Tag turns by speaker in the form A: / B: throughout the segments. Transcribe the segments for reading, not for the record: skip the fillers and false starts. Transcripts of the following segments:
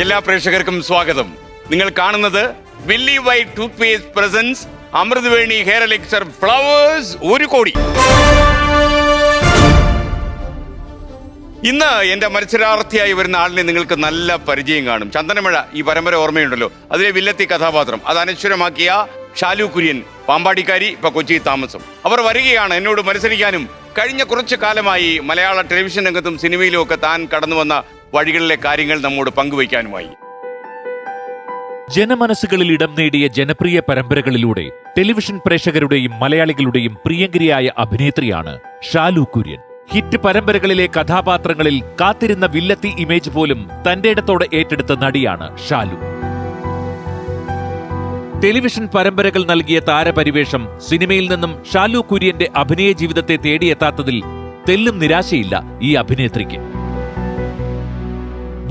A: എല്ലാ പ്രേക്ഷകർക്കും സ്വാഗതം. നിങ്ങൾ കാണുന്നത് വില്ലി white tooth paste presents Amruthaveni hair elixir flowers 1 കോടി. ഇന്ന് എന്റെ മത്സരാർത്ഥിയായി വരുന്ന ആളിനെ നിങ്ങൾക്ക് നല്ല പരിചയം കാണും. ചന്ദനമഴ ഈ പരമ്പര ഓർമ്മയുണ്ടല്ലോ, അതിലെ വില്ലത്തി കഥാപാത്രം അത് അനശ്വരമാക്കിയ ഷാലു കുര്യൻ, പാമ്പാടിക്കാരി, ഇപ്പൊ കൊച്ചി താമസം. അവർ വരികയാണ് എന്നോട് മത്സരിക്കാനും. കഴിഞ്ഞ കുറച്ചു കാലമായി മലയാള ടെലിവിഷൻ രംഗത്തും സിനിമയിലും ഒക്കെ താൻ കടന്നു വന്ന വഴികളിലെ കാര്യങ്ങൾ നമ്മോട് പങ്കുവയ്ക്കാനുമായി.
B: ജനമനസ്സുകളിൽ ഇടം നേടിയ ജനപ്രിയ പരമ്പരകളിലൂടെ ടെലിവിഷൻ പ്രേക്ഷകരുടെയും മലയാളികളുടെയും പ്രിയങ്കരിയായ അഭിനേത്രിയാണ് ഷാലു കുര്യൻ. ഹിറ്റ് പരമ്പരകളിലെ കഥാപാത്രങ്ങളിൽ കാത്തിരുന്ന വില്ലത്തി ഇമേജ് പോലും തന്റെ ഇടത്തോടെ ഏറ്റെടുത്ത നടിയാണ് ഷാലു. ടെലിവിഷൻ പരമ്പരകൾ നൽകിയ താരപരിവേഷം സിനിമയിൽ നിന്നും ഷാലു കുര്യന്റെ അഭിനയ ജീവിതത്തെ തേടിയെത്താത്തതിൽ തെല്ലും നിരാശയില്ല ഈ അഭിനേത്രിക്ക്.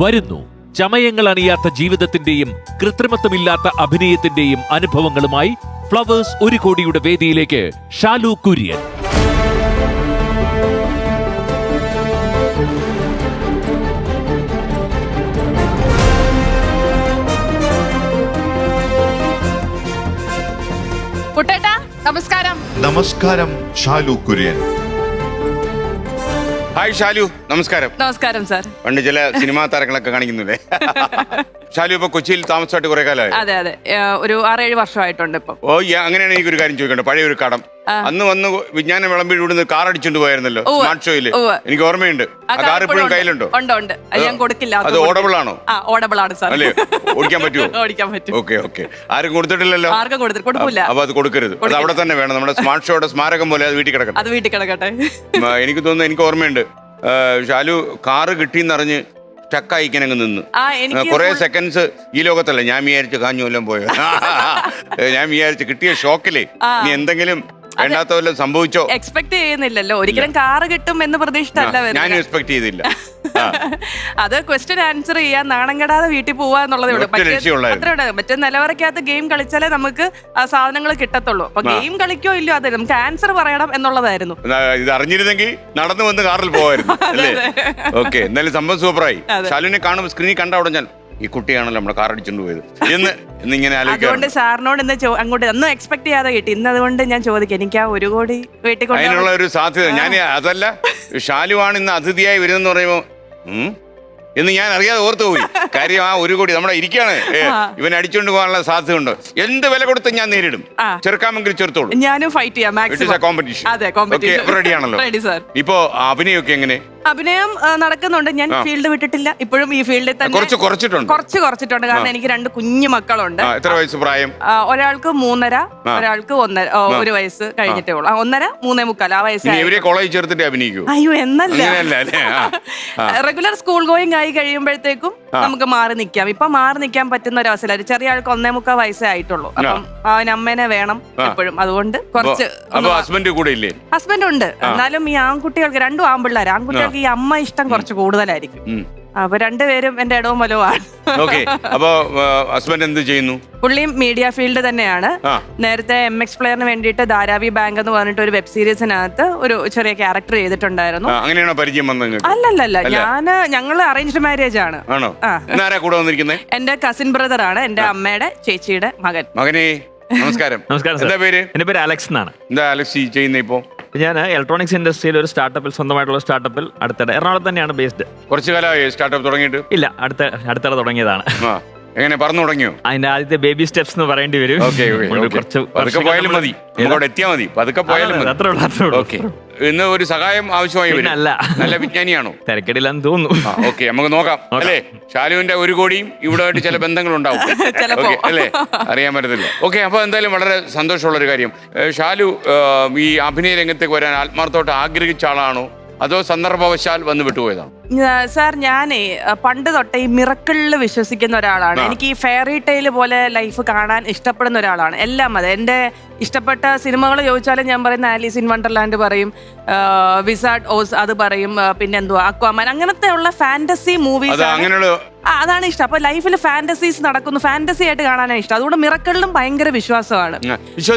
B: വരുന്നു ചമയങ്ങൾ അണിയാത്ത ജീവിതത്തിന്റെയും കൃത്രിമത്വമില്ലാത്ത അഭിനയത്തിന്റെയും അനുഭവങ്ങളുമായി ഫ്ലവേഴ്സ് 1 കോടിയുടെ വേദിയിലേക്ക് ഷാലു കുര്യൻ.
C: കുട്ടേട്ടാ നമസ്കാരം.
D: നമസ്കാരം ഷാലു കുര്യൻ.
A: ഹായ് ഷാലു, നമസ്കാരം.
C: നമസ്കാരം സാർ.
A: പണ്ട് ചില സിനിമാ താരങ്ങളൊക്കെ കാണിക്കുന്നില്ലേ? ഷാലു ഇപ്പൊ കൊച്ചിയിൽ താമസമായിട്ട് കുറെ കാലമായി?
C: അതെ അതെ, ഒരു 6-7 വർഷമായിട്ടുണ്ട് ഇപ്പം.
A: ഓ, അങ്ങനെയാണ് എനിക്കൊരു കാര്യം ചോദിക്കണ്ടേ. പഴയ ഒരു കടം അന്ന് വന്ന് വിജ്ഞാന വിളമ്പിൽ ഇവിടുന്ന് കാർ അടിച്ചോണ്ട് പോയായിരുന്നല്ലോ സ്മാർട്ട് ഷോയില്. എനിക്ക് ഓർമ്മയുണ്ട്. ആ കാർ ഇപ്പോഴും കയ്യിലുണ്ടോ?
C: ഉണ്ട്. ഞാൻ കൊടുക്കില്ല.
A: അത് ഓടബിൾ ആണോ?
C: ഓടബിൾ ആണ് സാർ.
A: അല്ലേ, ഓടിക്കാൻ പറ്റുമോ?
C: ഓടിക്കാൻ പറ്റും.
A: ഓക്കെ. ആരും കൊടുത്തിട്ടില്ലല്ലോ?
C: ആർക്കും കൊടുക്കില്ല.
A: അപ്പൊ അത് കൊടുക്കരുത്. അത് അവിടെ തന്നെ വേണം. നമ്മുടെ സ്മാർട്ട് ഷോയുടെ സ്മാരകം പോലെ അത് വീട്ടിൽ
C: കിടക്കട്ടെ.
A: എനിക്ക് തോന്നുന്നു, എനിക്ക് ഓർമ്മയുണ്ട്, ഷാലു കാറ് കിട്ടിയെന്നറിഞ്ഞ് സ്റ്റക്കായിക്കനങ്ങ് നിന്ന് കുറെ സെക്കൻഡ്സ് ഈ ലോകത്തല്ല. ഞാൻ വിചാരിച്ചു കാഞ്ഞു വല്ലതും പോയോ, ഞാൻ വിചാരിച്ചു കിട്ടിയ ഷോക്കില് നീ എന്തെങ്കിലും വേണ്ടാത്ത വല്ലതും സംഭവിച്ചോ?
C: എക്സ്പെക്ട് ചെയ്യുന്നില്ലല്ലോ, ഒരിക്കലും കാറ് കിട്ടും എന്ന് പ്രതീക്ഷിച്ചല്ല.
A: ഞാനും എക്സ്പെക്ട് ചെയ്തില്ല.
C: അത് ക്വസ്റ്റ്യൻ ആൻസർ ചെയ്യാൻ നാണം കെടാതെ വീട്ടിൽ പോവാ എന്നുള്ളതേ ഉള്ളൂ. മറ്റേ നിലവറയ്ക്കകത്ത് ഗെയിം കളിച്ചാലേ നമുക്ക് ആ സാധനങ്ങൾ കിട്ടത്തുള്ളൂ. അപ്പൊ ഗെയിം കളിക്കോ ഇല്ലയോ അതെ, നമുക്ക് ആൻസർ പറയണം എന്നുള്ളതായിരുന്നു.
A: ഇത് അറിഞ്ഞിരുന്നെങ്കിൽ നടന്നു വന്ന് കാറിൽ പോവായിരുന്നു അല്ലേ? ഓക്കെ, എന്തായാലും സംഭവം സൂപ്പറായി. ഷാലുവിനെ കാണുമ്പോൾ സ്ക്രീനിൽ കണ്ട അവിടെ ഞാൻ ഈ കുട്ടിയാണല്ലോ നമ്മുടെ കാർ അടിച്ചോണ്ട് പോയത് എന്നിങ്ങനെ
C: അതുകൊണ്ട് സാറിനോട് ഇന്ന് അങ്ങോട്ട് ഒന്നും എക്സ്പെക്ട് ചെയ്യാതെ കിട്ടി. ഇന്ന് അതുകൊണ്ട് ഞാൻ ചോദിക്കാം, എനിക്ക് ആ 1 കോടി വീട്ടിൽ കൊണ്ട്
A: അതിനുള്ള ഒരു സാധ്യത. ഞാൻ അതല്ല, ഷാലുവാണ് ഇന്ന് അതിഥിയായി വരുന്നെന്ന് പറയുമ്പോ എന്ന് ഞാൻ അറിയാതെ ഓർത്തു പോയി. കാര്യം ആ 1 കോടി നമ്മുടെ ഇരിക്കാണ്, ഇവൻ അടിച്ചോണ്ട് പോകാനുള്ള സാധ്യത ഉണ്ട്. എന്ത് വില കൊടുത്ത് ഞാൻ നേരിടും. ചെറുക്കാമെങ്കിൽ ചെറുത്തോളൂ.
C: ഞാനും ഫൈറ്റ് ചെയ്യാം.
A: കോമ്പറ്റീഷൻ. റെഡിയാണല്ലോ? ഇപ്പോ അഭിനയൊക്കെ എങ്ങനെ?
C: അഭിനയം നടക്കുന്നുണ്ട്. ഞാൻ ഫീൽഡ് വിട്ടിട്ടില്ല. ഇപ്പോഴും ഈ ഫീൽഡിൽ തന്നെ കുറച്ചിട്ടുണ്ട്. കാരണം എനിക്ക് 2 കുഞ്ഞു മക്കളുണ്ട്.
A: എത്ര വയസ്സ് പ്രായം?
C: ഒരാൾക്ക് 3.5, ഒരാൾക്ക് 1 വയസ്സ് കഴിഞ്ഞിട്ടേ ഉള്ളൂ. 1.5, 3.75 ആ വയസ്സ്.
A: ഇവരെ കോളേജ് ചേർത്തിട്ട് അഭിനയിക്കൂ?
C: അയ്യോ, എന്നല്ല. റെഗുലർ സ്കൂൾ ഗോയിങ് ആയി കഴിയുമ്പോഴത്തേക്കും നമുക്ക് മാറി നിൽക്കാം. ഇപ്പൊ മാറി നിൽക്കാൻ പറ്റുന്ന ഒരു അവസരം. ചെറിയ ആൾക്ക് 1.25 വയസ്സേ ആയിട്ടുള്ളൂ. അപ്പം അവന് അമ്മേനെ വേണം എപ്പോഴും. അതുകൊണ്ട് കുറച്ച്
A: ഹസ്ബൻഡ് കൂടെ ഇല്ലേ?
C: ഹസ്ബൻഡ് ഉണ്ട്. എന്നാലും ഈ ആൺകുട്ടികൾക്ക് 2 ആൺപിള്ളേർ, ആൺകുട്ടികൾക്ക് ഈ അമ്മ ഇഷ്ടം കുറച്ച് കൂടുതലായിരിക്കും. അപ്പൊ 2 പേരും എന്റെ ഇടവും വലവുമാണ്.
A: അപ്പൊ ഹസ്ബൻഡ് എന്ത് ചെയ്യുന്നു?
C: പുള്ളിയും മീഡിയ ഫീൽഡ് തന്നെയാണ്. നേരത്തെ MX പ്ലെയറിന് വേണ്ടിയിട്ട് ധാരാവി ബാങ്ക് എന്ന് പറഞ്ഞിട്ട് ഒരു വെബ് സീരീസിനകത്ത് ഒരു ചെറിയ ക്യാരക്ടർ ചെയ്തിട്ടുണ്ടായിരുന്നു.
A: അങ്ങനെയാണോ പരിചയം വന്നത്?
C: അല്ലല്ല, ഞങ്ങള് അറേഞ്ച്ഡ് മാരേജ് ആണ്. എന്റെ കസിൻ ബ്രദർ ആണ്, എന്റെ അമ്മയുടെ ചേച്ചിയുടെ മകനെ.
A: നമസ്കാരം.
E: എന്താ പേര്? എന്റെ പേര് അലക്സ് എന്നാണ്.
A: എന്താ അലക്സ് ചെയ്യുന്നത് ഇപ്പോ?
E: ഞാൻ ഇലക്ട്രോണിക്സ് ഇൻഡസ്ട്രിയിൽ ഒരു സ്റ്റാർട്ടപ്പിൽ, സ്വന്തമായിട്ടുള്ള സ്റ്റാർട്ടപ്പിൽ അടുത്തിടെ എറണാകുളത്ത് തന്നെയാണ് ബേസ്ഡ്.
A: കുറച്ചു കാലമായി സ്റ്റാർട്ടപ്പ് തുടങ്ങിയിട്ട്?
E: ഇല്ല, അടുത്തിടെ തുടങ്ങിയതാണ്.
A: എങ്ങനെ പറഞ്ഞു തുടങ്ങിയോ?
E: അതിന്റെ ആദ്യത്തെ ബേബി സ്റ്റെപ്സ് എന്ന് പറയേണ്ടി വരും.
A: പോയാലും മതി, എത്തിയാൽ മതി, പതുക്കെ പോയാലും മതി. ഓക്കെ. ഇന്ന് ഒരു സഹായം ആവശ്യമായി വരും. നല്ല വിജ്ഞാനിയാണോ?
E: തിരക്കിടില്ലെന്ന് തോന്നുന്നു.
A: ഓക്കെ, നമുക്ക് നോക്കാം അല്ലേ? ഷാലുവിന്റെ 1 കോടിയും ഇവിടെ ആയിട്ട് ചില ബന്ധങ്ങൾ ഉണ്ടാവും അല്ലേ? അറിയാൻ പറ്റത്തില്ല. ഓക്കെ, അപ്പൊ എന്തായാലും വളരെ സന്തോഷമുള്ള ഒരു കാര്യം. ഷാലു ഈ അഭിനയ രംഗത്തേക്ക് വരാൻ ആത്മാർത്ഥമായിട്ട് ആഗ്രഹിച്ച ആളാണോ, അതോ സന്ദർഭവശാൽ വന്ന് വിട്ടുപോയതാണ്?
C: സാർ, ഞാനേ പണ്ട് തൊട്ടേ ഈ മിറക്കിളിൽ വിശ്വസിക്കുന്ന ഒരാളാണ്. എനിക്ക് ഈ ഫെയറി ടെയിൽ പോലെ ലൈഫ് കാണാൻ ഇഷ്ടപ്പെടുന്ന ഒരാളാണ്. എല്ലാം അതെ. എൻ്റെ ഇഷ്ടപ്പെട്ട സിനിമകൾ ചോദിച്ചാലും ഞാൻ പറയുന്ന ആലീസ് ഇൻ വണ്ടർലാൻഡ് പറയും, വിസാർഡ് ഓസ് അത് പറയും, പിന്നെ എന്തുവാ അക്വാമാൻ, അങ്ങനത്തെ ഉള്ള ഫാന്റസി മൂവീസ് അതാണ് ഇഷ്ടം. അപ്പൊ ലൈഫിൽ ഫാന്റസീസ് നടക്കുന്നു, ഫാന്റസി ആയിട്ട് കാണാനാണ് ഇഷ്ടം. അതുകൊണ്ട് മിറക്കിളിലും ഭയങ്കര വിശ്വാസമാണ്.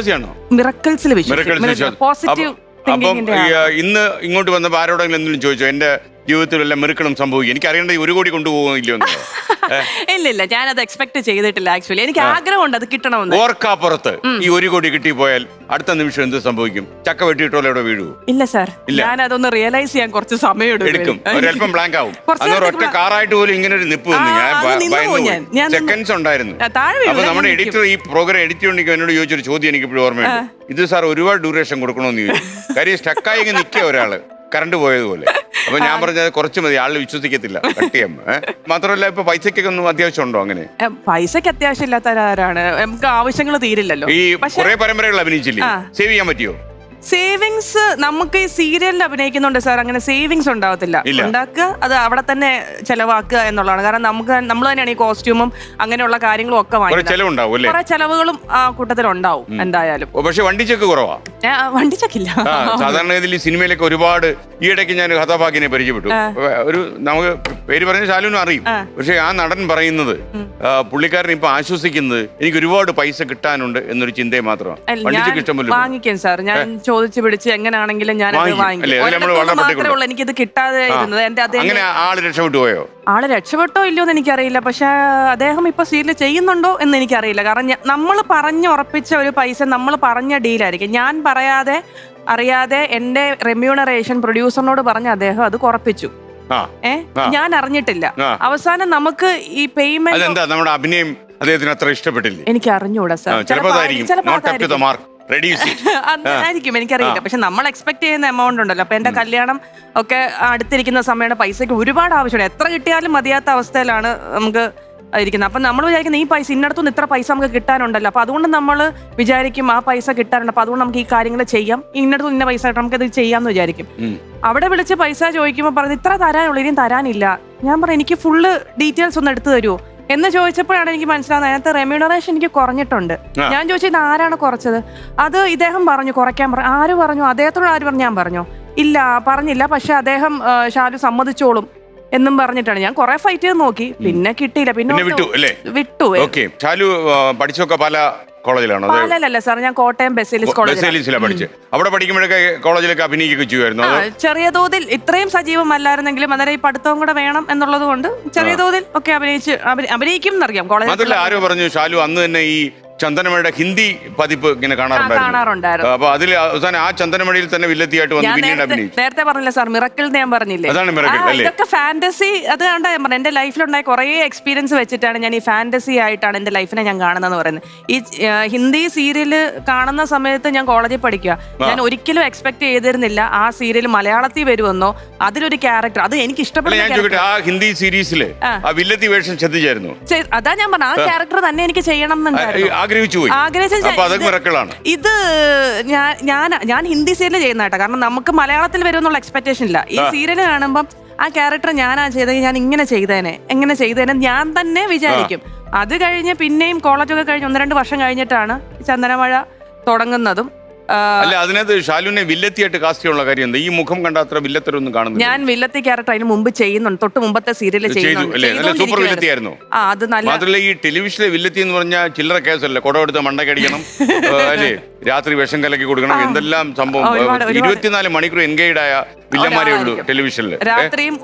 C: മിറക്കിൾസിൽ വിശ്വാസം, പോസിറ്റീവ്.
A: അപ്പം ഇന്ന് ഇങ്ങോട്ട് വന്നപ്പോൾ ആരോടെങ്കിലും എന്തെങ്കിലും ചോദിച്ചോ? എന്റെ ജീവിതത്തിൽ വല്ല മെറുക്കണം സംഭവിക്കും? എനിക്ക് അറിയേണ്ടത് 1 കോടി കൊണ്ടുപോകുന്നില്ലോ.
C: ഇല്ല ഞാനത് എക്സ്പെക്ട് ചെയ്തിട്ടില്ല. ആക്ച്വലി എനിക്ക് ആഗ്രഹമുണ്ട് അത് കിട്ടണമെന്ന്.
A: ഓർക്കാപ്പുറത്ത് ഈ 1 കോടി കിട്ടിപ്പോയാൽ അടുത്ത നിമിഷം എന്ത് സംഭവിക്കും? ചക്ക വെട്ടിയിട്ടോലെ അവിടെ വീഴൂ?
C: ഇല്ല സാർ, ഞാൻ അതൊന്ന് റിയലൈസ് ചെയ്യാൻ കുറച്ച് സമയം
A: എടുക്കും. ഒരല്പം ബ്ലാങ്ക് ആവും. അന്നേരം ഒറ്റ കാറായിട്ട് പോലും ഇങ്ങനെ ഒരു നിപ്പ് ഞാൻ സെക്കൻഡ്സ് ഉണ്ടായിരുന്നു. അപ്പൊ നമ്മുടെ എഡിറ്റർ ഈ പ്രോഗ്രാം എഡിറ്റ് ചെയ്യണമെങ്കിൽ എന്നോട് ചോദിച്ചൊരു ചോദ്യം എനിക്ക് ഇപ്പോഴും ഓർമ്മയുണ്ട്. ഇത് സാർ ഒരുപാട് ഡ്യൂറേഷൻ കൊടുക്കണമെന്ന് ചോദിച്ചു. കാര്യം സ്റ്റക്കായി നിൽക്കുക ഒരാള് കറണ്ട് പോയതുപോലെ. അപ്പൊ ഞാൻ പറഞ്ഞത് കുറച്ച് മതി, ആള് വിശ്വസിക്കത്തില്ല. മാത്രമല്ല ഇപ്പൊ പൈസക്കൊക്കെ ഒന്നും അത്യാവശ്യം ഉണ്ടോ? അങ്ങനെ
C: പൈസക്ക് അത്യാവശ്യം ഇല്ലാത്തവരാണ്, നമുക്ക് ആവശ്യങ്ങൾ തീരില്ലല്ലോ.
A: ഈ കുറെ പരമ്പരകൾ അഭിനയിച്ചില്ലേ, സേവ് ചെയ്യാൻ പറ്റിയോ?
C: സേവിങ്സ് നമുക്ക് ഈ സീരിയലിൽ അഭിനയിക്കുന്നുണ്ട് സാർ, അങ്ങനെ സേവിങ്സ് ഉണ്ടാവത്തില്ല. ഉണ്ടാക്കുക, അത് അവിടെ തന്നെ ചെലവാക്കുക എന്നുള്ളതാണ്. കാരണം നമ്മൾ തന്നെയാണ് ഈ കോസ്റ്റ്യൂമും അങ്ങനെയുള്ള കാര്യങ്ങളും ഒക്കെ വാങ്ങിക്കുന്നത്. കുറെ ചെലവുകളും ആ കൂട്ടത്തിൽ ഉണ്ടാവും എന്തായാലും.
A: പക്ഷെ വണ്ടി ചെക്ക് കുറവാ.
C: വണ്ടി ചെക്കില്ല.
A: സാധാരണഗതിയിൽ സിനിമയിലൊക്കെ ഒരുപാട് ഈയിടയ്ക്ക് ഞാൻ കഥാപാകിനെ പരിചയപ്പെട്ടു. ഒരു നമുക്ക് പേര് പറഞ്ഞ ശാലുവിനും അറിയും. പക്ഷെ ആ നടൻ പറയുന്നത് പുള്ളിക്കാരൻ ഇപ്പൊ ആശ്വസിക്കുന്നത് എനിക്ക് ഒരുപാട് പൈസ കിട്ടാനുണ്ട് എന്നൊരു ചിന്തയെ മാത്രമാണ്. വണ്ടി ചെക്ക് ഇഷ്ടമല്ലോ.
C: വാങ്ങിക്കും സാർ, ഞാൻ ചോദിച്ചു പിടിച്ച് എങ്ങനെയാണെങ്കിലും ഞാൻ മാത്രമേ ഉള്ളൂ എനിക്കിത് കിട്ടാതെ ഇരുന്നത്.
A: അങ്ങനെ ആള് രക്ഷപ്പെട്ടു പോയോ?
C: ആള് രക്ഷപ്പെട്ടോ ഇല്ലയോ എന്ന് എനിക്കറിയില്ല. പക്ഷെ അദ്ദേഹം ഇപ്പൊ സീരിയൽ ചെയ്യുന്നുണ്ടോ എന്ന് എനിക്കറിയില്ല. കാരണം നമ്മൾ പറഞ്ഞുറപ്പിച്ച ഒരു പൈസ നമ്മൾ പറഞ്ഞ ഡീലായിരിക്കും. ഞാൻ പറയാതെ അറിയാതെ എന്റെ റെമ്യൂണറേഷൻ പ്രൊഡ്യൂസറിനോട് പറഞ്ഞ അദ്ദേഹം അത് കുറപ്പിച്ചു. ഞാൻ അറിഞ്ഞിട്ടില്ല. അവസാനം നമുക്ക് ഈ പേയ്മെന്റ്
A: നമ്മുടെ അഭിനയം അദ്ദേഹത്തിന് അത്ര ഇഷ്ടപ്പെട്ടില്ല.
C: എനിക്ക് അറിഞ്ഞൂടാ സാർ, ആയിരിക്കും, എനിക്കറിയില്ല. പക്ഷെ നമ്മൾ എക്സ്പെക്ട് ചെയ്യുന്ന എമൗണ്ട് ഉണ്ടല്ലോ. അപ്പൊ എന്റെ കല്യാണം ഒക്കെ അടുത്തിരിക്കുന്ന സമയത്ത് പൈസക്ക് ഒരുപാട് ആവശ്യമുണ്ട്. എത്ര കിട്ടിയാലും മതിയാത്ത അവസ്ഥയിലാണ് നമുക്ക് ഇരിക്കുന്നത്. അപ്പൊ നമ്മൾ വിചാരിക്കുന്നത് ഈ പൈസ ഇന്നടത്തുനിന്ന് ഇത്ര പൈസ നമുക്ക് കിട്ടാനുണ്ടല്ലോ. അപ്പൊ അതുകൊണ്ട് നമ്മൾ വിചാരിക്കും ആ പൈസ കിട്ടാനുണ്ട്, അപ്പൊ അതുകൊണ്ട് നമുക്ക് ഈ കാര്യങ്ങൾ ചെയ്യാം, ഇന്നടത്തുനിന്ന് ഇന്ന പൈസ നമുക്കത് ചെയ്യാമെന്ന് വിചാരിക്കും. അവിടെ വിളിച്ച് പൈസ ചോദിക്കുമ്പോൾ പറഞ്ഞ് ഇത്ര തരാനുള്ളൂ, ഇനിയും തരാനില്ല. ഞാൻ പറഞ്ഞു എനിക്ക് ഫുള്ള് ഡീറ്റെയിൽസ് ഒന്ന് എടുത്തു തരുമോ എന്ന് ചോദിച്ചപ്പോഴാണ് എനിക്ക് മനസ്സിലാവുന്നത് അതിനകത്ത് റെമ്യൂണറേഷൻ എനിക്ക് കുറഞ്ഞിട്ടുണ്ട്. ഞാൻ ചോദിച്ചത് ആരാണ് കുറച്ചത്? അത് ഇദ്ദേഹം പറഞ്ഞു കുറയ്ക്കാൻ പറഞ്ഞു. ആര് പറഞ്ഞു? അദ്ദേഹത്തോട് ആര് പറഞ്ഞു? ഞാൻ പറഞ്ഞു ഇല്ല പറഞ്ഞില്ല, പക്ഷെ അദ്ദേഹം ഷാലു സമ്മതിച്ചോളും എന്നും പറഞ്ഞിട്ടാണ്. ഞാൻ കുറെ ഫൈറ്റ് ചെയ്ത് നോക്കി, പിന്നെ കിട്ടിയില്ല, പിന്നെ വിട്ടു.
A: ഷാലു പഠിച്ചൊക്കെ പല കോളേജിലാണോ?
C: പാലല്ല സാർ, ഞാൻ കോട്ടയം ബെസേലിസ്
A: കോളേജിലാണ് പഠിച്ചത്. അവിടെ പഠിക്കുമ്പോഴൊക്കെ കോളേജിലൊക്കെ അഭിനയിക്കുകയൊക്കെ ചെയ്യുമായിരുന്നു?
C: ചെറിയ തോതിൽ, ഇത്രയും സജീവമല്ലായിരുന്നെങ്കിലും അന്നേരം ഈ പഠിത്തവും കൂടെ വേണം എന്നുള്ളത് കൊണ്ട് ചെറിയ തോതിൽ ഒക്കെ അഭിനയിക്കും എന്നറിയാം. കോളേജിൽ
A: ആരോ പറഞ്ഞു ഷാലു അന്ന് തന്നെ ഈ ചന്ദനമഴയുടെ ഹിന്ദി പതിപ്പ് ഇങ്ങനെ കാണാറുണ്ടായിരുന്നു. അപ്പൊ അതിൽ അവസാനം ആ ചന്ദനമഴയിൽ തന്നെ വില്ലത്തിയായിട്ട് വന്ന് പിന്നീട് അഭിനയിച്ചു.
C: നേരത്തെ പറഞ്ഞില്ല സാർ, മിറക്കിൾ ഞാൻ പറഞ്ഞില്ലേ,
A: അതാണ് മിറക്കിൾ അല്ലേ?
C: ഇതൊക്കെ ഫാന്റസി. അത് കണ്ടാ ഞാൻ പറഞ്ഞു, എന്റെ ലൈഫിലുണ്ടായ കുറെ എക്സ്പീരിയൻസ് വെച്ചിട്ടാണ് ഞാൻ ഈ ഫാന്റസി ആയിട്ടാണ് എന്റെ ലൈഫിനെ ഞാൻ കാണുന്നതെന്ന് പറയുന്നത്. ഈ ഹിന്ദി സീരിയല് കാണുന്ന സമയത്ത് ഞാൻ കോളേജിൽ പഠിക്കുക, ഞാൻ ഒരിക്കലും എക്സ്പെക്ട് ചെയ്തിരുന്നില്ല ആ സീരിയൽ മലയാളത്തിൽ വരുമെന്നോ അതിലൊരു ക്യാരക്ടർ അത് എനിക്ക് ഇഷ്ടപ്പെടുന്ന
A: ആ ഹിന്ദി സീരീസില് വില്ലത്തി വേഷം ശ്രദ്ധിച്ചായിരുന്നു.
C: അതാ ഞാൻ പറഞ്ഞു, ആ ക്യാരക്ടർ തന്നെ എനിക്ക് ചെയ്യണം എന്നുണ്ടായിരുന്നു. ഇത് ഞാൻ ഹിന്ദി സീരിയൽ ചെയ്യുന്ന കേട്ടോ, കാരണം നമുക്ക് മലയാളത്തിൽ വരുമെന്നുള്ള എക്സ്പെക്ടേഷൻ ഇല്ല. ഈ സീരിയൽ കാണുമ്പം ആ ക്യാരക്ടർ ഞാനാ ചെയ്തെങ്കിൽ ഞാൻ ഇങ്ങനെ ചെയ്തേനെ ഞാൻ തന്നെ വിചാരിക്കും. അത് കഴിഞ്ഞ് പിന്നെയും കോളേജൊക്കെ കഴിഞ്ഞ് 1-2 വർഷം കഴിഞ്ഞിട്ടാണ് ചന്ദനമഴ തുടങ്ങുന്നതും.
A: അല്ല, അതിനകത്ത് ഷാലുവിനെ വില്ലത്തിയായിട്ട് കാസ്റ്റ് ചെയ്യാനുള്ള കാര്യം എന്താ? ഈ മുഖം കണ്ട അത്ര വില്ലത്തരൊന്നും കാണുന്നില്ല.
C: ഞാൻ വില്ലത്തി ക്യാരക്ടർ അതിന് മുമ്പ് ചെയ്യുന്നുണ്ട്, തൊട്ട് മുമ്പത്തെ സീരിയൽ
A: സൂപ്പർ വില്ലത്തിയായിരുന്നു. മാത്രമല്ല ഈ ടെലിവിഷനിലെ വില്ലത്തി എന്ന് പറഞ്ഞാൽ ചില്ലറ കേസല്ല. കുടമെടുത്ത് മണ്ടക്കടിക്കണം അല്ലേ, രാത്രി വിഷം കലക്കി കൊടുക്കണം, എന്തെല്ലാം സംഭവം. 24 മണിക്കൂർ എൻഗേജ്ഡ് ആയ വില്ലന്മാരേ ഉള്ളൂ ടെലിവിഷനിൽ.
C: രാത്രിയും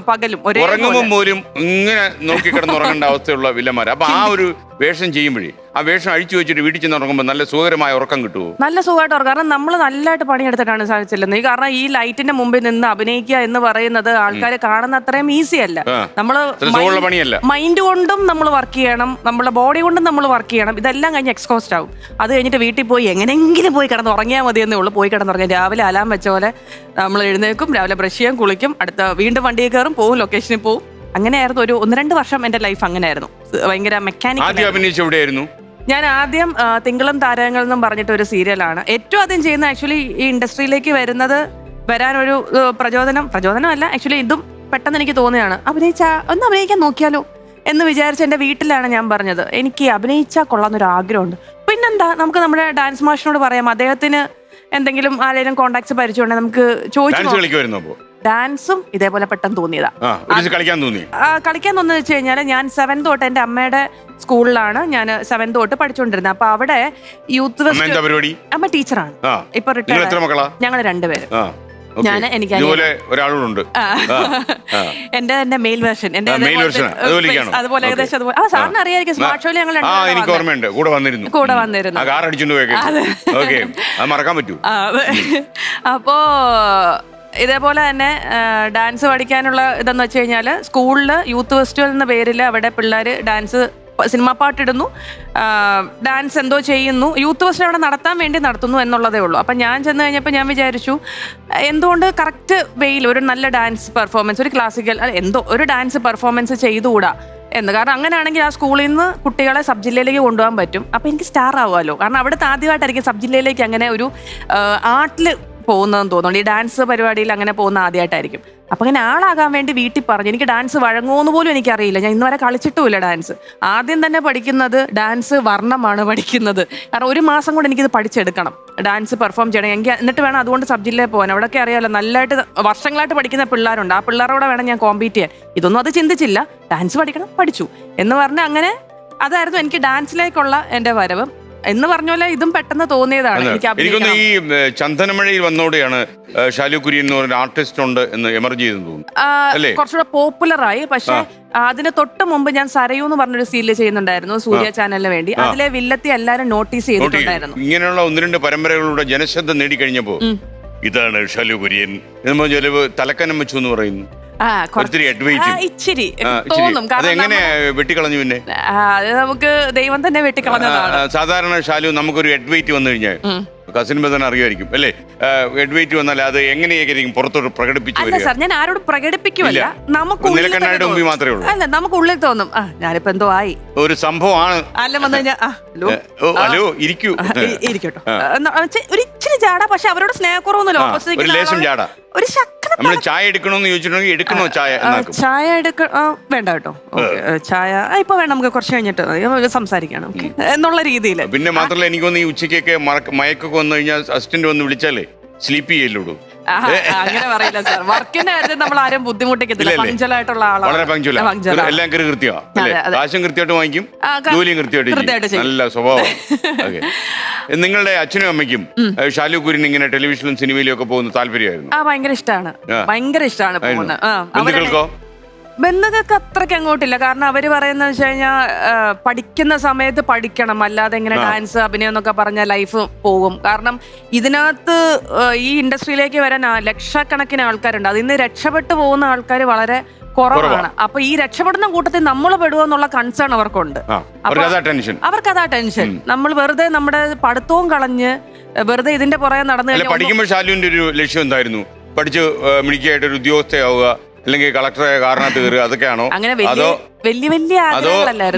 C: പകലും
A: ഉറങ്ങുമ്പോൾ പോലും ഇങ്ങനെ നോക്കി കിടന്ന് ഉറങ്ങേണ്ട അവസ്ഥയുള്ള വില്ലന്മാർ. അപ്പൊ ആ ഒരു വേഷം ചെയ്യുമ്പോഴേ ആ വേഷം അഴിച്ചു വെച്ചിട്ട് വീട്ടിൽ ചെന്ന് ഉറങ്ങുമ്പോൾ നല്ല സുഖകരമായ ഉറക്കം കിട്ടുമോ?
C: നല്ല സുഖമായിട്ട് ഉറങ്ങും. കാരണം നമ്മൾ നല്ലതായിട്ട് പണിയെടുത്തിട്ടാണ് സാധിച്ചില്ലെന്ന്. കാരണം ഈ ലൈറ്റിന്റെ മുമ്പിൽ നിന്ന് അഭിനയിക്കുക എന്ന് പറയുന്നത് ആൾക്കാർ കാണുന്ന അത്രയും ഈസി അല്ല. നമ്മള് മൈൻഡ് കൊണ്ടും നമ്മൾ വർക്ക് ചെയ്യണം, നമ്മുടെ ബോഡി കൊണ്ടും നമ്മൾ വർക്ക് ചെയ്യണം. ഇതെല്ലാം കഴിഞ്ഞ് എക്സ്കോസ്റ്റ് ആവും. അത് കഴിഞ്ഞിട്ട് വീട്ടിൽ പോയി എങ്ങനെയെങ്കിലും പോയി കിടന്ന് ഉറങ്ങിയാൽ മതിയെന്നേ ഉള്ളൂ. പോയി കിടന്നുറങ്ങിയാൽ രാവിലെ അലാം വെച്ച പോലെ നമ്മൾ എഴുന്നേൽക്കും, രാവിലെ ബ്രഷ് ചെയ്യാൻ, കുളിക്കും, അടുത്ത വീണ്ടും വണ്ടിയിൽ കയറും, പോവും, ലൊക്കേഷനിൽ പോവും. അങ്ങനെയായിരുന്നു ഒരു 1-2 വർഷം എന്റെ ലൈഫ് അങ്ങനെയായിരുന്നു. ഭയങ്കര മെക്കാനിക്കൽ. ഞാൻ ആദ്യം തിങ്കളും താരകങ്ങൾ എന്നും പറഞ്ഞിട്ട് ഒരു സീരിയലാണ് ഏറ്റവും ആദ്യം ചെയ്യുന്നത്. ആക്ച്വലി ഈ ഇൻഡസ്ട്രിയിലേക്ക് വരാനൊരു പ്രചോദനമല്ല, ആക്ച്വലി ഇതും പെട്ടെന്ന് എനിക്ക് തോന്നിയാണ്. ഒന്ന് അഭിനയിക്കാൻ നോക്കിയാലോ എന്ന് വിചാരിച്ച് എൻ്റെ വീട്ടിലാണ് ഞാൻ പറഞ്ഞത്, എനിക്ക് അഭിനയിച്ചാൽ കൊള്ളാന്നൊരു ആഗ്രഹമുണ്ട്. പിന്നെന്താ, നമുക്ക് നമ്മുടെ ഡാൻസ് മാഷിനോട് പറയാം, അദ്ദേഹത്തിന് എന്തെങ്കിലും ആരെങ്കിലും കോണ്ടാക്ട്സ് പരിചയമുണ്ടെങ്കിൽ നമുക്ക് ചോദിച്ചു. ഡാൻസും ഇതേപോലെ പെട്ടെന്ന് തോന്നിയതാ. കളിക്കാൻ തോന്നുന്നു വെച്ച് കഴിഞ്ഞാൽ ഞാൻ 7th തൊട്ട് എൻ്റെ അമ്മയുടെ സ്കൂളിലാണ് ഞാൻ 7th തൊട്ട് പഠിച്ചുകൊണ്ടിരുന്നത്. അപ്പൊ അവിടെ യൂത്ത് അമ്മ ടീച്ചറാണ്, ഇപ്പൊ റിട്ടയർഡ്. ഞങ്ങൾ 2 പേര്. ഞാൻ എനിക്ക്
A: ഇതുപോലെ ഒരാളോടുണ്ട്.
C: എന്റെ മെയിൽ വേർഷൻ അതുപോലെ ഏകദേശം അതുപോലെ സാറിന് അറിയായിരിക്കും സ്മാർട്ട് ഷോയിൽ ഞങ്ങൾ
A: എനിക്ക് ഓർമ്മയുണ്ട്, കൂടെ വന്നിരുന്നു. കാർ അടിച്ചോണ്ട് പോയി. ഓക്കെ, അത് മറക്കാൻ പറ്റൂ.
C: അപ്പോ ഇതേപോലെ തന്നെ ഡാൻസ് പഠിക്കാനുള്ള ഇതെന്ന് വെച്ച് കഴിഞ്ഞാൽ സ്കൂളിൽ യൂത്ത് ഫെസ്റ്റിവൽ എന്ന പേരിൽ അവിടെ പിള്ളേർ ഡാൻസ് സിനിമാ പാട്ടിടുന്നു, ഡാൻസ് എന്തോ ചെയ്യുന്നു, യൂത്ത് ഫെസ്റ്റ് അവിടെ നടത്താൻ വേണ്ടി നടത്തുന്നു എന്നുള്ളതേ ഉള്ളൂ. അപ്പം ഞാൻ ചെന്ന് കഴിഞ്ഞപ്പോൾ ഞാൻ വിചാരിച്ചു എന്തുകൊണ്ട് കറക്റ്റ് വെയിൽ ഒരു നല്ല ഡാൻസ് പെർഫോമൻസ്, ഒരു ക്ലാസിക്കൽ എന്തോ ഒരു ഡാൻസ് പെർഫോമൻസ് ചെയ്തുകൂടാ എന്ന്. കാരണം അങ്ങനെയാണെങ്കിൽ ആ സ്കൂളിൽ നിന്ന് കുട്ടികളെ സബ് ജില്ലയിലേക്ക് കൊണ്ടുപോകാൻ പറ്റും. അപ്പം എനിക്ക് സ്റ്റാർ ആവുമല്ലോ. കാരണം അവിടുത്തെ ആദ്യമായിട്ടായിരിക്കും സബ് ജില്ലയിലേക്ക് അങ്ങനെ ഒരു ആർട്ടിൽ പോകുന്നതെന്ന് തോന്നുന്നു. ഈ ഡാൻസ് പരിപാടിയിൽ അങ്ങനെ പോകുന്ന ആദ്യമായിട്ടായിരിക്കും. അപ്പം അങ്ങനെ ആളാകാൻ വേണ്ടി വീട്ടിൽ പറഞ്ഞു. എനിക്ക് ഡാൻസ് വഴങ്ങുമെന്ന് പോലും എനിക്കറിയില്ല, ഞാൻ ഇന്നുവരെ കളിച്ചിട്ടുമില്ല ഡാൻസ്. ആദ്യം തന്നെ പഠിക്കുന്നത് ഡാൻസ് വർണ്ണമാണ് പഠിക്കുന്നത്. കാരണം 1 മാസം കൊണ്ട് എനിക്കിത് പഠിച്ചെടുക്കണം, ഡാൻസ് പെർഫോം ചെയ്യണം. എനിക്ക് എന്നിട്ട് വേണം അതുകൊണ്ട് സബ് ജില്ലയിൽ പോകാൻ. അവിടെയൊക്കെ അറിയാമല്ലോ, നല്ലതായിട്ട് വർഷങ്ങളായിട്ട് പഠിക്കുന്ന പിള്ളേരുണ്ട്. ആ പിള്ളേരോടെ വേണം ഞാൻ കോമ്പീറ്റ് ചെയ്യാൻ. ഇതൊന്നും അത് ചിന്തിച്ചില്ല, ഡാൻസ് പഠിക്കണം, പഠിച്ചു എന്ന് പറഞ്ഞ് അങ്ങനെ അതായിരുന്നു എനിക്ക് ഡാൻസിലേക്കുള്ള എൻ്റെ വരവ്. എന്ന് പറഞ്ഞ പോലെ ഇതും പെട്ടെന്ന് തോന്നിയതാണ്.
A: എനിക്കൊന്ന് ഈ ചന്ദനമഴയിൽ വന്നോടെയാണ് ഷാലു കുര്യൻ എന്ന് പറഞ്ഞ ആർട്ടിസ്റ്റ് ഉണ്ട് എന്ന് എമർജ് ചെയ്തെന്ന് തോന്നുന്നു.
C: കുറച്ചുകൂടെ പോപ്പുലർ ആയി. പക്ഷെ അതിന് തൊട്ട് മുമ്പ് ഞാൻ സരയു എന്ന് പറഞ്ഞൊരു സീരിയൽ ചെയ്യുന്നുണ്ടായിരുന്നു സൂര്യ ചാനലിന് വേണ്ടി. അതിലെ വില്ലത്തി എല്ലാരും നോട്ടീസ് ചെയ്തിട്ടുണ്ടായിരുന്നു.
A: ഇങ്ങനെയുള്ള 1-2 പരമ്പരകളുടെ ജനശ്രദ്ധ നേടിക്കഴിഞ്ഞപ്പോ ഇതാണ് ഷാലു കുര്യൻ എന്ന് ചിലവ് തലക്കനം വെച്ചു എന്ന് പറയുന്നു.
C: ഇച്ചിരി തോന്നും.
A: എങ്ങനെ വെട്ടിക്കളഞ്ഞു? പിന്നെ
C: അത് നമുക്ക് ദൈവം തന്നെ വെട്ടിക്കളഞ്ഞതാണ്.
A: സാധാരണ ഷാലു നമുക്കൊരു ഹെഡ് വെയിറ്റ് വന്നു കഴിഞ്ഞാൽ കസിൻ ബദൻ അറിയുമായിരിക്കും അല്ലേ, ഹെഡ് വെയിറ്റ് വന്നാൽ അത് എങ്ങനെയായിരിക്കും പുറത്തോട്ട് പ്രകടിപ്പിച്ചു?
C: അല്ല സാർ, ഞാൻ ആരോടും പ്രകടിപ്പിക്കുമല്ല, നമുക്ക്
A: മാത്രമേ ഉള്ളൂ.
C: അല്ല, നമുക്ക് ഉള്ളിൽ തോന്നും ഞാനിപ്പോ എന്തോ ആയി ഒരു
A: സംഭവമാണ്.
C: അല്ല വന്നു കഴിഞ്ഞാൽ
A: ഹലോ ഇരിക്കൂ
C: ഇരിക്കട്ടോ, ഒരു ഇച്ചിരി ജാട. പക്ഷെ അവരോട് സ്നേഹക്കുറവൊന്നുമില്ല. ഒരു
A: നമ്മൾ ചായ എടുക്കണോന്ന് ചോദിച്ചിട്ടുണ്ടെങ്കിൽ എടുക്കണോ ചായ?
C: ചായ വേണ്ട കേട്ടോ, ചായ ഇപ്പൊ വേണ്ട, നമുക്ക് കുറച്ച് കഴിഞ്ഞിട്ട് സംസാരിക്കണം എന്നുള്ള രീതിയിൽ.
A: പിന്നെ മാത്രമല്ല എനിക്കൊന്ന് ഈ ഉച്ചയ്ക്കൊക്കെ മയക്കൊക്കെ വന്നു കഴിഞ്ഞാൽ അസിസ്റ്റന്റ് വന്ന് വിളിച്ചാലേ സ്ലീപ്പ് ചെയ്യല്ലോടൂ.
C: അങ്ങനെ പറയില്ല സാർ, വർക്കിന്റെ കാര്യത്തിൽ നമ്മൾ ആരും ബുദ്ധിമുട്ടിക്കത്തില്ല. പങ്ക്ച്വലായിട്ടുള്ള ആളാണ്,
A: വളരെ പങ്ക്ച്വലാണ്, എല്ലാം കൃത്യമാണ്, കാശും കൃത്യമായിട്ട് വാങ്ങിക്കും, ജോലിയും കൃത്യമായിട്ട്, നല്ല സ്വഭാവം. നിങ്ങളുടെ അച്ഛനും അമ്മയ്ക്കും ഷാലു കുര്യൻ ഇങ്ങനെ ടെലിവിഷനിലും സിനിമയിലും ഒക്കെ പോകുന്ന താല്പര്യമായിരുന്നു?
C: ഭയങ്കര ഇഷ്ടമാണ്, ഭയങ്കര ഇഷ്ടമാണ് പോകുന്നത്.
A: ബന്ധുക്കൾക്കോ?
C: ബന്ധുക്കൾക്ക് അത്രയ്ക്ക് അങ്ങോട്ടില്ല. കാരണം അവര് പറയുന്നത് വെച്ച് കഴിഞ്ഞാൽ പഠിക്കുന്ന സമയത്ത് പഠിക്കണം, അല്ലാതെ ഇങ്ങനെ ഡാൻസ് അഭിനയം എന്നൊക്കെ പറഞ്ഞാൽ ലൈഫ് പോകും. കാരണം ഇതിനകത്ത് ഈ ഇൻഡസ്ട്രിയിലേക്ക് വരാൻ ലക്ഷക്കണക്കിന് ആൾക്കാരുണ്ട്. അതിന്ന് രക്ഷപ്പെട്ടു പോകുന്ന ആൾക്കാർ വളരെ കുറവാണ്. അപ്പൊ ഈ രക്ഷപ്പെടുന്ന കൂട്ടത്തിൽ നമ്മൾ പെടുവോ എന്നുള്ള കൺസേൺ അവർക്കുണ്ട്. അവർക്കതാ ടെൻഷൻ. നമ്മൾ വെറുതെ നമ്മുടെ പഠിത്തവും കളഞ്ഞ് വെറുതെ ഇതിന്റെ പുറകെ നടന്നു കഴിഞ്ഞാൽ.
A: പഠിക്കുമ്പോൾ ഷാലുവിന്റെ ഒരു ലക്ഷ്യം എന്തായിരുന്നു? പഠിച്ച് മിടുക്കിയായിട്ട് ഒരു ഉദ്യോഗസ്ഥയാവുക, അല്ലെങ്കിൽ കളക്ടറായ കാരണത്ത് കയറുക, അതൊക്കെയാണോ? അതോ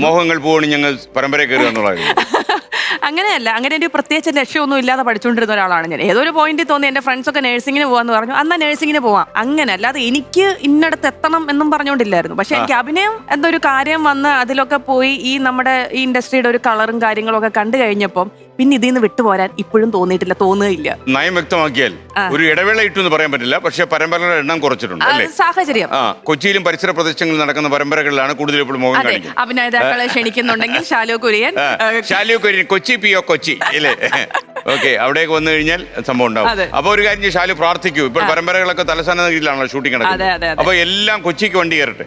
A: മോഹങ്ങൾ പോകണം ഞങ്ങൾ പരമ്പര കയറുക എന്നുള്ളതായിരുന്നു?
C: അങ്ങനെയല്ല, അങ്ങനെ ഒരു പ്രത്യേകിച്ച് ലക്ഷ്യമൊന്നും ഇല്ലാതെ പഠിച്ചുകൊണ്ടിരുന്ന ഒരാളാണ് ഞാൻ. ഏതൊരു പോയിന്റിൽ തോന്നി എന്റെ ഫ്രണ്ട്സ് ഒക്കെ നഴ്സിംഗിന് പോവാന്ന് പറഞ്ഞു, അന്നാ നഴ്സിംഗിന് പോവാം. അങ്ങനെ അല്ലാതെ എനിക്ക് ഇന്നടത്ത് എത്തണം എന്നും പറഞ്ഞുകൊണ്ടില്ലായിരുന്നു. പക്ഷെ എനിക്ക് അഭിനയം എന്തൊരു കാര്യം വന്ന് അതിലൊക്കെ പോയി ഈ നമ്മുടെ ഈ ഇൻഡസ്ട്രിയുടെ ഒരു കളറും കാര്യങ്ങളും ഒക്കെ കണ്ടു കഴിഞ്ഞപ്പം പിന്നെ ഇതിൽ നിന്ന് വിട്ടുപോരാൻ ഇപ്പോഴും തോന്നുകയില്ല.
A: നയം വ്യക്തമാക്കിയാൽ ഒരു ഇടവേള ഇട്ടു എന്ന് പറയാൻ പറ്റില്ല, പക്ഷെ പരമ്പരകളുടെ എണ്ണം കുറച്ചിട്ടുണ്ട് അല്ലേ?
C: സാഹചര്യം.
A: കൊച്ചിയിലും പരിസര പ്രദേശങ്ങളിൽ നടക്കുന്ന പരമ്പരകളിലാണ് കൂടുതൽ ഇപ്പോൾ മോഹൻ കാണിക്കുന്നത്.
C: അഭിനേതാക്കളെ ക്ഷണിക്കുന്നുണ്ടെങ്കിൽ ഷാലു കുര്യൻ
A: കൊച്ചി പിയോ കൊച്ചി അല്ലേ? ഓക്കെ, അവിടേക്ക് വന്നു കഴിഞ്ഞാൽ സംഭവം ഉണ്ടാവും. അപ്പൊ ഒരു കാര്യം ഷാലു പ്രാർത്ഥിക്കൂ. ഇപ്പോൾ പരമ്പരകളൊക്കെ തലസ്ഥാന നഗരിയിലാണല്ലോ ഷൂട്ടിംഗ് നടക്കുന്നത്. അപ്പൊ എല്ലാം കൊച്ചിക്ക് വണ്ടി കയറട്ടെ,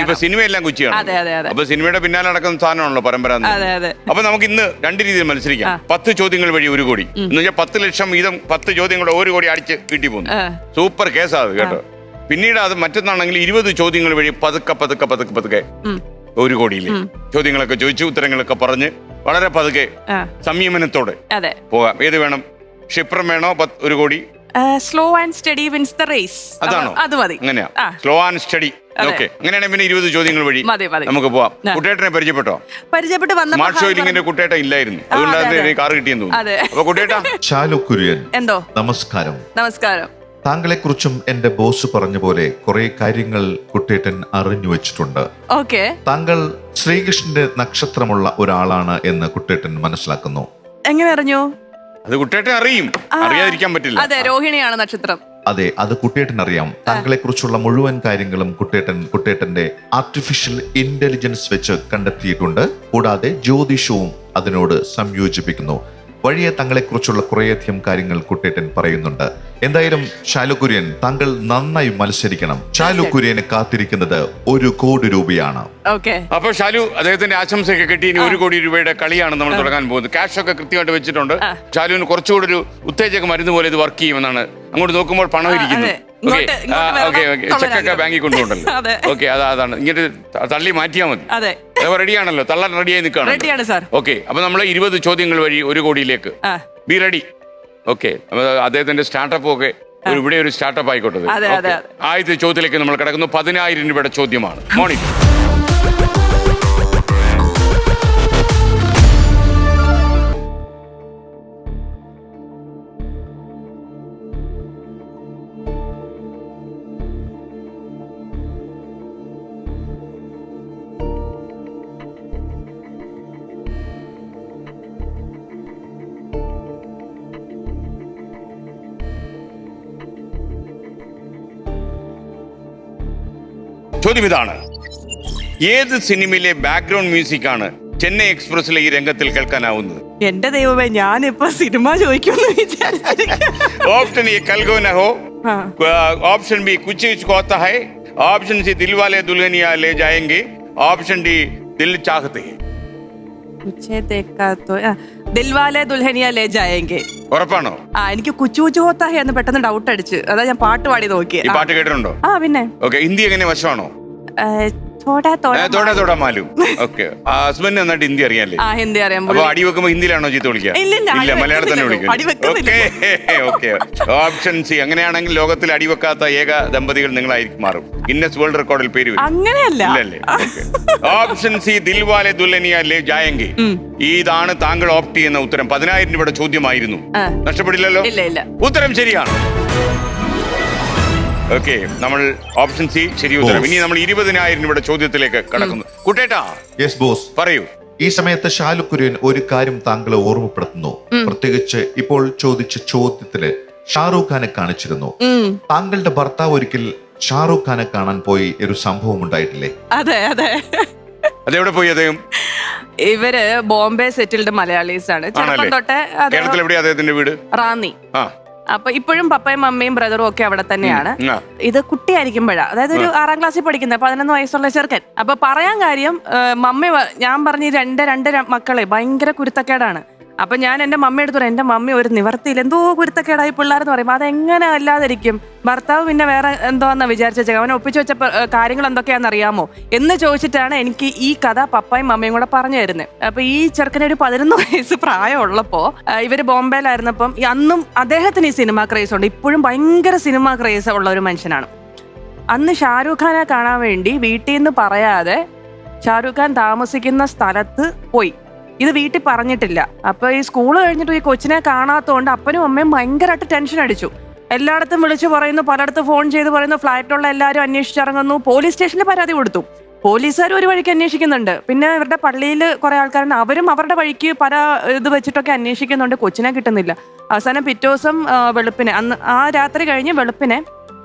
A: ഇപ്പൊ സിനിമയെല്ലാം കൊച്ചിയാണ്. അപ്പൊ സിനിമയുടെ പിന്നാലെ നടക്കുന്ന സാധനമാണല്ലോ പരമ്പര. അപ്പൊ നമുക്ക് ഇന്ന് 2 രീതിയിൽ മത്സരിക്കാം. 10 ചോദ്യങ്ങൾ വഴി 1 കോടി എന്ന് വെച്ചാൽ 10 ലക്ഷം വീതം 10 ചോദ്യങ്ങളുടെ 1 കോടി അടിച്ച് വീട്ടിൽ പോകുന്നു. സൂപ്പർ കേസാണ് കേട്ടോ. പിന്നീട് അത് മറ്റൊന്നാണെങ്കിൽ 20 ചോദ്യങ്ങൾ വഴി പതുക്കെ 1 കോടിയില്ലേ ചോദ്യങ്ങളൊക്കെ ചോദിച്ചു ഉത്തരങ്ങളൊക്കെ പറഞ്ഞ് വളരെ പതുക്കെ സംയമനത്തോടെ പോകാം. ഏത് വേണം? ക്ഷിപ്രം വേണോ 1 കോടി?
C: Slow and steady wins the race.
A: അതാണോ?
C: അത് മതി.
A: അങ്ങനെയാ, സ്ലോ ആൻഡ് സ്റ്റഡി. ഓക്കെ, അങ്ങനെയാണെങ്കിൽ പിന്നെ 20 ചോദ്യങ്ങൾ വഴി നമുക്ക് പോവാം. കുട്ടേട്ടനെ പരിചയപ്പെട്ട് വന്ന സ്മാർട്ട് ഷോയിൽ ഇങ്ങനെ കുട്ടേട്ട ഇല്ലായിരുന്നു, അതുകൊണ്ടാണ് കാർ കിട്ടിയെന്ന് തോന്നുന്നു. അപ്പൊ കുട്ടേട്ട.
D: ഷാലു കുര്യൻ,
C: എന്തോ
D: നമസ്കാരം.
C: നമസ്കാരം.
D: താങ്കളെ കുറിച്ചും എന്റെ ബോസ് പറഞ്ഞ പോലെ കുറെ കാര്യങ്ങൾ കുട്ടേട്ടൻ അറിഞ്ഞു വെച്ചിട്ടുണ്ട്. താങ്കൾ ശ്രീകൃഷ്ണന്റെ നക്ഷത്രമുള്ള ഒരാളാണ് എന്ന് കുട്ടേട്ടൻ മനസ്സിലാക്കുന്നു.
C: എങ്ങനെ അറിഞ്ഞു?
A: അത് കുട്ടേട്ടൻ അറിയും, അറിയാതിരിക്കാൻ പറ്റില്ല.
C: അതെ, രോഹിണിയാണ് നക്ഷത്രം.
D: അതെ, അത് കുട്ടേട്ടൻ അറിയാം. താങ്കളെ കുറിച്ചുള്ള മുഴുവൻ കാര്യങ്ങളും കുട്ടേട്ടന്റെ ആർട്ടിഫിഷ്യൽ ഇന്റലിജൻസ് വെച്ച് കണ്ടെത്തിയിട്ടുണ്ട്. കൂടാതെ ജ്യോതിഷവും അതിനോട് സംയോജിപ്പിക്കുന്നു. വഴിയെ തങ്ങളെക്കുറിച്ചുള്ള കുറേയധികം കാര്യങ്ങൾ കുട്ടേട്ടൻ പറയുന്നുണ്ട്. എന്തായാലും ഷാലു കുര്യൻ, താങ്കൾ നന്നായി മത്സരിക്കണം. ഷാലു കുര്യന് കാത്തിരിക്കുന്നത് 1 കോടി രൂപയാണ്.
A: അപ്പൊ ഷാലു അദ്ദേഹത്തിന്റെ ആശംസയൊക്കെ കിട്ടി. ഇനി 1 കോടി രൂപയുടെ കളിയാണ് നമ്മൾ തുടങ്ങാൻ പോകുന്നത്. ക്യാഷ് ഒക്കെ കൃത്യമായിട്ട് വെച്ചിട്ടുണ്ട്. ഷാലുവിന് കുറച്ചുകൂടി ഒരു ഉത്തേജക മരുന്ന് പോലെ ഇത് വർക്ക് ചെയ്യുമെന്നാണ്. അങ്ങോട്ട് നോക്കുമ്പോൾ പണം ഇരിക്കുന്നു. ചെക്കൊക്കെ ബാങ്കിൽ കൊണ്ടുപോകണ്ടല്ലോ. ഓക്കെ, അതാണ് ഇങ്ങനെ തള്ളി മാറ്റിയാൽ മതി. റെഡിയാണല്ലോ, തള്ളാൻ റെഡിയായി നിൽക്കുകയാണ്. ഓക്കെ, അപ്പൊ നമ്മൾ 20 ചോദ്യങ്ങൾ വഴി 1 കോടിയിലേക്ക് ബി റെഡി. ഓക്കെ, അദ്ദേഹത്തിന്റെ സ്റ്റാർട്ടപ്പ് ഒക്കെ ഇവിടെ ഒരു സ്റ്റാർട്ടപ്പ് ആയിക്കോട്ടെ. ആദ്യത്തെ ചോദ്യത്തിലേക്ക് നമ്മൾ കിടക്കുന്നു. 10,000 രൂപയുടെ ചോദ്യമാണ്. മോർണിംഗ്. ചോദ്യം ഇതാണ്: ഏത് സിനിമയിലെ ബാക്ക്ഗ്രൗണ്ട് മ്യൂസിക് ആണ് ചെന്നൈ എക്സ്പ്രസിലെ ഈ രംഗത്തിൽ കേൾക്കാനാവുന്നത്?
C: എന്റെ ദൈവമേ, ഞാനിപ്പോ സിനിമ ചോദിക്കുന്നു വിചാരിച്ചു.
A: ഓപ്ഷൻ എ കൽഗോ ന ഹോ, option B Kuch Kuch Hota Hai, option C Dilwale Dulhania Le Jayenge, option D Dil Chahta Hai.
C: Dilwale Dulhania Le Jayenge.
A: ഉറപ്പാണോ?
C: എനിക്ക് കുച്ചു കുച്ചു ഹോത്താ ഹൈ എന്ന് പെട്ടെന്ന് ഡൗട്ട് അടിച്ച്, അതാ ഞാൻ പാട്ട് പാടി നോക്കി.
A: ഈ പാട്ട് കേട്ടിട്ടുണ്ടോ?
C: പിന്നെ.
A: ഓക്കെ, ഹിന്ദി എങ്ങനെ വശമാണോ? മാലും. ഓക്കെ, ഹസ്ബൻഡ് നന്നായിട്ട് ഹിന്ദി അറിയാല്ലേ?
C: ഹിന്ദി അറിയാം.
A: അപ്പൊ അടി വെക്കുമ്പോ ഹിന്ദിയിലാണോ ചീത്ത വിളിക്കുക? ഇല്ല, മലയാളം തന്നെ വിളിക്കുക. Okay, option C. അങ്ങനെയാണെങ്കിൽ ലോകത്തിൽ അടിവെക്കാത്ത ഏക ദമ്പതികൾ നിങ്ങളായിരിക്കും മാറും. ഗിന്നസ് വേൾഡ് റെക്കോർഡിൽ പേര് വരും.
C: അങ്ങനെയല്ലേ?
A: Option C Dilwale Dulhania Le Jayenge. ഇതാണ് താങ്കൾ ഓപ്റ്റ് ചെയ്യുന്ന ഉത്തരം. 10,000 രൂപയുടെ ചോദ്യമായിരുന്നു. നഷ്ടപ്പെടില്ലല്ലോ? ഉത്തരം ശരിയാണ്. ഓക്കെ, നമ്മൾ ഓപ്ഷൻ സി ശരി ഉത്തരം. ഇനി നമ്മൾ 20,000 രൂപയുടെ ചോദ്യത്തിലേക്ക് കടക്കുന്നു. കുട്ടേട്ടാ,
D: യെസ് ബോസ്,
A: പറയൂ.
D: ഈ സമയത്ത് ഷാലു കുര്യൻ ഒരു കാര്യം താങ്കളെ ഓർമ്മപ്പെടുത്തുന്നു. പ്രത്യേകിച്ച് ഇപ്പോൾ ചോദിച്ച ചോദ്യത്തില് ഷാറൂഖ് ഖാനെ കാണിച്ചിരുന്നു. താങ്കളുടെ ഭർത്താവ് ഒരിക്കൽ ഷാറൂഖ് ഖാനെ കാണാൻ പോയി ഒരു സംഭവം ഉണ്ടായിട്ടില്ലേ?
C: അതെ.
A: അതെവിടെ പോയി അദ്ദേഹം?
C: ഇവര് ബോംബെ സെറ്റിൽഡ് മലയാളീസ് ആണ്.
A: കേരളത്തിൽ എവിടെയാ അദ്ദേഹത്തിന്റെ വീട്?
C: റാന്നി. അപ്പൊ ഇപ്പോഴും പപ്പയും മമ്മയും ബ്രദറും ഒക്കെ അവിടെ തന്നെയാണ്. ഇത് കുട്ടിയായിരിക്കുമ്പോഴാ, അതായത് ഒരു 6ാം ക്ലാസ്സിൽ പഠിക്കുന്ന 11 വയസ്സുള്ള ചെറുക്കൻ. അപ്പൊ പറയാൻ കാര്യം, മമ്മി ഞാൻ പറഞ്ഞ രണ്ട് മക്കളെ ഭയങ്കര കുരുത്തക്കേടാണ്. അപ്പൊ ഞാൻ എന്റെ മമ്മിയെടുത്ത് പറയാം, എന്റെ മമ്മി ഒരു നിവർത്തിയിൽ എന്തോ കുരുത്തക്കേടായി പിള്ളേരെന്ന് പറയുമ്പോൾ അതെങ്ങനെ അല്ലാതിരിക്കും? ഭർത്താവ് പിന്നെ വേറെ എന്തോന്നാ വിചാരിച്ചേക്കാം, അവനെ ഒപ്പിച്ചു വെച്ച കാര്യങ്ങൾ എന്തൊക്കെയാണെന്ന് അറിയാമോ എന്ന് ചോദിച്ചിട്ടാണ് എനിക്ക് ഈ കഥ പപ്പയും മമ്മയും കൂടെ പറഞ്ഞു തരുന്നത്. അപ്പൊ ഈ ചെറുക്കന് ഒരു 11 വയസ്സ് പ്രായമുള്ളപ്പോ ഇവര് ബോംബെയിലായിരുന്നപ്പം അന്നും അദ്ദേഹത്തിന് ഈ സിനിമ ക്രേസ് ഉണ്ട്. ഇപ്പോഴും ഭയങ്കര സിനിമ ക്രേസ് ഉള്ള ഒരു മനുഷ്യനാണ്. അന്ന് ഷാരൂഖ് ഖാനെ കാണാൻ വേണ്ടി വീട്ടിൽ നിന്ന് പറയാതെ ഷാരൂഖ് ഖാൻ താമസിക്കുന്ന സ്ഥലത്ത് പോയി. ഇത് വീട്ടിൽ പറഞ്ഞിട്ടില്ല. അപ്പൊ ഈ സ്കൂൾ കഴിഞ്ഞിട്ട് ഈ കൊച്ചിനെ കാണാത്തതുകൊണ്ട് അപ്പനും അമ്മയും ഭയങ്കരമായിട്ട് ടെൻഷൻ അടിച്ചു. എല്ലായിടത്തും വിളിച്ചു പറയുന്നു, പലയിടത്തും ഫോൺ ചെയ്ത് പറയുന്നു, ഫ്ലാറ്റിലുള്ള എല്ലാവരും അന്വേഷിച്ചിറങ്ങുന്നു. പോലീസ് സ്റ്റേഷനിൽ പരാതി കൊടുത്തു. പോലീസുകാർ ഒരു വഴിക്ക് അന്വേഷിക്കുന്നുണ്ട്. പിന്നെ ഇവരുടെ പള്ളിയിൽ കുറെ ആൾക്കാരുണ്ട്, അവരും അവരുടെ വഴിക്ക് പല ഇത് വെച്ചിട്ടൊക്കെ അന്വേഷിക്കുന്നുണ്ട്. കൊച്ചിനെ കിട്ടുന്നില്ല. അവസാനം പിറ്റേ ദിവസം വെളുപ്പിനെ, അന്ന് ആ രാത്രി കഴിഞ്ഞ് വെളുപ്പിനെ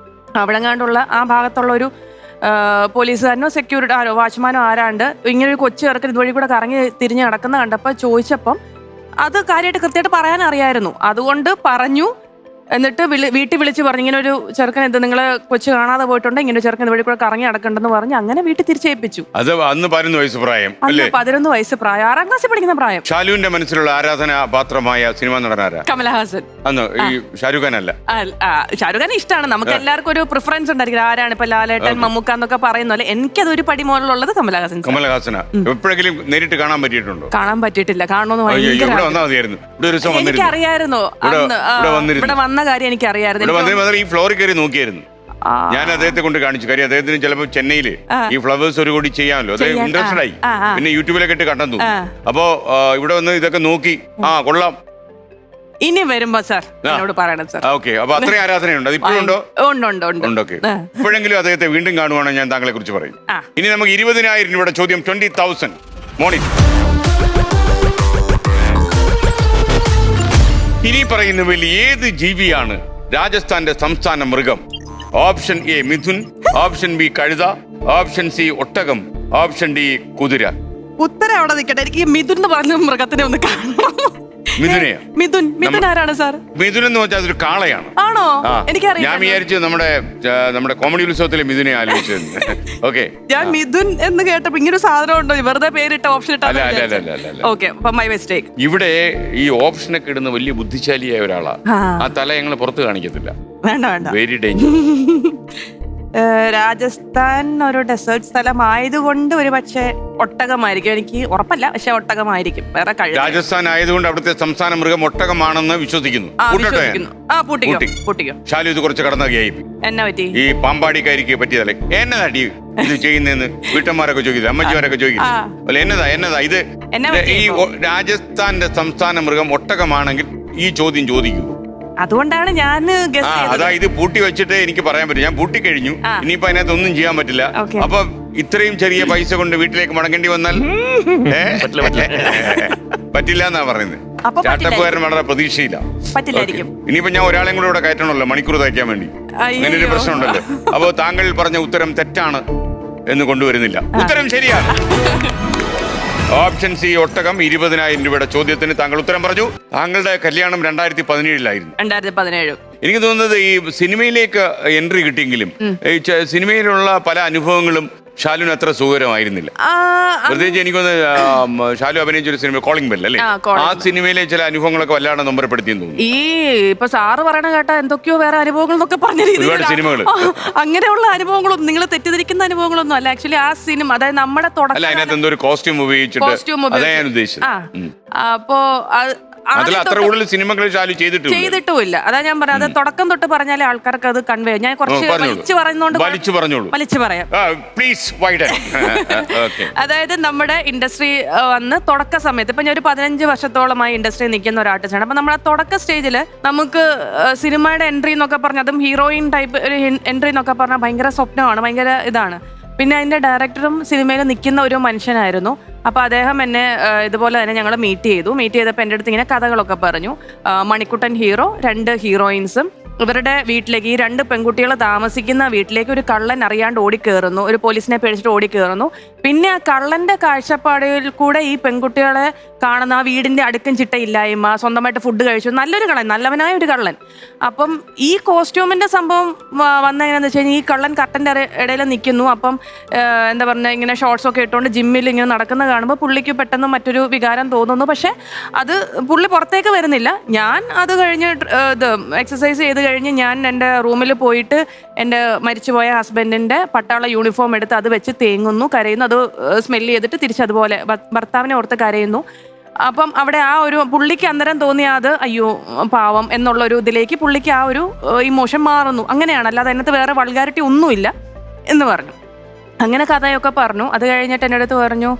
C: അവിടെങ്ങാണ്ടുള്ള ആ ഭാഗത്തുള്ള ഒരു പോലീസുകാരനോ സെക്യൂരിറ്റി ആരോ വാച്ച്മാനോ ആരാണ്ട് ഇങ്ങനെ ഒരു കൊച്ചു ചെറുക്കൻ ഇതുവഴി കൂടെ കറങ്ങി തിരിഞ്ഞ് നടക്കുന്ന കണ്ടപ്പോൾ ചോദിച്ചപ്പം അത് കാര്യമായിട്ട് കൃത്യമായിട്ട് പറയാൻ അറിയായിരുന്നു. അതുകൊണ്ട് പറഞ്ഞു. എന്നിട്ട് വീട്ടിൽ വിളിച്ച് പറഞ്ഞു, ഇങ്ങനെ ഒരു ചെറുക്കൻ ഇത് നിങ്ങളെ കൊച്ചു കാണാതെ പോയിട്ടുണ്ട്, ഇങ്ങനെ ഒരു ചെറുക്കൻ ഇതുവഴി കൂടെ കറങ്ങി നടക്കണ്ടെന്ന് പറഞ്ഞ് അങ്ങനെ വീട്ടിൽ തിരിച്ചേൽപ്പിച്ചു.
A: അത് അന്ന് 11 വയസ്സ് പ്രായം.
C: 11 വയസ്സ് പ്രായം, 6ാം ക്ലാസ്സിൽ പഠിക്കുന്ന പ്രായം.
A: ഷാലുവിന്റെ മനസ്സിലുള്ള ആരാധനാ പാത്രമായ സിനിമ നടനാരാ?
C: കമലഹാസൻ.
A: അന്ന് ഈ ഷാരൂഖ് ഖാൻ അല്ല?
C: ഷാരൂഖ് ഖാൻ ഇഷ്ടമാണ്. നമുക്ക് എല്ലാവർക്കും ഒരു പ്രിഫറൻസ് ഉണ്ടായിരിക്കും. ആരാണ് ഇപ്പൊ ലാലേട്ടൻ, മമ്മൂക്ക എന്നൊക്കെ പറയുന്ന പോലെ എനിക്കതൊരു പടി മുകളിലുള്ളത് കമലഹാസൻ.
A: കമലഹാസനാ. എപ്പോഴെങ്കിലും നേരിട്ട് കാണാൻ പറ്റിയിട്ടുണ്ടോ?
C: കാണാൻ പറ്റിയിട്ടില്ല. കാണണമെന്ന് എനിക്കറിയായിരുന്നു. ഇവിടെ വന്ന കാര്യം എനിക്കറിയായിരുന്നു.
A: ഈ ഫ്ലോറിൽ കയറി നോക്കിയായിരുന്നു. ഞാൻ അദ്ദേഹത്തെ കൊണ്ട് കാണിച്ചു. കാര്യം അദ്ദേഹത്തിന് ചിലപ്പോൾ ചെന്നൈയില് ഈ ഫ്ലവേഴ്സ് ഒരു കൂടി ചെയ്യാമല്ലോ, അദ്ദേഹം ഇൻട്രസ്റ്റഡ് ആയി. പിന്നെ യൂട്യൂബിലൊക്കെ ഇട്ട് കണ്ടെന്നു. അപ്പോ ഇവിടെ വന്ന് ഇതൊക്കെ നോക്കി, കൊള്ളാം,
C: ഇനി വരുമ്പോ സാർ എന്നോട് പറയണം സാർ.
A: ഓക്കെ, അപ്പൊ അത്രയും ആരാധനയുണ്ട്. ഇപ്പോഴുണ്ടോ?
C: ഉണ്ട്.
A: ഇപ്പോഴെങ്കിലും അദ്ദേഹത്തെ വീണ്ടും കാണുവാണ് ഞാൻ താങ്കളെ കുറിച്ച് പറയും. ഇനി നമുക്ക് 20,000 രൂപയുടെ ചോദ്യം. 20,000. മോർണിംഗ്. ഇനി പറയുന്നവയിൽ ഏത് ജീവിയാണ് രാജസ്ഥാന്റെ സംസ്ഥാന മൃഗം? Option A Mithun, option B കഴുത, ഓപ്ഷൻ സി ഒട്ടകം, ഓപ്ഷൻ ഡി കുതിര.
C: ഉത്തരം അവിടെ നിൽക്കട്ടെ. എനിക്ക് മിഥുൻ എന്ന് പറഞ്ഞ മൃഗത്തിനെ ഒന്ന് കാണണം.
A: മിഥുനെയോ?
C: മിഥുൻ ആരാണ് സാർ?
A: മിഥുൻ എന്ന് വെച്ചാൽ അതൊരു കാളയാണ്.
C: ആണോ?
A: ആ.
C: എനിക്കറിയാം.
A: ഞാൻ വിചാരിച്ചു നമ്മുടെ കോമഡി ഉത്സവത്തിലെ മിഥുനെ ആലോചിച്ചത്. ഓക്കെ,
C: ഞാൻ മിഥുൻ എന്ന് കേട്ടപ്പോ ഇങ്ങനെ ഒരു സാധനം ഉണ്ടോ, വെറുതെ പേരിട്ട ഓപ്ഷൻ ഇട്ടാ?
A: അല്ല.
C: Okay, my mistake.
A: ഇവിടെ ഈ ഓപ്ഷനൊക്കെ ഇടുന്ന വലിയ ബുദ്ധിശാലിയായ ഒരാളാ. ആ തല ഞങ്ങൾ പുറത്ത് കാണിക്കത്തില്ല.
C: വേണ്ട.
A: Very danger.
C: രാജസ്ഥാൻ ഒരു ഡെസേർട്ട് സ്ഥലമായതുകൊണ്ട് ഒരു പക്ഷേ ഒട്ടകമായിരിക്കും. എനിക്ക് ഉറപ്പല്ല, പക്ഷെ ഒട്ടകമായിരിക്കും. വേറെ
A: രാജസ്ഥാൻ ആയതുകൊണ്ട് അവിടുത്തെ സംസ്ഥാന മൃഗം ഒട്ടകമാണെന്ന് വിശ്വസിക്കുന്നു.
C: പൂട്ടിക്കോ.
A: ശാലു ഇത് കുറച്ച് കടന്നകയായി.
C: എന്നാ പറ്റി?
A: ഈ പാമ്പാടിക്കാരിക്ക് പറ്റിയതല്ലേ എന്നതാടി ഇത് ചെയ്യുന്നതെന്ന് വീട്ടന്മാരൊക്കെ ചോദിക്കില്ല, അമ്മച്ചിമാരൊക്കെ ചോദിക്കില്ല. എന്നതാ ഇത്? ഈ രാജസ്ഥാന്റെ സംസ്ഥാന മൃഗം ഒട്ടകമാണെങ്കിൽ ഈ ചോദ്യം ചോദിക്കൂ.
C: അതുകൊണ്ടാണ് ഞാൻ
A: അതായത് പൂട്ടി വെച്ചിട്ട് എനിക്ക് പറയാൻ പറ്റും. ഞാൻ പൂട്ടി കഴിഞ്ഞു, ഇനിയിപ്പോ അതിനകത്ത് ഒന്നും ചെയ്യാൻ പറ്റില്ല. അപ്പൊ ഇത്രയും ചെറിയ പൈസ കൊണ്ട് വീട്ടിലേക്ക് മടങ്ങേണ്ടി വന്നാൽ പറ്റില്ല എന്നാ പറയുന്നത്. ചാട്ടപ്പുകാരൻ വളരെ പ്രതീക്ഷയില്ല. ഇനിയിപ്പോ ഞാൻ ഒരാളെയും കൂടെ ഇവിടെ കയറ്റണമല്ലോ മണിക്കൂർ തയ്ക്കാൻ വേണ്ടി. അങ്ങനെ ഒരു പ്രശ്നമുണ്ടല്ലോ. അപ്പൊ താങ്കൾ പറഞ്ഞ ഉത്തരം തെറ്റാണ് എന്ന് കൊണ്ടുവരുന്നില്ല. ഉത്തരം ശരിയാണ്. ഓപ്ഷൻ സി ഒട്ടകം. 20,000 രൂപയുടെ ചോദ്യത്തിന് താങ്കൾ ഉത്തരം പറഞ്ഞു. താങ്കളുടെ കല്യാണം 2017 എനിക്ക് തോന്നുന്നത് ഈ സിനിമയിലേക്ക് എൻട്രി കിട്ടിയെങ്കിലും സിനിമയിലുള്ള പല അനുഭവങ്ങളും ഷാലുവിന് അത്ര സുഖകരമായിരുന്നില്ല. പ്രത്യേകിച്ച് എനിക്കൊന്ന് ഷാലു അഭിനയിച്ച ഒരു സിനിമ കോളിംഗ് ബെൽ അല്ലേ, ആ സിനിമയിലെ ചില അനുഭവങ്ങളൊക്കെ വല്ലാണ്ട് നൊമ്പരപ്പെടുത്തിയെന്ന് തോന്നുന്നു.
C: ഈ ഇപ്പൊ സാറ് പറയണ കേട്ട എന്തൊക്കെയോ വേറെ അനുഭവങ്ങൾ എന്നൊക്കെ പറഞ്ഞ
A: ഒരുപാട് സിനിമകൾ
C: അങ്ങനെയുള്ള അനുഭവങ്ങളൊന്നും നിങ്ങൾ തെറ്റിദ്ധരിക്കുന്ന അനുഭവങ്ങളൊന്നും അല്ല. ആക്ച്വലി ആ സിനിമ അതായത് നമ്മുടെ
A: അതിനകത്ത് എന്തോ ഒരു കോസ്റ്റ്യൂം ഉപയോഗിച്ചിട്ട് അതാ ഞാൻ ഉദ്ദേശിച്ചത്.
C: അപ്പോ
A: അത്ര കൂടുതൽ സിനിമകൾ ഷാലു
C: ചെയ്തിട്ടുമില്ല. അതാ ഞാൻ പറഞ്ഞത്, അത് തുടക്കം തൊട്ട് പറഞ്ഞാലേ ആൾക്കാർക്ക് അത് കൺവേ. ഞാൻ കുറച്ച് വലിച്ചു പറയാം. അതായത് നമ്മുടെ ഇൻഡസ്ട്രി വന്ന് തുടക്ക സമയത്ത് ഇപ്പൊ ഞാൻ ഒരു 15 വർഷത്തോളമായി ഇൻഡസ്ട്രി നിൽക്കുന്ന ഒരു ആർട്ടിസ്റ്റാണ്. അപ്പൊ നമ്മുടെ തുടക്ക സ്റ്റേജില് നമുക്ക് സിനിമയുടെ എൻട്രി എന്നൊക്കെ പറഞ്ഞാൽ, അതും ഹീറോയിൻ ടൈപ്പ് ഒരു എൻട്രി എന്നൊക്കെ പറഞ്ഞാൽ ഭയങ്കര സ്വപ്നമാണ്, ഭയങ്കര ഇതാണ്. പിന്നെ അതിന്റെ ഡയറക്ടറും സിനിമയിൽ നിൽക്കുന്ന ഒരു മനുഷ്യനായിരുന്നു. അപ്പോൾ അദ്ദേഹം എന്നെ ഇതുപോലെ തന്നെ ഞങ്ങൾ മീറ്റ് ചെയ്തപ്പോൾ എൻ്റെ അടുത്ത് ഇങ്ങനെ കഥകളൊക്കെ പറഞ്ഞു. മണിക്കുട്ടൻ ഹീറോ, 2 ഹീറോയിൻസും ഇവരുടെ വീട്ടിലേക്ക്, ഈ 2 പെൺകുട്ടികൾ താമസിക്കുന്ന വീട്ടിലേക്ക് ഒരു കള്ളൻ അറിയാണ്ട് ഓടിക്കേറുന്നു, ഒരു പോലീസിനെ പേടിച്ചിട്ട് ഓടിക്കേറുന്നു. പിന്നെ ആ കള്ളന്റെ കാഴ്ചപ്പാടിൽ കൂടെ ഈ പെൺകുട്ടികളെ കാണുന്ന ആ വീടിന്റെ അടുക്കും ചിട്ടയില്ലായ്മ, സ്വന്തമായിട്ട് ഫുഡ് കഴിച്ചു, നല്ലൊരു കള്ളൻ, നല്ലവനായ ഒരു കള്ളൻ. അപ്പം ഈ കോസ്റ്റ്യൂമിന്റെ സംഭവം വന്നതെങ്ങനെയാന്ന് വെച്ച് കഴിഞ്ഞാൽ, ഈ കള്ളൻ കർട്ടന്റെ ഇടയിൽ നിൽക്കുന്നു. അപ്പം എന്താ പറയുക, ഇങ്ങനെ ഷോർട്സ് ഒക്കെ ഇട്ടുകൊണ്ട് ജിമ്മിൽ ഇങ്ങനെ നടക്കുന്ന കാണുമ്പോൾ പുള്ളിക്ക് പെട്ടെന്ന് മറ്റൊരു വികാരം തോന്നുന്നു. പക്ഷെ അത് പുള്ളി പുറത്തേക്ക് വരുന്നില്ല. ഞാൻ അത് കഴിഞ്ഞ് ഇത് എക്സസൈസ് ചെയ്ത് കഴിഞ്ഞ് ഞാൻ എൻ്റെ റൂമിൽ പോയിട്ട് എൻ്റെ മരിച്ചുപോയ ഹസ്ബൻഡിൻ്റെ പട്ടാള യൂണിഫോം എടുത്ത് അത് വെച്ച് തേങ്ങുന്നു, കരയുന്നു. അത് സ്മെല്ല് ചെയ്തിട്ട് തിരിച്ചതുപോലെ ഭർത്താവിനെ ഓർത്ത് കരയുന്നു. അപ്പം അവിടെ ആ ഒരു പുള്ളിക്ക് അന്നേരം തോന്നിയ അത് അയ്യോ പാവം എന്നുള്ളൊരു ഇതിലേക്ക് പുള്ളിക്ക് ആ ഒരു ഇമോഷൻ മാറുന്നു. അങ്ങനെയാണ്, അല്ലാതെ അതിനകത്ത് വേറെ വൾഗാരിറ്റി ഒന്നുമില്ല എന്ന് പറഞ്ഞു. അങ്ങനെ കഥയൊക്കെ പറഞ്ഞു. അത് കഴിഞ്ഞിട്ട് എൻ്റെ അടുത്ത് പറഞ്ഞു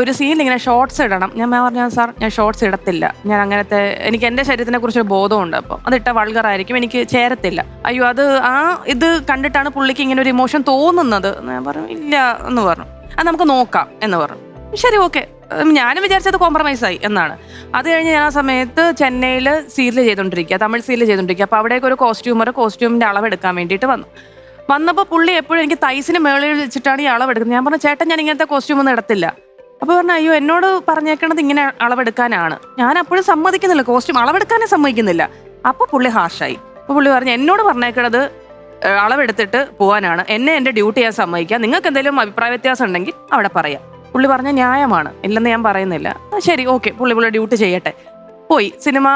C: ഒരു സീനിൽ ഇങ്ങനെ ഷോർട്സ് ഇടണം. ഞാൻ പറഞ്ഞു സാർ ഞാൻ ഷോർട്സ് ഇടത്തില്ല, ഞാൻ അങ്ങനത്തെ, എനിക്ക് എൻ്റെ ശരീരത്തിനെ കുറിച്ചൊരു ബോധമുണ്ട്, അപ്പോൾ അതിട്ട വൾഗറായിരിക്കും, എനിക്ക് ചേരത്തില്ല. അയ്യോ അത് ആ ഇത് കണ്ടിട്ടാണ് പുള്ളിക്ക് ഇങ്ങനെ ഒരു ഇമോഷൻ തോന്നുന്നത്. ഞാൻ പറഞ്ഞു ഇല്ല എന്ന് പറഞ്ഞു. അത് നമുക്ക് നോക്കാം എന്ന് പറഞ്ഞു. ശരി ഓക്കെ, ഞാനും വിചാരിച്ചത് കോംപ്രമൈസായി എന്നാണ്. അത് കഴിഞ്ഞ് ഞാൻ ആ സമയത്ത് ചെന്നൈയിൽ സീരിയൽ ചെയ്തുകൊണ്ടിരിക്കുക, തമിഴ് സീരിയൽ ചെയ്തുകൊണ്ടിരിക്കുക. അപ്പോൾ അവിടേക്ക് ഒരു കോസ്റ്റ്യൂമിൻ്റെ അളവെടുക്കാൻ വേണ്ടിയിട്ട് വന്നപ്പോൾ പുള്ളി എപ്പോഴും എനിക്ക് തൈസിന് മേളിൽ വെച്ചിട്ടാണ് ഈ അളവെടുക്കുന്നത്. ഞാൻ പറഞ്ഞു ചേട്ടൻ ഞാൻ ഇങ്ങനത്തെ കോസ്റ്റ്യൂം ഒന്നും ഇടത്തില്ല. അപ്പോൾ പറഞ്ഞു അയ്യോ എന്നോട് പറഞ്ഞേക്കണത് ഇങ്ങനെ അളവെടുക്കാനാണ്. ഞാൻ അപ്പോഴും സമ്മതിക്കുന്നില്ല, കോസ്റ്റ്യൂം അളവെടുക്കാനേ സമ്മതിക്കുന്നില്ല. അപ്പോൾ പുള്ളി ഹാഷായി. അപ്പോൾ പുള്ളി പറഞ്ഞു എന്നോട് പറഞ്ഞേക്കണത് അളവെടുത്തിട്ട് പോകാനാണ്, എന്നെ എൻ്റെ ഡ്യൂട്ടി ചെയ്യാൻ സമ്മതിക്കാം, നിങ്ങൾക്ക് എന്തെങ്കിലും അഭിപ്രായ വ്യത്യാസം ഉണ്ടെങ്കിൽ അവിടെ പറയാം. പുള്ളി പറഞ്ഞ ന്യായമാണ്, ഇല്ലെന്ന് ഞാൻ പറയുന്നില്ല. ശരി ഓക്കെ, പുള്ളി ഡ്യൂട്ടി ചെയ്യട്ടെ. പോയി സിനിമ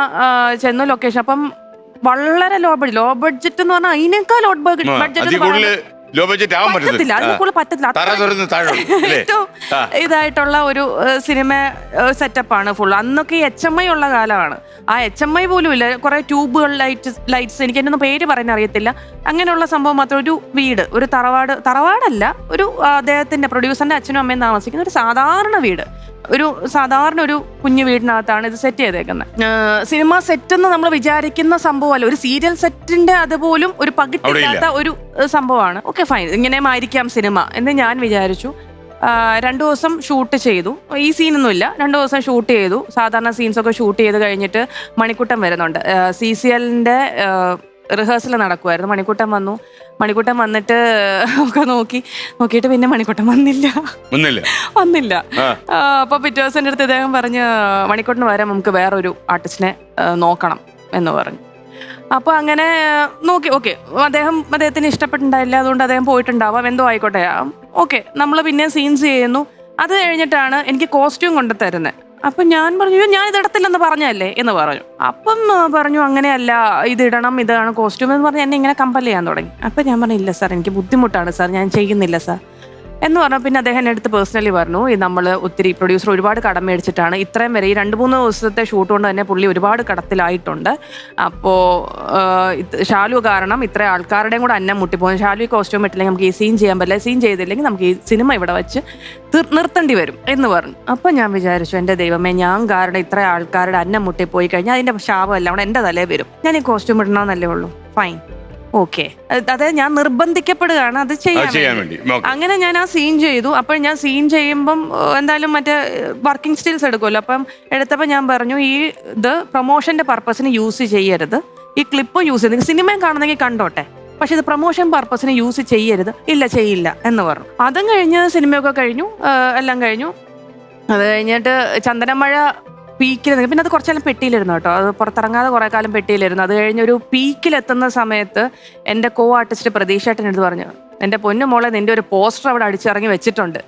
C: ചെന്നു, ലൊക്കേഷൻ. അപ്പം വളരെ ലോ ബഡ്ജറ്റ് എന്ന് പറഞ്ഞാൽ അതിനേക്കാൾ ലോ ബഡ്ജറ്റ് പറ്റത്തില്ല, അതിനെക്കുള്ള പറ്റത്തില്ല. ഏറ്റവും ഇതായിട്ടുള്ള ഒരു സിനിമ സെറ്റപ്പാണ് ഫുൾ. അന്നൊക്കെ HMI ഉള്ള കാലമാണ്. ആ HMI പോലും ഇല്ല, കുറെ ട്യൂബുകൾ ലൈറ്റ്സ്, എനിക്ക് എൻ്റെ ഒന്നും പേര് പറയാൻ അറിയത്തില്ല. അങ്ങനെയുള്ള സംഭവം മാത്രം. ഒരു വീട്, ഒരു തറവാടല്ല, ഒരു അദ്ദേഹത്തിന്റെ പ്രൊഡ്യൂസറിന്റെ അച്ഛനും അമ്മയും താമസിക്കുന്ന ഒരു സാധാരണ വീട്, സാധാരണ ഒരു കുഞ്ഞു വീടിനകത്താണ് ഇത് സെറ്റ് ചെയ്തേക്കുന്നത്. സിനിമ സെറ്റ് എന്ന് നമ്മൾ വിചാരിക്കുന്ന സംഭവമല്ല, ഒരു സീരിയൽ സെറ്റിന്റെ അതുപോലും ഒരു പകിട്ടില്ലാത്ത ഒരു സംഭവമാണ്. ഓക്കെ ഫൈൻ, ഇങ്ങനെയും ആയിരിക്കാം സിനിമ എന്ന് ഞാൻ വിചാരിച്ചു. 2 ദിവസം ഷൂട്ട് ചെയ്തു. ഈ സീനൊന്നുമില്ല, 2 ദിവസം ഷൂട്ട് ചെയ്തു. സാധാരണ സീൻസൊക്കെ ഷൂട്ട് ചെയ്ത് കഴിഞ്ഞിട്ട് മണിക്കുട്ടൻ വരുന്നുണ്ട്. CCLന്റെ റിഹേഴ്സൽ നടക്കുമായിരുന്നു. മണിക്കൂട്ടൻ വന്നിട്ട് ഒക്കെ നോക്കിയിട്ട് പിന്നെ മണിക്കൂട്ടൻ വന്നില്ല. അപ്പൊ പിറ്റേ ദിവസം എൻ്റെ അടുത്ത് ഇദ്ദേഹം പറഞ്ഞ് മണിക്കൂട്ടന് വരാൻ നമുക്ക് വേറൊരു ആർട്ടിസ്റ്റിനെ നോക്കണം എന്ന് പറഞ്ഞു. അപ്പോൾ അങ്ങനെ നോക്കി. ഓക്കെ, അദ്ദേഹത്തിന് ഇഷ്ടപ്പെട്ടിട്ടുണ്ടായില്ല, അതുകൊണ്ട് അദ്ദേഹം പോയിട്ടുണ്ടാവാം, എന്തോ ആയിക്കോട്ടെ. ഓക്കെ, നമ്മൾ പിന്നെ സീൻസ് ചെയ്യുന്നു. അത് കഴിഞ്ഞിട്ടാണ് എനിക്ക് കോസ്റ്റ്യൂം കൊണ്ടു തരുന്നത്. അപ്പം ഞാൻ പറഞ്ഞു, ഞാൻ ഇതിടത്തില്ലെന്ന് പറഞ്ഞല്ലേ എന്ന് പറഞ്ഞു. അപ്പം പറഞ്ഞു അങ്ങനെയല്ല, ഇതാണ് കോസ്റ്റ്യൂം എന്ന് പറഞ്ഞ് എന്നെ ഇങ്ങനെ കമ്പൽ ചെയ്യാൻ തുടങ്ങി. അപ്പം ഞാൻ പറഞ്ഞു, ഇല്ല സാർ, എനിക്ക് ബുദ്ധിമുട്ടാണ് സാർ, ഞാൻ ചെയ്യുന്നില്ല സാർ എന്ന് പറഞ്ഞു. പിന്നെ അദ്ദേഹം എൻ്റെ അടുത്ത് പേഴ്സണലി പറഞ്ഞു, നമ്മൾ ഒത്തിരി പ്രൊഡ്യൂസർ ഒരുപാട് കടം മേടിച്ചിട്ടാണ് ഇത്രയും വരെ ഈ 2-3 ദിവസത്തെ ഷൂട്ട് കൊണ്ട് തന്നെ പുള്ളി ഒരുപാട് കടത്തിലായിട്ടുണ്ട്. അപ്പോൾ ഷാലു കാരണം ഇത്ര ആൾക്കാരുടെയും കൂടെ അന്നം മുട്ടിപ്പോകും. ഷാലു കോസ്റ്റ്യൂം ഇട്ടില്ലെങ്കിൽ നമുക്ക് ഈ സീൻ ചെയ്യാൻ പറ്റില്ല, സീൻ ചെയ്തില്ലെങ്കിൽ നമുക്ക് ഈ സിനിമ ഇവിടെ വെച്ച് നിർത്തേണ്ടി വരും എന്ന് പറഞ്ഞു. അപ്പം ഞാൻ വിചാരിച്ചു, എൻ്റെ ദൈവമേ, ഞാൻ കാരണം ഇത്ര ആൾക്കാരുടെ അന്നം മുട്ടിപ്പോയി കഴിഞ്ഞാൽ അതിൻ്റെ ശാപമെല്ലാം കൂടെ എൻ്റെ തലേ വരും. ഞാൻ ഈ കോസ്റ്റ്യൂം ഇടണമെന്നല്ലേ ഉള്ളൂ, ഫൈൻ, ഓക്കെ. അതായത് ഞാൻ നിർബന്ധിക്കപ്പെടുകയാണ് അത് ചെയ്യാൻ വേണ്ടി. അങ്ങനെ ഞാൻ ആ സീൻ ചെയ്തു. അപ്പോൾ ഞാൻ സീൻ ചെയ്യുമ്പം എന്തായാലും മറ്റേ വർക്കിംഗ് സ്റ്റിൽസ് എടുക്കുമല്ലോ. അപ്പം എടുത്തപ്പോൾ ഞാൻ പറഞ്ഞു, ഇത് പ്രൊമോഷന്റെ പർപ്പസിന് യൂസ് ചെയ്യരുത്, ഈ ക്ലിപ്പ് യൂസ് ചെയ്ത് സിനിമയും കാണുന്നെങ്കിൽ കണ്ടോട്ടെ, പക്ഷെ ഇത് പ്രൊമോഷൻ പർപ്പസിന് യൂസ് ചെയ്യരുത്. ഇല്ല, ചെയ്യില്ല എന്ന് പറഞ്ഞു. അതും കഴിഞ്ഞ് സിനിമയൊക്കെ കഴിഞ്ഞു, എല്ലാം കഴിഞ്ഞു. അത് കഴിഞ്ഞിട്ട് ചന്ദനമഴ പീക്കിൽ, പിന്നെ അത് കുറച്ചെല്ലാം പെട്ടിയിലിരുന്നു കേട്ടോ, അത് പുറത്തിറങ്ങാതെ കുറേ കാലം പെട്ടിയിലിരുന്നു. അത് കഴിഞ്ഞൊരു പീക്കിലെത്തുന്ന സമയത്ത് എൻ്റെ കോ ആർട്ടിസ്റ്റ് പ്രതീക്ഷേട്ടൻ എടുത്ത് പറഞ്ഞു, എൻ്റെ പൊന്നു മോളെ, നിൻ്റെ ഒരു പോസ്റ്റർ അവിടെ അടിച്ചിറങ്ങി വെച്ചിട്ടുണ്ട്,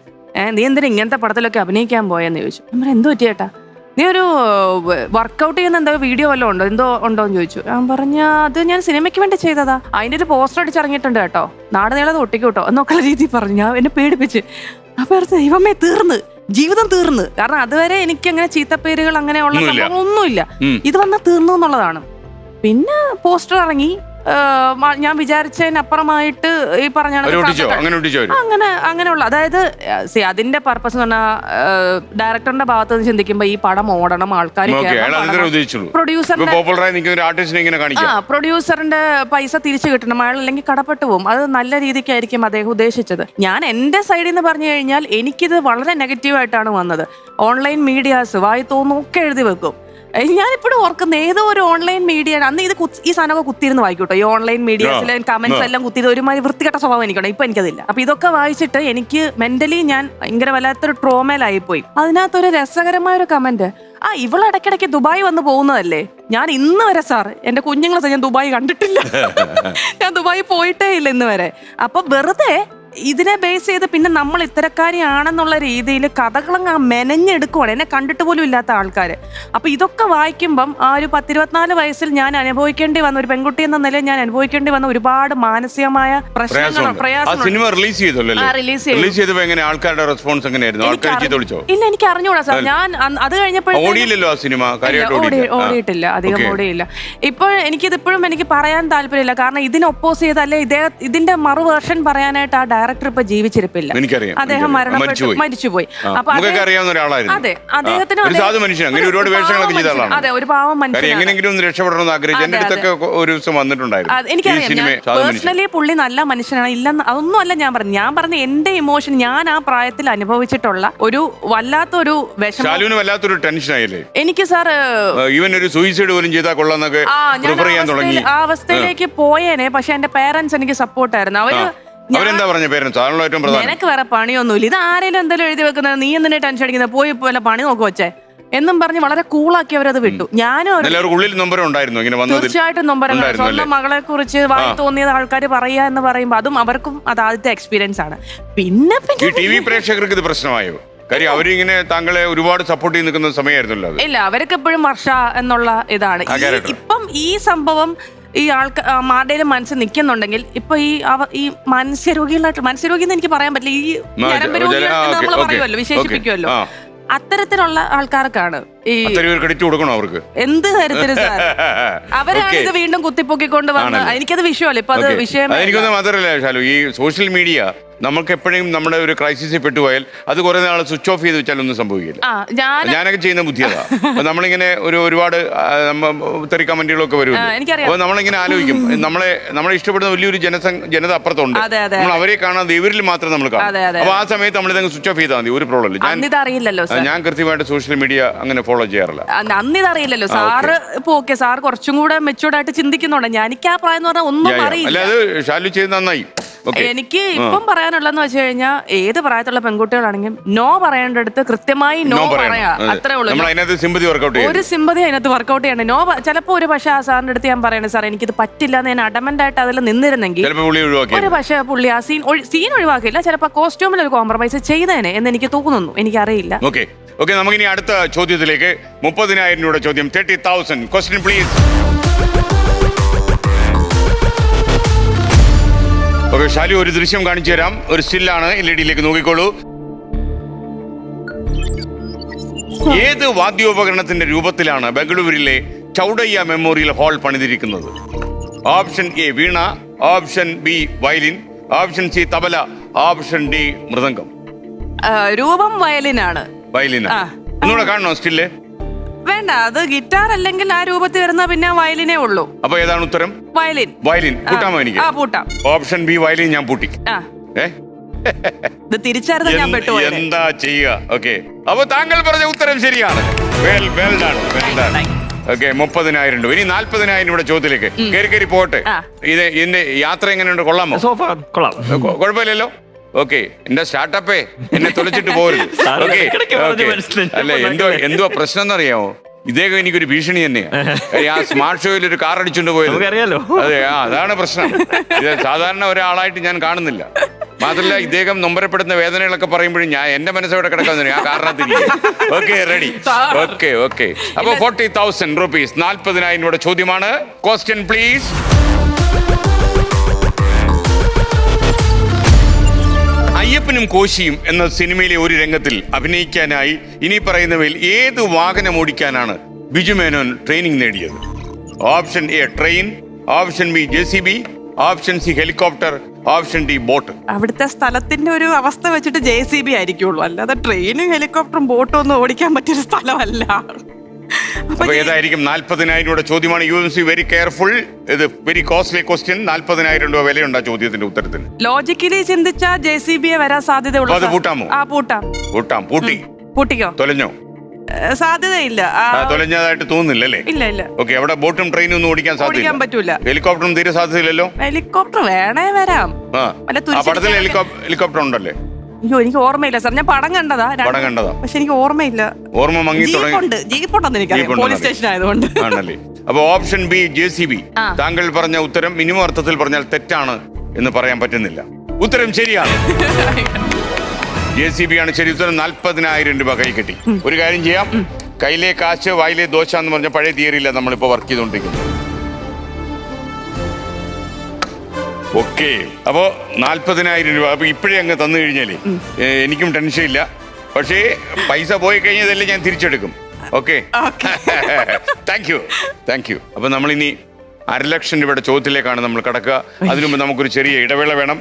C: നീ എന്തിനാ ഇങ്ങനത്തെ പടത്തിലൊക്കെ അഭിനയിക്കാൻ പോയെന്ന് ചോദിച്ചു. ഞാൻ എന്ത് പറ്റിയേട്ടാ, നീ ഒരു വർക്കൗട്ട് ചെയ്യുന്ന എന്തോ വീഡിയോ വല്ലതും ഉണ്ടോയെന്ന് ചോദിച്ചു. ഞാൻ പറഞ്ഞ, അത് ഞാൻ സിനിമയ്ക്ക് വേണ്ടി ചെയ്തതാ, അതിൻ്റെ ഒരു പോസ്റ്റർ അടിച്ചിറങ്ങിയിട്ടുണ്ട് കേട്ടോ, നാട് നീളത് ഒട്ടിക്കും കേട്ടോ എന്നൊക്കെയുള്ള രീതിയിൽ പറഞ്ഞു. ഞാൻ എന്നെ പേടിപ്പിച്ച്. അപ്പോൾ ദൈവമേ, ജീവിതം തീർന്ന്. കാരണം അതുവരെ എനിക്ക് അങ്ങനെ ചീത്തപ്പേരുകൾ അങ്ങനെയുള്ള സംഭവം ഒന്നുമില്ല. ഇത് വന്നാൽ തീർന്നു എന്നുള്ളതാണ്. പിന്നെ പോസ്റ്റർ ഇറങ്ങി, ഞാൻ വിചാരിച്ചതിനപ്പുറമായിട്ട് ഈ പറഞ്ഞ അങ്ങനെയുള്ള, അതായത് അതിന്റെ പർപ്പസ് എന്ന് പറഞ്ഞാൽ ഡയറക്ടറിന്റെ ഭാഗത്ത് നിന്ന് ചിന്തിക്കുമ്പോ ഈ പടം ഓടണം, ആൾക്കാർ പ്രൊഡ്യൂസറിന്റെ പൈസ തിരിച്ചു കിട്ടണം, അയാൾ അല്ലെങ്കിൽ കടപ്പെട്ടു പോകും. അത് നല്ല രീതിക്കായിരിക്കും അദ്ദേഹം ഉദ്ദേശിച്ചത്. ഞാൻ എന്റെ സൈഡിൽ നിന്ന് പറഞ്ഞു കഴിഞ്ഞാൽ എനിക്കിത് വളരെ നെഗറ്റീവായിട്ടാണ് വന്നത്. ഓൺലൈൻ മീഡിയാസ് വായി തോന്നുമൊക്കെ എഴുതി വെക്കും. ഞാനിപ്പോഴും ഓർക്കുന്ന ഏതോ ഒരു ഓൺലൈൻ മീഡിയ, അന്ന് ഈ സാധനമൊക്കെ കുത്തിയിരുന്ന് വായിക്കൂട്ടോ, ഈ ഓൺലൈൻ മീഡിയാസിലെ കമന്റ്സ് എല്ലാം കുത്തിയത് ഒരുമാതിരി വൃത്തികെട്ട സ്വഭാവം എനിക്കുണ്ട്. ഇപ്പൊ എനിക്കതില്ല. അപ്പൊ ഇതൊക്കെ വായിച്ചിട്ട് എനിക്ക് മെന്റലി ഞാൻ ഭയങ്കര വല്ലാത്തൊരു ട്രോമയിലായിപ്പോയി. അതിനകത്തൊരു രസകരമായ ഒരു കമന്റ്, ഇവളിടയ്ക്കിടയ്ക്ക് ദുബായ് വന്ന് പോകുന്നതല്ലേ, ഞാൻ ഇന്ന് വരെ സാർ എൻ്റെ കുഞ്ഞുങ്ങളെ ഞാൻ ദുബായ് കണ്ടിട്ടില്ല, ഞാൻ ദുബായ് പോയിട്ടേ ഇല്ല ഇന്ന് വരെ. അപ്പൊ വെറുതെ ഇതിനെ ബേസ് ചെയ്ത് പിന്നെ നമ്മൾ ഇത്തരക്കാരിയാണെന്നുള്ള രീതിയിൽ കഥകളങ്ങ് മെനഞ്ഞെടുക്കുവാണ്, എന്നെ കണ്ടിട്ട് പോലും ഇല്ലാത്ത ആൾക്കാർ. അപ്പൊ ഇതൊക്കെ വായിക്കുമ്പം ആ ഒരു 10-24 വയസ്സിൽ ഞാൻ അനുഭവിക്കേണ്ടി വന്ന ഒരു പെൺകുട്ടി എന്ന നിലയിൽ ഞാൻ അനുഭവിക്കേണ്ടി വന്ന ഒരുപാട് മാനസികമായ പ്രശ്നങ്ങളും പ്രയാസങ്ങളും. ഇല്ല, എനിക്ക് അറിഞ്ഞൂടാ സാർ. ഞാൻ അത് കഴിഞ്ഞപ്പോഴത്തേക്കും ഓടിയിട്ടില്ല, അധികം ഓടിയില്ല. ഇപ്പോൾ എനിക്കിതിപ്പോഴും എനിക്ക് പറയാൻ താല്പര്യമില്ല. കാരണം ഇതിന് ഒപ്പോസ് ചെയ്ത് അല്ലെ ഇതിന്റെ മറു വേർഷൻ പറയാനായിട്ട് ആ ഡയറക്ടർ ഇപ്പൊ ജീവിച്ചിരിപ്പില്ല. അദ്ദേഹം മരിച്ചുപോയി. അപ്പൊ അതെ, അദ്ദേഹത്തിന് അതെ, ഒരു പാവം മനുഷ്യനാണ്. എനിക്കറിയാം, പേഴ്സണലി പുള്ളി നല്ല മനുഷ്യനാണ്, ഇല്ലെന്ന് അതൊന്നും അല്ല ഞാൻ പറഞ്ഞു. ഞാൻ പറഞ്ഞ എന്റെ ഇമോഷൻ, ഞാൻ ആ പ്രായത്തിൽ അനുഭവിച്ചിട്ടുള്ള ഒരു വല്ലാത്തൊരു വിഷമം, എനിക്ക് സാർ ആ അവസ്ഥയിലേക്ക് പോയേനെ. പക്ഷെ എന്റെ പേരൻസ് എനിക്ക് സപ്പോർട്ടായിരുന്നു.
A: അവരെന്താ പറഞ്ഞ പേരൻസ്?
C: നിനക്ക് വേറെ പണിയൊന്നുമില്ല, ഇത് ആരെങ്കിലും എന്തെങ്കിലും എഴുതി വെക്കുന്നത്, നീ എന്തിനാ ടെൻഷൻ അടിക്കുന്നത്, പോയി വല്ല പണി നോക്കി വെച്ചേ എന്നും പറഞ്ഞ് വളരെ കൂളാക്കി അവരത് വിട്ടു. ഞാനും തീർച്ചയായിട്ടും നൊമ്പരം. സ്വന്തം മകളെ കുറിച്ച് വായി തോന്നിയത് ആൾക്കാർ പറയാ എന്ന് പറയുമ്പോ അതും അവർക്കും അത് ആദ്യത്തെ എക്സ്പീരിയൻസ് ആണ്. പിന്നെ
A: പ്രേക്ഷകർക്ക് ഇത് പ്രശ്നമായോ? കാര്യം അവരിങ്ങനെ താങ്കളെ ഒരുപാട് സപ്പോർട്ട് ചെയ്ത് നിൽക്കുന്ന സമയമായിരുന്നല്ലോ.
C: ഇല്ല, അവർക്ക് എപ്പോഴും വർഷ എന്നുള്ള ഇതാണ്. ഇപ്പം ഈ സംഭവം ഈ ആരുടെയും മനസ്സിൽ നിൽക്കുന്നുണ്ടെങ്കിൽ ഇപ്പൊ ഈ മനുഷ്യരോഗി എന്ന് എനിക്ക് പറയാൻ പറ്റില്ല, ഈ ഞരമ്പ് രോഗികൾ എന്ന് നമ്മൾ പറയുമല്ലോ, വിശേഷിപ്പിക്കുമല്ലോ, അത്തരത്തിലുള്ള ആൾക്കാർക്കാണ് ഈ
A: അവർക്ക്
C: എന്ത് തരത്തില് സാർ അവരാണ് ഇത് വീണ്ടും കുത്തിപ്പൊക്കിക്കൊണ്ട് വന്നത്. എനിക്കത് വിഷയമല്ല, ഇപ്പൊ അത് വിഷയം.
A: എനിക്കൊന്നും മാത്രമല്ല ഷാലു, ഈ സോഷ്യൽ മീഡിയ നമുക്ക് എപ്പോഴും നമ്മുടെ ഒരു ക്രൈസിസിൽ പെട്ടുപോയാൽ അത് കുറെ നാൾ സ്വിച്ച് ഓഫ് ചെയ്ത് വെച്ചാൽ ഒന്നും സംഭവിക്കില്ല. ഞാനൊക്കെ ചെയ്യുന്ന ബുദ്ധിയതാ. അപ്പൊ നമ്മളിങ്ങനെ ഒരുപാട് തെറി കമന്റുകളൊക്കെ വരും. അപ്പൊ നമ്മളിങ്ങനെ ആലോചിക്കും, നമ്മളെ ഇഷ്ടപ്പെടുന്ന വലിയൊരു ജനത അപ്പുറത്തുണ്ട്, നമ്മൾ അവരെ കാണാതെ ഇവരിൽ മാത്രം നമ്മൾ കാണും. അപ്പൊ ആ സമയത്ത് നമ്മളിതങ്ങ് സ്വിച്ച് ഓഫ് ചെയ്താൽ മതി, ഒരു പ്രോബ്ലം ഇല്ല. ഞാൻ കൃത്യമായിട്ട് സോഷ്യൽ മീഡിയ അങ്ങനെ ഫോളോ ചെയ്യാറില്ല.
C: അന്ന് ഇതറിയില്ലല്ലോ സാറ്. ഇപ്പൊ ഓക്കെ, സാർ കുറച്ചും കൂടെ മെച്ചൂർഡ് ആയിട്ട് ചിന്തിക്കുന്നുണ്ട്. എനിക്ക് ആ പ്രായം എന്ന് പറഞ്ഞാൽ ഒന്നും അറിയില്ല.
A: അല്ല, അത് ഷാലു ചെയ്ത് നന്നായി.
C: എനിക്ക് ഇപ്പം പറയാനുള്ളതെന്ന് വെച്ച് കഴിഞ്ഞാൽ ഏത് പ്രായത്തിലുള്ള പെൺകുട്ടികളാണെങ്കിലും നോ പറയേണ്ടടുത്ത് കൃത്യമായി നോ പറയാ, അത്രേ ഉള്ളൂ. ഒരു സിമ്പതി അതിനകത്ത് വർക്കൗട്ട് ചെയ്യണം. നോ ചിലപ്പോ ഒരു പക്ഷേ ആ സാറിന്റെ അടുത്ത് ഞാൻ പറയണേ, സാർ എനിക്കിത് പറ്റില്ല എന്ന് ഞാൻ അഡമന്റ് ആയിട്ട് അതിൽ നിന്നിരുന്നെങ്കിൽ ഒരു പക്ഷേ പുള്ളി ആ സീൻ ഒഴിവാക്കില്ല, ചിലപ്പോ കോസ്റ്റ്യൂമിൽ ഒരു കോംപ്രമൈസ് ചെയ്തേനെ എന്ന് എനിക്ക് തോന്നുന്നു. എനിക്കറിയില്ല.
A: ഓക്കെ, നമുക്കിനി അടുത്ത ചോദ്യത്തിലേക്ക്. 30,000 രൂപയുടെ ചോദ്യം, 30,000. Question please. ഓക്കെ, ഷാലു ഒരു ദൃശ്യം കാണിച്ചു തരാം. ഒരു സ്റ്റില്ലാണ്, LED നോക്കിക്കോളൂ. ഏത് വാദ്യോപകരണത്തിന്റെ രൂപത്തിലാണ് ബംഗളൂരുവിലെ ചൗഡയ്യ മെമ്മോറിയൽ ഹാൾ പണിതിരിക്കുന്നത്? Option A veena, option B violin, option C tabla, option D mridangam.
C: രൂപം വയലിനാണ്.
A: ഒന്നുകൂടെ കാണണോ സ്റ്റില്?
C: വേണ്ട, അത് ഗിറ്റാർ അല്ലെങ്കിൽ ആ രൂപത്തിൽ വരുന്ന പിന്നെ വയലിനേ ഉള്ളൂ.
A: അപ്പൊ ഏതാണ് ഉത്തരം? വയലിൻ. പൂട്ടാമോ എനിക്ക്?
C: പൂട്ടാം.
A: ഓപ്ഷൻ ബി വയലിൻ ഞാൻ പൂട്ടി.
C: ഇത് തിരിച്ചറിഞ്ഞ ഞാൻ പെട്ടുപോയി.
A: എന്താ ചെയ്യുക? ഓക്കെ, അപ്പൊ താങ്കൾ പറഞ്ഞ ഉത്തരം ശരിയാണ്. ഓക്കെ, 30,000 രൂപ. ഇനി 40,000 രൂപയുടെ ചോദ്യത്തിലേക്ക് കയറി പോട്ടെ. ഇതിന്റെ യാത്ര എങ്ങനെയുണ്ട്? കൊള്ളാമോ? കുഴപ്പമില്ലല്ലോ. ഓക്കെ, എന്റെ സ്റ്റാർട്ടപ്പേ എന്നെ തൊലച്ചിട്ട് പോരുത്. അല്ലെ, എന്തോ പ്രശ്നം എന്നറിയാമോ? ഇദ്ദേഹം എനിക്കൊരു ഭീഷണി തന്നെയാണ്. ആ സ്മാർട്ട് ഷോയിൽ ഒരു കാർ അടിച്ചുകൊണ്ട് പോയത്. അതെ, അതാണ് പ്രശ്നം. ഇത് സാധാരണ ഒരാളായിട്ട് ഞാൻ കാണുന്നില്ല. മാത്രമല്ല, ഇദ്ദേഹം നൊമ്പരപ്പെടുന്ന വേദനകളൊക്കെ പറയുമ്പോഴും എന്റെ മനസ്സോടെ കിടക്കാൻ ആ കാരണത്തിരിക്കും. Okay, ready. ഓക്കെ. അപ്പൊ 40,000 rupees, 40,000 രൂപയുടെ ചോദ്യമാണ്. Question please. അയ്യപ്പനും കോശിയും എന്ന സിനിമയിലെ ഒരു രംഗത്തിൽ അഭിനയിക്കാനായി ഇനി പറയുന്നവയിൽ ഏത് വാഹനം ഓടിക്കാനാണ് ബിജു മേനോൻ ട്രെയിനിങ് നേടിയത്? Option A train, option B JCB, option C helicopter, option D boat.
C: അവിടുത്തെ സ്ഥലത്തിന്റെ ഒരു അവസ്ഥ വെച്ചിട്ട് JCB ആയിരിക്കുള്ളൂ, അല്ലാതെ ട്രെയിനും ഹെലികോപ്റ്ററും ബോട്ടും ഒന്നും ഓടിക്കാൻ പറ്റിയൊരു സ്ഥലമല്ല.
A: അപ്പൊ ഏതായിരിക്കും? 40,000 രൂപയുടെ ചോദ്യമാണ്. You see very careful. ഇത് വെരി കോസ്റ്റ്ലി ക്വസ്റ്റ്യൻ. 40,000 രൂപ വിലയുണ്ട് ആ ചോദ്യത്തിന്റെ ഉത്തരത്തിന്.
C: ലോജിക്കലി ചിന്തിച്ചാ JCB വരാൻ സാധ്യതയുള്ളൂ.
A: അത് പൂട്ടാമോ? പൂട്ടാം. പൂട്ടിക്കോ? തൊലഞ്ഞോ?
C: സാധ്യതയില്ല.
A: തൊലഞ്ഞതായിട്ട് തോന്നുന്നില്ല അല്ലേ?
C: ഇല്ല.
A: ഓക്കെ, അവിടെ ബോട്ടും ട്രെയിനും ഒന്നും ഓടിക്കാൻ പറ്റൂല. ഹെലികോപ്റ്ററും തീരെ സാധ്യതയില്ലല്ലോ.
C: ഹെലികോപ്റ്റർ വേണേ വരാം.
A: പടത്തിൽ ഹെലികോപ്റ്റർ ഉണ്ടല്ലേ?
C: അയ്യോ, എനിക്ക് ഓർമ്മയില്ല സാർ. ഞാൻ പടം കണ്ടതാ, പക്ഷെ എനിക്ക് ഓർമ്മയില്ല.
A: ഓർമ്മ മങ്ങി
C: ജീപ്പുണ്ടെന്ന് എനിക്കറിയാം, പോലീസ് സ്റ്റേഷൻ ആയതുകൊണ്ട്.
A: ആണല്ലേ? അപ്പൊ ഓപ്ഷൻ ബി JCB. താങ്കൾ പറഞ്ഞ ഉത്തരം മിനിമം അർത്ഥത്തിൽ പറഞ്ഞാൽ തെറ്റാണ് എന്ന് പറയാൻ പറ്റുന്നില്ല. ഉത്തരം ശരിയാണ്. JCB ആണ് ശരി ഉത്തരം. 40,000 രൂപ കൈ കിട്ടി. ഒരു കാര്യം ചെയ്യാം, കയ്യിലെ കാശ് വായിലെ ദോശ എന്ന് പറഞ്ഞ പഴയ തിയറിയില്ല നമ്മളിപ്പോ വർക്ക് ചെയ്തുകൊണ്ടിരിക്കുന്നത്. ഓക്കെ, അപ്പോ 40,000 രൂപ അപ്പൊ ഇപ്പോഴേ അങ്ങ് തന്നു കഴിഞ്ഞാലേ എനിക്കും ടെൻഷൻ ഇല്ല. പക്ഷേ പൈസ പോയി കഴിഞ്ഞതല്ലേ ഞാൻ തിരിച്ചെടുക്കും. Okay, thank you. അപ്പൊ നമ്മളിനി 1,00,000 രൂപയുടെ ചോദ്യത്തിലേക്കാണ് നമ്മൾ കടക്കുക. അതിനു മുമ്പ് നമുക്കൊരു ചെറിയ ഇടവേള വേണം.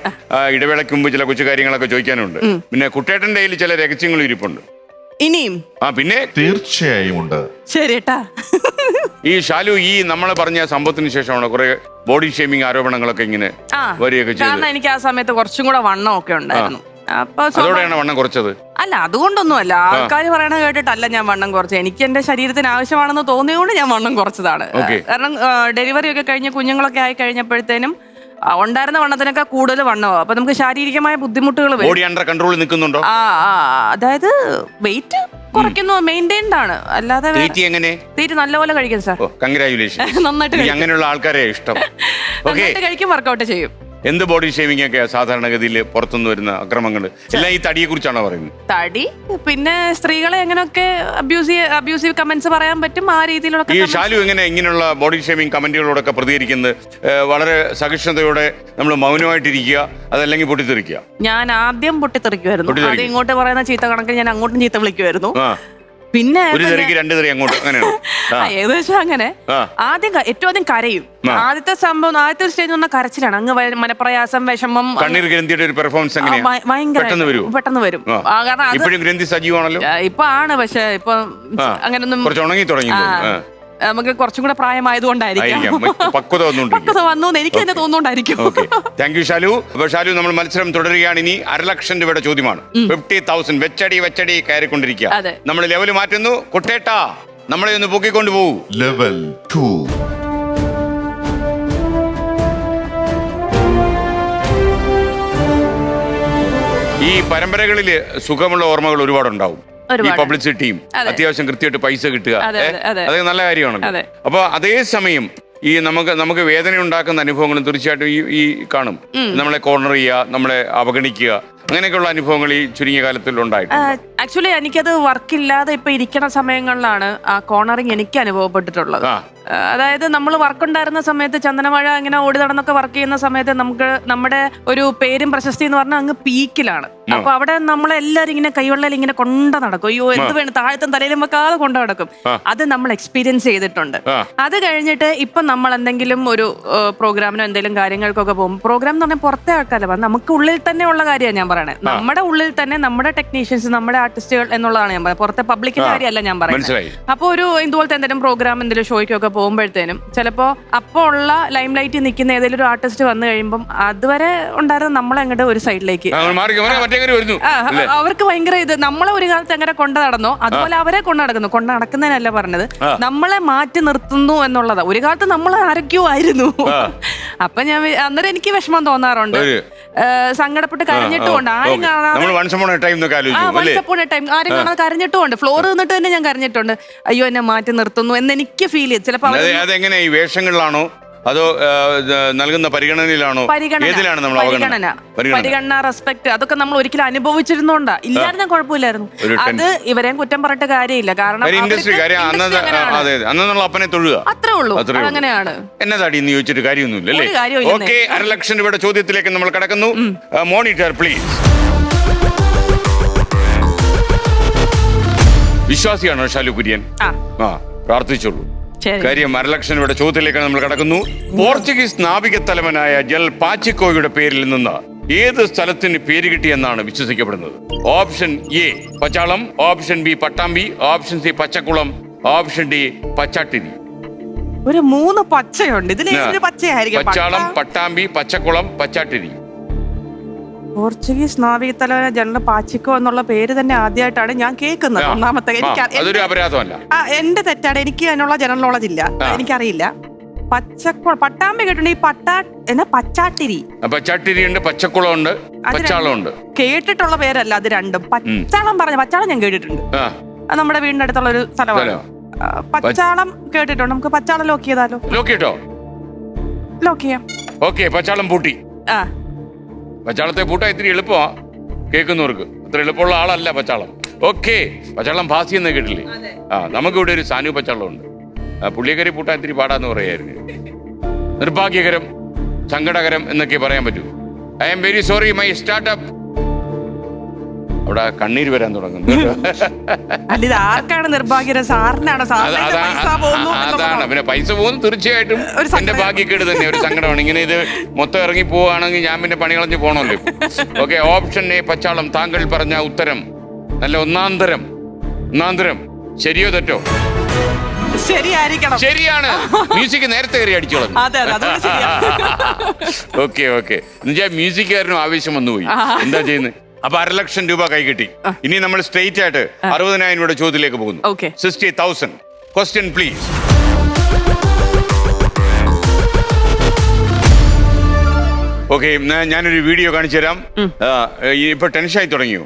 A: ഇടവേളയ്ക്ക് മുമ്പ് ചില കൊച്ചു കാര്യങ്ങളൊക്കെ ചോദിക്കാനുണ്ട്. പിന്നെ കുട്ടേട്ടന്റെ കയ്യിൽ ചില രഹസ്യങ്ങൾ ഇരിപ്പുണ്ട്.
C: ഇനിയും?
A: പിന്നെ
D: തീർച്ചയായും ഉണ്ട്.
C: ശരിട്ടാ.
A: ഈ ഷാലു ഈ നമ്മളെ പറഞ്ഞ സംഭവത്തിന് ശേഷമാണ് കുറെ ബോഡി ഷേമിംഗ് ആരോപണങ്ങളൊക്കെ ഇങ്ങനെ വരികയൊക്കെ ചെയ്തത്.
C: കാരണം എനിക്ക് ആ സമയത്ത് കുറച്ചും കൂടെ വണ്ണം ഒക്കെ ഉണ്ടായിരുന്നു.
A: അതോടെയാണ് വണ്ണം കുറച്ചത്?
C: അല്ല, അതുകൊണ്ടൊന്നുമല്ല. ആൾക്കാർ പറയണ കേട്ടിട്ടല്ല ഞാൻ വണ്ണം കുറച്ചത്. എനിക്ക് എന്റെ ശരീരത്തിന് ആവശ്യമാണെന്ന് തോന്നിയതുകൊണ്ട് ഞാൻ വണ്ണം കുറച്ചതാണ്. കാരണം ഡെലിവറി ഒക്കെ കഴിഞ്ഞ് കുഞ്ഞുങ്ങളൊക്കെ ആയി കഴിഞ്ഞപ്പോഴത്തേനും ഉണ്ടായിരുന്ന വണ്ണത്തിനൊക്കെ കൂടുതൽ വണ്ണമാവും. അപ്പൊ നമുക്ക് ശാരീരികമായ ബുദ്ധിമുട്ടുകൾ വരും.
A: ബോഡി അണ്ടർ കൺട്രോൾ നിൽക്കുന്നുണ്ടോ?
C: അതായത് വെയിറ്റ് കുറയ്ക്കുന്നു, മെയിൻറ്റൈൻഡ് ആണ്. അല്ലാതെ തീരെ നല്ലപോലെ കഴിക്കും സാർ. നന്നായിട്ട്
A: അങ്ങനെയുള്ള ആൾക്കാരെ ഇഷ്ടം.
C: കഴിക്കും, വർക്കൗട്ട് ചെയ്യും.
A: എന്ത് ബോഡി ഷേവിംഗ് ഒക്കെ സാധാരണഗതിയിൽ പുറത്തുനിന്ന് വരുന്ന അക്രമങ്ങൾ എല്ലാം ഈ തടിയെ കുറിച്ചാണോ പറയുന്നത്?
C: തടി, പിന്നെ സ്ത്രീകളെ എങ്ങനെയൊക്കെ അബ്യൂസീവ് കമന്റ്സ് പറയാൻ പറ്റും, ആ രീതിയിലുള്ള.
A: ഈ ഷാലു ഇങ്ങനെയുള്ള ബോഡി ഷേവിംഗ് കമന്റുകളോടൊക്കെ പ്രതികരിക്കുന്നത് വളരെ സഹിഷ്ണുതയോടെ നമ്മൾ മൗനമായിട്ടിരിക്കുക, അതല്ലെങ്കിൽ പൊട്ടിത്തെറിക്കുക?
C: ഞാൻ ആദ്യം പൊട്ടിത്തെറിക്കുമായിരുന്നു. അത് ഇങ്ങോട്ട് പറയുന്ന ചീത്ത കണക്കിൽ ഞാൻ അങ്ങോട്ടും ചീത്ത വിളിക്കുമായിരുന്നു. പിന്നെ
A: ഒരു തെറിക്ക് രണ്ട് തെറി അങ്ങോട്ട് അങ്ങനെയാണ്.
C: ഏകദേശം അങ്ങനെ. ഏറ്റവും ആദ്യം കരയും. ആദ്യത്തെ സംഭവം, ആദ്യത്തെ സ്റ്റേജ് പറഞ്ഞാൽ കരച്ചിലാണ്. അങ്ങ് മനപ്രയാസം, വിഷമം,
A: കണ്ണീർ ഗ്രന്ഥിയുടെ ഒരു പെർഫോമൻസ്
C: ഭയങ്കര
A: പെട്ടെന്ന് വരും.
C: കാരണം
A: ഇപ്പോഴും ഗ്രന്ഥി സജീവമാണല്ലോ.
C: ഇപ്പൊ ആണ്, പക്ഷെ ഇപ്പൊ അങ്ങനൊന്നും
A: കുറച്ച് ഉണങ്ങി തുടങ്ങി.
C: നമുക്ക് കുറച്ചും കൂടെ പ്രായമായതുകൊണ്ടായിരിക്കും
A: പക്വത
C: വന്നു എനിക്ക് തന്നെ തോന്നുന്നുണ്ടായിരിക്കും.
A: Thank you Shalu. അപ്പൊ ഷാലു, നമ്മൾ മത്സരം തുടരുകയാണ്. ഇനി 1,00,000 രൂപയുടെ ചോദ്യമാണ്. 50,000 വെച്ചടി കയറിക്കൊണ്ടിരിക്കുക. നമ്മൾ ലെവൽ മാറ്റുന്നു. കുട്ടേട്ടാ, നമ്മളെ ഒന്ന് പൊക്കിക്കൊണ്ട് പോകൂ.
D: ലെവൽ 2.
A: ഈ പരമ്പരകളില് സുഖമുള്ള ഓർമ്മകൾ ഒരുപാടുണ്ടാവും. ഈ പബ്ലിസിറ്റിയും അത്യാവശ്യം കൃത്യമായിട്ട് പൈസ കിട്ടുക, അത് നല്ല കാര്യമാണല്ലോ. അപ്പൊ അതേസമയം ഈ നമുക്ക് വേദന ഉണ്ടാക്കുന്ന അനുഭവങ്ങളും തീർച്ചയായിട്ടും ഈ കാണും. നമ്മളെ കോർണർ ചെയ്യുക, നമ്മളെ അവഗണിക്കുക, അങ്ങനെയൊക്കെയുള്ള അനുഭവങ്ങൾ ഈ ചുരുങ്ങിയ കാലത്തിൽ ഉണ്ടായിട്ടുണ്ട്.
C: ആക്ച്വലി എനിക്കത് വർക്കില്ലാതെ ഇപ്പൊ ഇരിക്കുന്ന സമയങ്ങളിലാണ് ആ കോർണറിങ് എനിക്ക് അനുഭവപ്പെട്ടിട്ടുള്ളത്. അതായത് നമ്മൾ വർക്കുണ്ടായിരുന്ന സമയത്ത്, ചന്ദനമഴ ഇങ്ങനെ ഓടി നടന്നൊക്കെ വർക്ക് ചെയ്യുന്ന സമയത്ത് നമുക്ക് നമ്മുടെ ഒരു പേരും പ്രശസ്തി എന്ന് പറഞ്ഞാൽ അങ്ങ് പീക്കിലാണ്. അപ്പൊ അവിടെ നമ്മളെല്ലാരും ഇങ്ങനെ കൈവെള്ളയിൽ ഇങ്ങനെ കൊണ്ട നടക്കും. അയ്യോ എന്ത് വേണം, താഴത്തും തലയിലും വെക്കാതെ കൊണ്ടു നടക്കും. അത് നമ്മൾ എക്സ്പീരിയൻസ് ചെയ്തിട്ടുണ്ട്. അത് കഴിഞ്ഞിട്ട് ഇപ്പൊ നമ്മൾ എന്തെങ്കിലും ഒരു പ്രോഗ്രാമിനോ എന്തെങ്കിലും കാര്യങ്ങൾക്കൊക്കെ പോകും. പ്രോഗ്രാം എന്ന് പറഞ്ഞാൽ പുറത്തെ ആൾക്കാരല്ല, നമുക്ക് ഉള്ളിൽ തന്നെ ഉള്ള കാര്യമാണ് ഞാൻ പറയണേ. നമ്മുടെ ഉള്ളിൽ തന്നെ നമ്മുടെ ടെക്നീഷ്യൻസ്, നമ്മുടെ ആർട്ടിസ്റ്റുകൾ എന്നുള്ളതാണ് ഞാൻ പറയുന്നത്. പുറത്തെ പബ്ലിക്കിന്റെ കാര്യമല്ല ഞാൻ പറയുന്നത്. അപ്പൊ ഒരു ഇതുപോലത്തെ എന്തെങ്കിലും പ്രോഗ്രാം, എന്തെങ്കിലും ഷോയ്ക്കൊക്കെ പോകുമ്പോഴത്തേനും ചിലപ്പോ അപ്പൊ ഉള്ള ലൈം ലൈറ്റിൽ നിൽക്കുന്ന ഏതെങ്കിലും ഒരു ആർട്ടിസ്റ്റ് വന്നു കഴിയുമ്പോൾ അതുവരെ ഉണ്ടായിരുന്ന നമ്മളെ അങ്ങോട്ട് ഒരു സൈഡിലേക്ക് അവർക്ക് ഭയങ്കര ഇത്, നമ്മളെ ഒരു കാലത്ത് എങ്ങനെ കൊണ്ടു നടന്നോ അതുപോലെ അവരെ കൊണ്ടു നടക്കുന്നതിനല്ല പറഞ്ഞത്, നമ്മളെ മാറ്റി നിർത്തുന്നു എന്നുള്ളതാ. ഒരു കാലത്ത് നമ്മൾ ആരൊക്കെയോ ആയിരുന്നു. അപ്പൊ ഞാൻ അന്നേരം എനിക്ക് വിഷമം തോന്നാറുണ്ട്, സങ്കടപ്പെട്ട് കരഞ്ഞിട്ടുകൊണ്ട്. ആരും കാണാതെ കരഞ്ഞിട്ടുമുണ്ട്. ഫ്ലോർ നിന്നിട്ട് തന്നെ ഞാൻ കരഞ്ഞിട്ടുണ്ട്. അയ്യോ എന്നെ മാറ്റി നിർത്തുന്നു എന്ന് എനിക്ക് ഫീൽ ചെയ്തു. ചിലപ്പോ
A: അതെങ്ങനെ, ഈ വേഷങ്ങളിലാണോ അതോ നൽകുന്ന പരിഗണനയിലാണോ?
C: പരിഗണന, റെസ്പെക്ട്, അതൊക്കെ നമ്മൾ ഒരിക്കലും അനുഭവിച്ചിരുന്നോണ്ടാ. ഇല്ലായിരുന്ന കുഴപ്പമില്ലായിരുന്നു. അത് ഇവരെയും കുറ്റം പറഞ്ഞിട്ട് കാര്യമില്ല. കാരണം അത്രേ ഉള്ളൂ, അങ്ങനെയാണ്.
A: എന്നതാടി എന്ന് ചോദിച്ചിട്ട് കാര്യമൊന്നുമില്ല. ഓക്കെ, 1,00,000 രൂപയുടെ ചോദ്യത്തിലേക്ക് നമ്മൾ കടക്കുന്നു. Monitor please. വിശ്വാസിയാണോ ഷാലു കുര്യൻ? പ്രാർത്ഥിച്ചോളൂ. കാര്യം 1,00,000 രൂപയുടെ ചോദ്യത്തിലേക്ക് നമ്മൾ കടക്കുന്നു. പോർച്ചുഗീസ് നാവിക തലവനായ ജൽ പാച്ചിക്കോയുടെ പേരിൽ നിന്ന് ഏത് സ്ഥലത്തിന് പേര് കിട്ടിയെന്നാണ് വിശ്വസിക്കപ്പെടുന്നത്? Option A Pachalam, option B Pattambi, option C Pachakulam, option D Pachattiri.
C: ഒരു 3 പച്ചയുണ്ട് ഇതിൽ.
A: പച്ചാളം, പട്ടാമ്പി, പച്ചക്കുളം, പച്ചാട്ടിരി.
C: പോർച്ചുഗീസ് നാവികത്തലവന ജനറൽ പാച്ചിക്കോ എന്നുള്ള പേര് തന്നെ ആദ്യമായിട്ടാണ് ഞാൻ കേൾക്കുന്നത്. ഒന്നാമത്തെ
A: അതൊരു അപരാധമല്ല,
C: എന്റെ തെറ്റാണ്. എനിക്ക് അതിനുള്ള ജനറൽ നോളജ് ഇല്ല, എനിക്കറിയില്ല. പട്ടാമ്പി കേട്ടിട്ടുണ്ട്. ഈ പച്ചാട്ടിരി
A: ഉണ്ട്, പച്ചക്കുളം ഉണ്ട്, പച്ചാളം ഉണ്ട്.
C: കേട്ടിട്ടുള്ള പേരല്ല അത് രണ്ടും. പച്ചാളം പച്ചാളം ഞാൻ കേട്ടിട്ടുണ്ട്. അത് നമ്മുടെ വീടിന്റെ അടുത്തുള്ള ഒരു സ്ഥലമാണ്. പച്ചാളം കേട്ടിട്ടുണ്ട്. നമുക്ക് പച്ചാളം ലോക്ക് ചെയ്താലോ? ലോക്ക് ചെയ്യാം.
A: ഓക്കെ, പച്ചാളം പൂട്ടി. പച്ചാളത്തെ പൂട്ടാൻ ഇത്തിരി എളുപ്പമാ കേൾക്കുന്നവർക്ക്. അത്ര എളുപ്പമുള്ള ആളല്ല പച്ചാളം. ഓക്കെ, പച്ചാളം ഭാസി എന്ന് കേട്ടില്ലേ? നമുക്കിവിടെ ഒരു സാനു പച്ചാളം ഉണ്ട്. പുള്ളിക്കരി പൂട്ടാൻ ഇത്തിരി പാടാന്ന് പറയായിരുന്നു. നിർഭാഗ്യകരം, സങ്കടകരം എന്നൊക്കെ പറയാൻ പറ്റൂ. I am very sorry my startup. അവിടെ കണ്ണീര് വരാൻ തുടങ്ങുന്നു. അതാണ് പിന്നെ പൈസ പോകുന്നു. തീർച്ചയായിട്ടും എന്റെ ഭാഗ്യക്കേട് തന്നെ, ഒരു സങ്കടമാണ്. ഇങ്ങനെ ഇത് മൊത്തം ഇറങ്ങി പോവുകയാണെങ്കിൽ ഞാൻ പിന്നെ പണി കളഞ്ഞ് പോകണമല്ലോ. Okay, option A Pachalam. താങ്കൾ പറഞ്ഞ ഉത്തരം നല്ല ഒന്നാന്തരം. ശരിയോ തെറ്റോ? ശരിയാണ്. മ്യൂസിക് നേരത്തെ കയറി അടിച്ചു കളഞ്ഞു. ഓക്കെ എന്നുവെച്ചാൽ മ്യൂസിക്കാരനും ആവേശം വന്നുപോയി. എന്താ ചെയ്യുന്നത്? അപ്പൊ 1,00,000 രൂപ കൈ കിട്ടി. ഇനി നമ്മൾ സ്ട്രെയിറ്റ് ആയിട്ട് 60,000 രൂപയുടെ ചോദ്യത്തിലേക്ക് പോകുന്നു. 60,000. Question please. ഓക്കെ, ഞാനൊരു വീഡിയോ കാണിച്ചു തരാം. ഇപ്പൊ ടെൻഷനായി തുടങ്ങിയോ?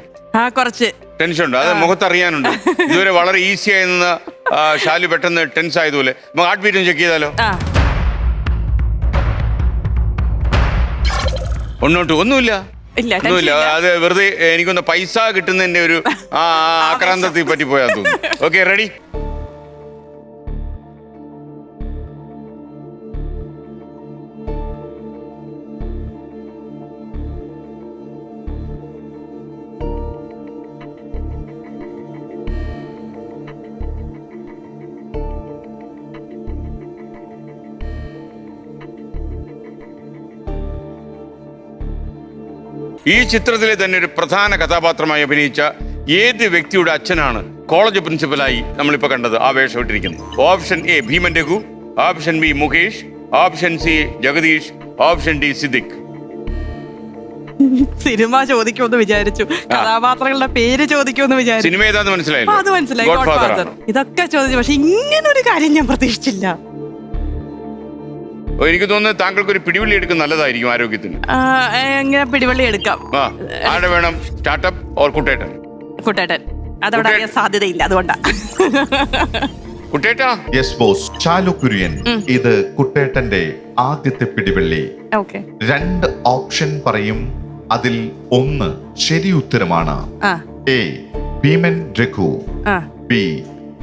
C: കുറച്ച്
A: ടെൻഷൻ ഉണ്ട്, അത് മുഖത്തറിയാനുണ്ട്. ഇതുവരെ വളരെ ഈസി ആയി നിന്ന് ഷാലു പെട്ടെന്ന് ടെൻസ് ആയതുപോലെ. നമുക്ക് ഹാർട്ട് ബീറ്റും ചെക്ക് ചെയ്താലോ? ഒന്നുമില്ല. അത് വെറുതെ എനിക്കൊന്ന് പൈസ കിട്ടുന്നതിന്റെ ഒരു ആക്രാന്തത്തിൽ പറ്റിപ്പോയാ തോന്നുന്നു. Okay, ready? ഈ ചിത്രത്തിലെ തന്നെ ഒരു പ്രധാന കഥാപാത്രമായി അഭിനയിച്ച ഏത് വ്യക്തിയുടെ അച്ഛനാണ് കോളേജ് പ്രിൻസിപ്പലായി നമ്മളിപ്പോ കണ്ടത് ആ വേഷം ഇട്ടിരിക്കുന്നത്? Option A Bheeman Raghu, option B Mukesh, option C Jagadish, option D Siddique.
C: Cinema ചോദിക്കുമെന്ന് വിചാരിച്ചു, കഥാപാത്രങ്ങളുടെ പേര് ചോദിക്കുമെന്ന് വിചാരിച്ചു.
A: സിനിമ ഏതാന്ന് മനസ്സിലായില്ലോ?
C: അത് മനസ്സിലായി,
A: ഗോഡ് ഫാദർ
C: Godfather. ഇതൊക്കെ ചോദിച്ചു, പക്ഷെ ഇങ്ങനെ ഒരു കാര്യം ഞാൻ പ്രതീക്ഷിച്ചില്ല.
A: എനിക്ക് തോന്നുന്നത് താങ്കൾക്ക് ഒരു പിടിവള്ളി എടുക്കുന്നത് നല്ലതായിരിക്കും ആരോഗ്യത്തിന്.
C: എങ്ങനെ പിടിവള്ളി എടുക്കാം?
A: ആ, ആരുടെ വേണം? സ്റ്റാർട്ടപ്പ് ഓർ കുട്ടേട്ടൻ?
C: കുട്ടേട്ടൻ. അതവിടെ അറിയാൻ സാധ്യതയില്ല, അതുകൊണ്ടാ.
A: കുട്ടേട്ടാ.
D: Yes boss. ഷാലു കുര്യൻ, ഇത് കുട്ടേട്ടന്റെ ആദ്യത്തെ പിടിവള്ളി.
C: ഓക്കെ.
D: 2 ഓപ്ഷൻ പറയും, അതിൽ ഒന്ന് ശരി ഉത്തരമാണ്. A Bheeman Raghu, B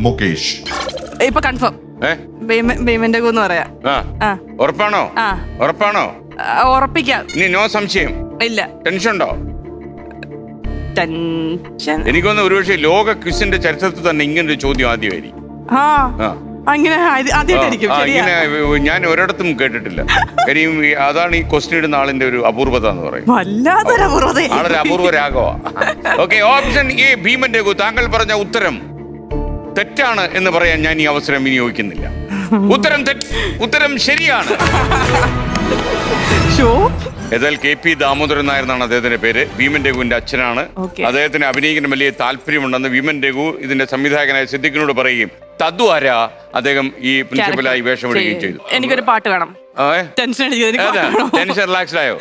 D: Mukesh.
C: ഇപ്പൊ കൺഫേം ഭീമന്റെ എന്ന് പറയാം.
A: ഉറപ്പാണോ? ഉറപ്പാണോ?
C: ഉറപ്പിക്കാം.
A: ഇനി നോ സംശയം?
C: ഇല്ല.
A: ടെൻഷൻ ഉണ്ടോ?
C: ടെൻഷൻ
A: എനിക്കൊന്ന് ഒരുപക്ഷെ ലോക ക്വിസിന്റെ ചരിത്രത്തിൽ തന്നെ ഇങ്ങനൊരു ചോദ്യം ആദ്യമായിരിക്കും.
C: അങ്ങനെ ആദ്യമായിട്ടായിരിക്കും.
A: ഇങ്ങനെ ഞാൻ ഒരിടത്തും കേട്ടിട്ടില്ല. കാര്യം അതാണ് ഈ ക്വസ്റ്റ്യൻ ഇടുന്ന ആളിന്റെ ഒരു അപൂർവത എന്ന് പറയും.
C: വല്ലാത്തൊരു അപൂർവത.
A: ആളൊരു അപൂർവ Raghava. Okay, option A Bheeman Raghu. താങ്കൾ പറഞ്ഞ ഉത്തരം തെറ്റാണ് എന്ന് പറയാൻ ഞാൻ ഈ അവസരം വിനിയോഗിക്കുന്നില്ല. ഉത്തരം ശരിയാണ്. ഏതായാലും KP ദാമോദരൻ നായർ എന്നാണ് അദ്ദേഹത്തിന്റെ പേര്. ഭീമൻ രഘുവിന്റെ അച്ഛനാണ്. അദ്ദേഹത്തിന് അഭിനയിക്കുന്ന വലിയ താല്പര്യമുണ്ടെന്ന് ഭീമൻ രഘു ഇതിന്റെ സംവിധായകനായ സിദ്ദിഖിനോട് പറയുകയും തദ്വാര അദ്ദേഹം ഈ പ്രിൻസിപ്പലായി വേഷമിടുകയും ചെയ്തു.
C: എനിക്കൊരു പാട്ട് വേണം.
A: ടെൻഷൻ റിലാക്സ്ഡ് ആയോ?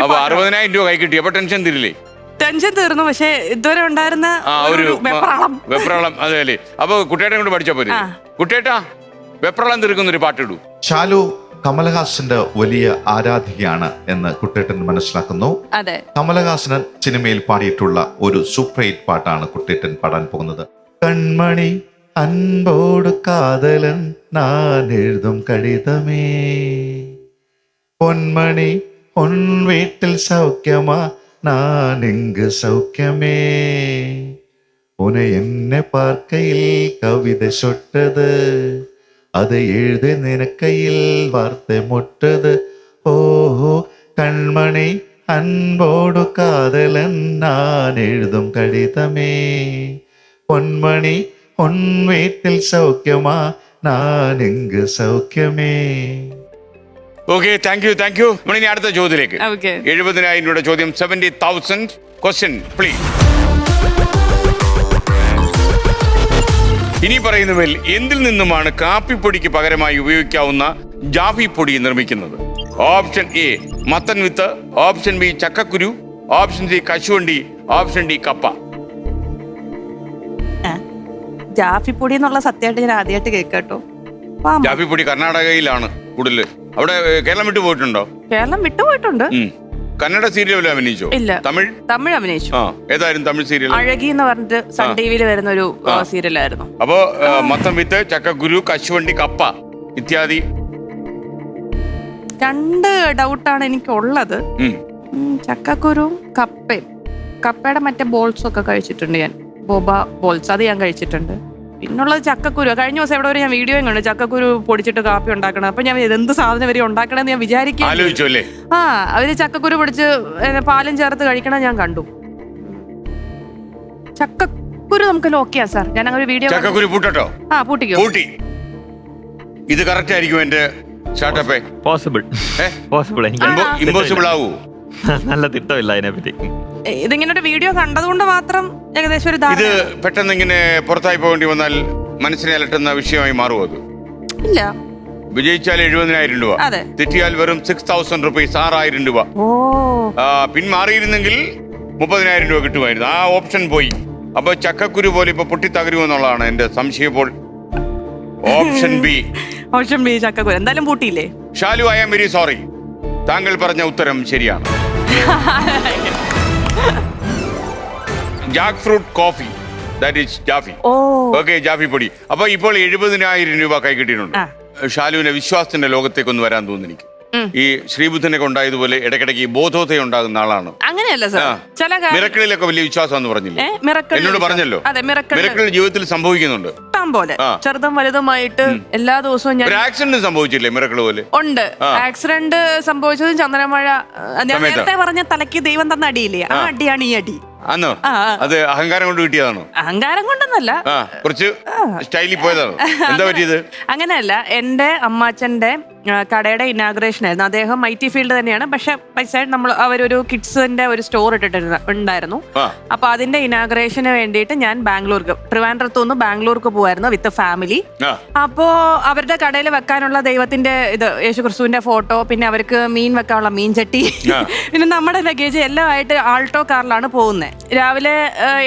A: അപ്പൊ 60,000 രൂപ കൈ കിട്ടി. അപ്പൊ ടെൻഷൻ തീരില്ലേ?
C: ടെൻഷൻ തീർന്നു, പക്ഷെ ഇതുവരെ ഉണ്ടായിരുന്ന
A: ഒരു വെപ്രാളം. അതെ അല്ലേ? അപ്പൊ കുട്ടേട്ടൻ കൊണ്ട് പഠിച്ചാ പോരെ. കുട്ടേട്ടാ, വെപ്രാളം തീർക്കുന്ന ഒരു പാട്ടിടൂ.
D: ഷാലു കമലഹാസന്റെ വലിയ ആരാധികയാണ് എന്ന് കുട്ടേട്ടൻ മനസ്സിലാക്കുന്നു. കമലഹാസൻ സിനിമയിൽ പാടിയിട്ടുള്ള ഒരു സൂപ്പർ ഹിറ്റ് പാട്ടാണ് കുട്ടേട്ടൻ പാടാൻ പോകുന്നത്. കൺമണി അൻപോട് കാതലൻ ഞാൻ എഴുതും കടിതമേ, പൊന്മണി പൊൻ വീട്ടിൽ സൗഖ്യമാ நான் இங்கு சௌக்கியமே, உன்னை என்னை பார்க்கையில் கவிதை சொட்டது, அதை எழுத நினைக்கையில் வார்த்தை முட்டது. ஓஹோ கண்மணி அன்போடு காதலன் நான் எழுதும் கடிதமே, பொன்மணி உன் வீட்டில் சௌக்கியமா நான் இங்கு சௌக்கியமே.
A: Okay, thank you. നമ്മളിനി അടുത്ത ചോദ്യത്തിലേക്ക്. 70,000 രൂപയുടെ ചോദ്യം. 70,000 ക്വസ്റ്റ്യൻ പ്ലീസ്. ഇനി പറയുന്നതിൽ എന്തിൽ നിന്നുമാണ് കാപ്പിപ്പൊടിക്ക് പകരമായി ഉപയോഗിക്കാവുന്ന ജാഫി പൊടി നിർമ്മിക്കുന്നത്? ഓപ്ഷൻ എ മത്തൻ വിത്ത്, ഓപ്ഷൻ ബി ചക്കക്കുരു, ഓപ്ഷൻ സി കശുവണ്ടി, ഓപ്ഷൻ ഡി കപ്പ.
C: ജാഫി പൊടി എന്നുള്ള സത്യമായിട്ട് ഞാൻ ആദ്യമായിട്ട് കേൾക്കാട്ടോ.
A: ജാഫി പൊടി കർണാടകയിലാണ് കൂടുതൽ. അവിടെ കേരളം വിട്ടു പോയിട്ടുണ്ടോ?
C: കേരളം വിട്ടുപോയിട്ടുണ്ട്.
A: കന്നഡ സീരിയൽ അഭിനയിച്ചോ?
C: ഇല്ല.
A: തമിഴ് അഭിനയിച്ചു. ഏതായിരുന്നു തമിഴ് സീരിയൽ?
C: അഴകി എന്ന് പറഞ്ഞിട്ട് സൺ ടിവിയിൽ വരുന്ന ഒരു സീരിയലായിരുന്നു.
A: അപ്പോ മത്തം വിത്ത്, ചക്കക്കുരു, കശുവണ്ടി, കപ്പ ഇത്യാദി.
C: 2 ഡൗട്ടാണ് എനിക്കുള്ളത്. ചക്കക്കുരുവും കപ്പയും. കപ്പയുടെ മറ്റേ ബോൾസ് ഒക്കെ കഴിച്ചിട്ടുണ്ട് ഞാൻ. ബോബ ബോൾസ്, അത് ഞാൻ കഴിച്ചിട്ടുണ്ട്. പിന്നുള്ളത് ചക്കക്കുരു. കഴിഞ്ഞ ദിവസം എവിടെ വരെ ഞാൻ വീഡിയോയും കണ്ടു, ചക്കക്കുരു പൊടിച്ചിട്ട് കാപ്പി ഉണ്ടാക്കണം. അപ്പൊ ഞാൻ എന്ത് സാധനം വരെ ഉണ്ടാക്കണമെന്ന് ഞാൻ വിചാരിക്കും. അവര് ചക്കക്കുരു പൊടിച്ച് പാലും ചേർത്ത് കഴിക്കണം ഞാൻ കണ്ടു. ചക്കക്കുരു നമുക്ക് ലോക്കിയാ സാർ. ഞാൻ അങ്ങനെ വീഡിയോ
A: ചക്കക്കുരു പൂട്ടോ?
C: പൂട്ടിക്കോ?
A: ഇത് കറക്റ്റ് ആയിരിക്കും എന്റെ സ്റ്റാർട്ടപ്പേ?
E: പോസിബിൾ.
A: ഇമ്പോസിബിൾ ആവൂ?
E: നല്ല തിട്ടമില്ല അതിനെപ്പറ്റി.
C: ഇതിങ്ങനെ ഒരു വീഡിയോ കണ്ടതുകൊണ്ട് മാത്രം ഏകദേശം ഒരു
A: ഇത് പെട്ടെന്ന് ഇങ്ങനെ പുറത്തായി പോകേണ്ടി വന്നാൽ മനസ്സിനെ അലട്ടുന്ന വിഷയമായി മാറുമോ? അത്
C: ഇല്ല.
A: വിജയിച്ചാൽ 70,000 രൂപ, തെറ്റിയാൽ വെറും 6,000 റുപ്പീസ്, 6,000 രൂപ. പിന്മാറിയിരുന്നെങ്കിൽ 30,000 രൂപ കിട്ടുമായിരുന്നു. ആ ഓപ്ഷൻ പോയി. അപ്പൊ ചക്കക്കുരു പോലെ ഇപ്പൊ പൊട്ടിത്തകരുമെന്നുള്ളതാണ് എന്റെ സംശയം. ഇപ്പോൾ ഓപ്ഷൻ ബി
C: ചക്കക്കുരു എന്തായാലും പൂട്ടിയില്ലേ?
A: Shalu, I am very sorry. താങ്കൾ പറഞ്ഞ ഉത്തരം ശരിയാണ്. Jackfruit coffee, that is Jaffy. Okay, Jaffy പൊടി. അപ്പൊ ഇപ്പോൾ 70,000 രൂപ കൈ കിട്ടിയിട്ടുണ്ട്. ഷാലുവിന്റെ വിശ്വാസത്തിന്റെ ലോകത്തേക്കൊന്ന് വരാൻ തോന്നുന്നു എനിക്ക്. ഈ ശ്രീബുദ്ധനൊക്കെ ഉണ്ടായതുപോലെ ഇടയ്ക്കിടയ്ക്ക് ബോധോദയം ഉണ്ടാകുന്ന ആളാണ്.
C: അങ്ങനെയല്ല സാർ, ചില
A: മിറക്കിളിലൊക്കെ വലിയ വിശ്വാസം എന്ന് പറഞ്ഞില്ലേ? എന്നോട് പറഞ്ഞല്ലോ. മിറക്കിൾ ജീവിതത്തിൽ സംഭവിക്കുന്നുണ്ട്.
C: ഇഷ്ടം പോലെ
A: ആ.
C: ചെറുതും വലുതുമായിട്ട് എല്ലാ ദിവസവും ഞാൻ
A: ഒരു ആക്സിഡന്റ് സംഭവിച്ചില്ലേ മിറക്കിൾ പോലെ?
C: ഉണ്ട്. ആക്സിഡന്റ് സംഭവിച്ചതും ചന്ദനമഴ ഞാൻ
A: സമയത്ത്.
C: നേരത്തെ പറഞ്ഞ തലയ്ക്ക് ദൈവം തന്ന അടിയില്ലേ, ആ അടിയാണ് ഈ അടി.
A: ആന്നോ? അത് അഹങ്കാരം കൊണ്ട് കിട്ടിയതാണോ?
C: അഹങ്കാരം കൊണ്ടൊന്നല്ല,
A: കുറച്ച് സ്റ്റൈലിൽ പോയതാണോ? എന്താ പറ്റിയത്?
C: അങ്ങനെയല്ല. എന്റെ അമ്മാച്ചന്റെ കടയുടെ ഇനാഗ്രേഷൻ ആയിരുന്നു. അദ്ദേഹം IT ഫീൽഡ് തന്നെയാണ്. പക്ഷെ പൈസ നമ്മൾ അവരൊരു കിഡ്സിന്റെ ഒരു സ്റ്റോർ ഉണ്ടായിരുന്നു. അപ്പൊ അതിന്റെ ഇനാഗ്രേഷന് വേണ്ടിയിട്ട് ഞാൻ ബാംഗ്ലൂർക്ക്, ട്രിവാൻഡ്രത്തു നിന്ന് ബാംഗ്ലൂർക്ക് പോവായിരുന്നു വിത്ത് ഫാമിലി. അപ്പോ അവരുടെ കടയിൽ വെക്കാനുള്ള ദൈവത്തിന്റെ ഇത് യേശുക്രിസ്തുവിന്റെ ഫോട്ടോ, പിന്നെ അവർക്ക് മീൻ വെക്കാനുള്ള മീൻ ചട്ടി, പിന്നെ നമ്മുടെ ലഗേജ് എല്ലാം ആയിട്ട് ആൾട്ടോ കാറിലാണ് പോകുന്നത്. രാവിലെ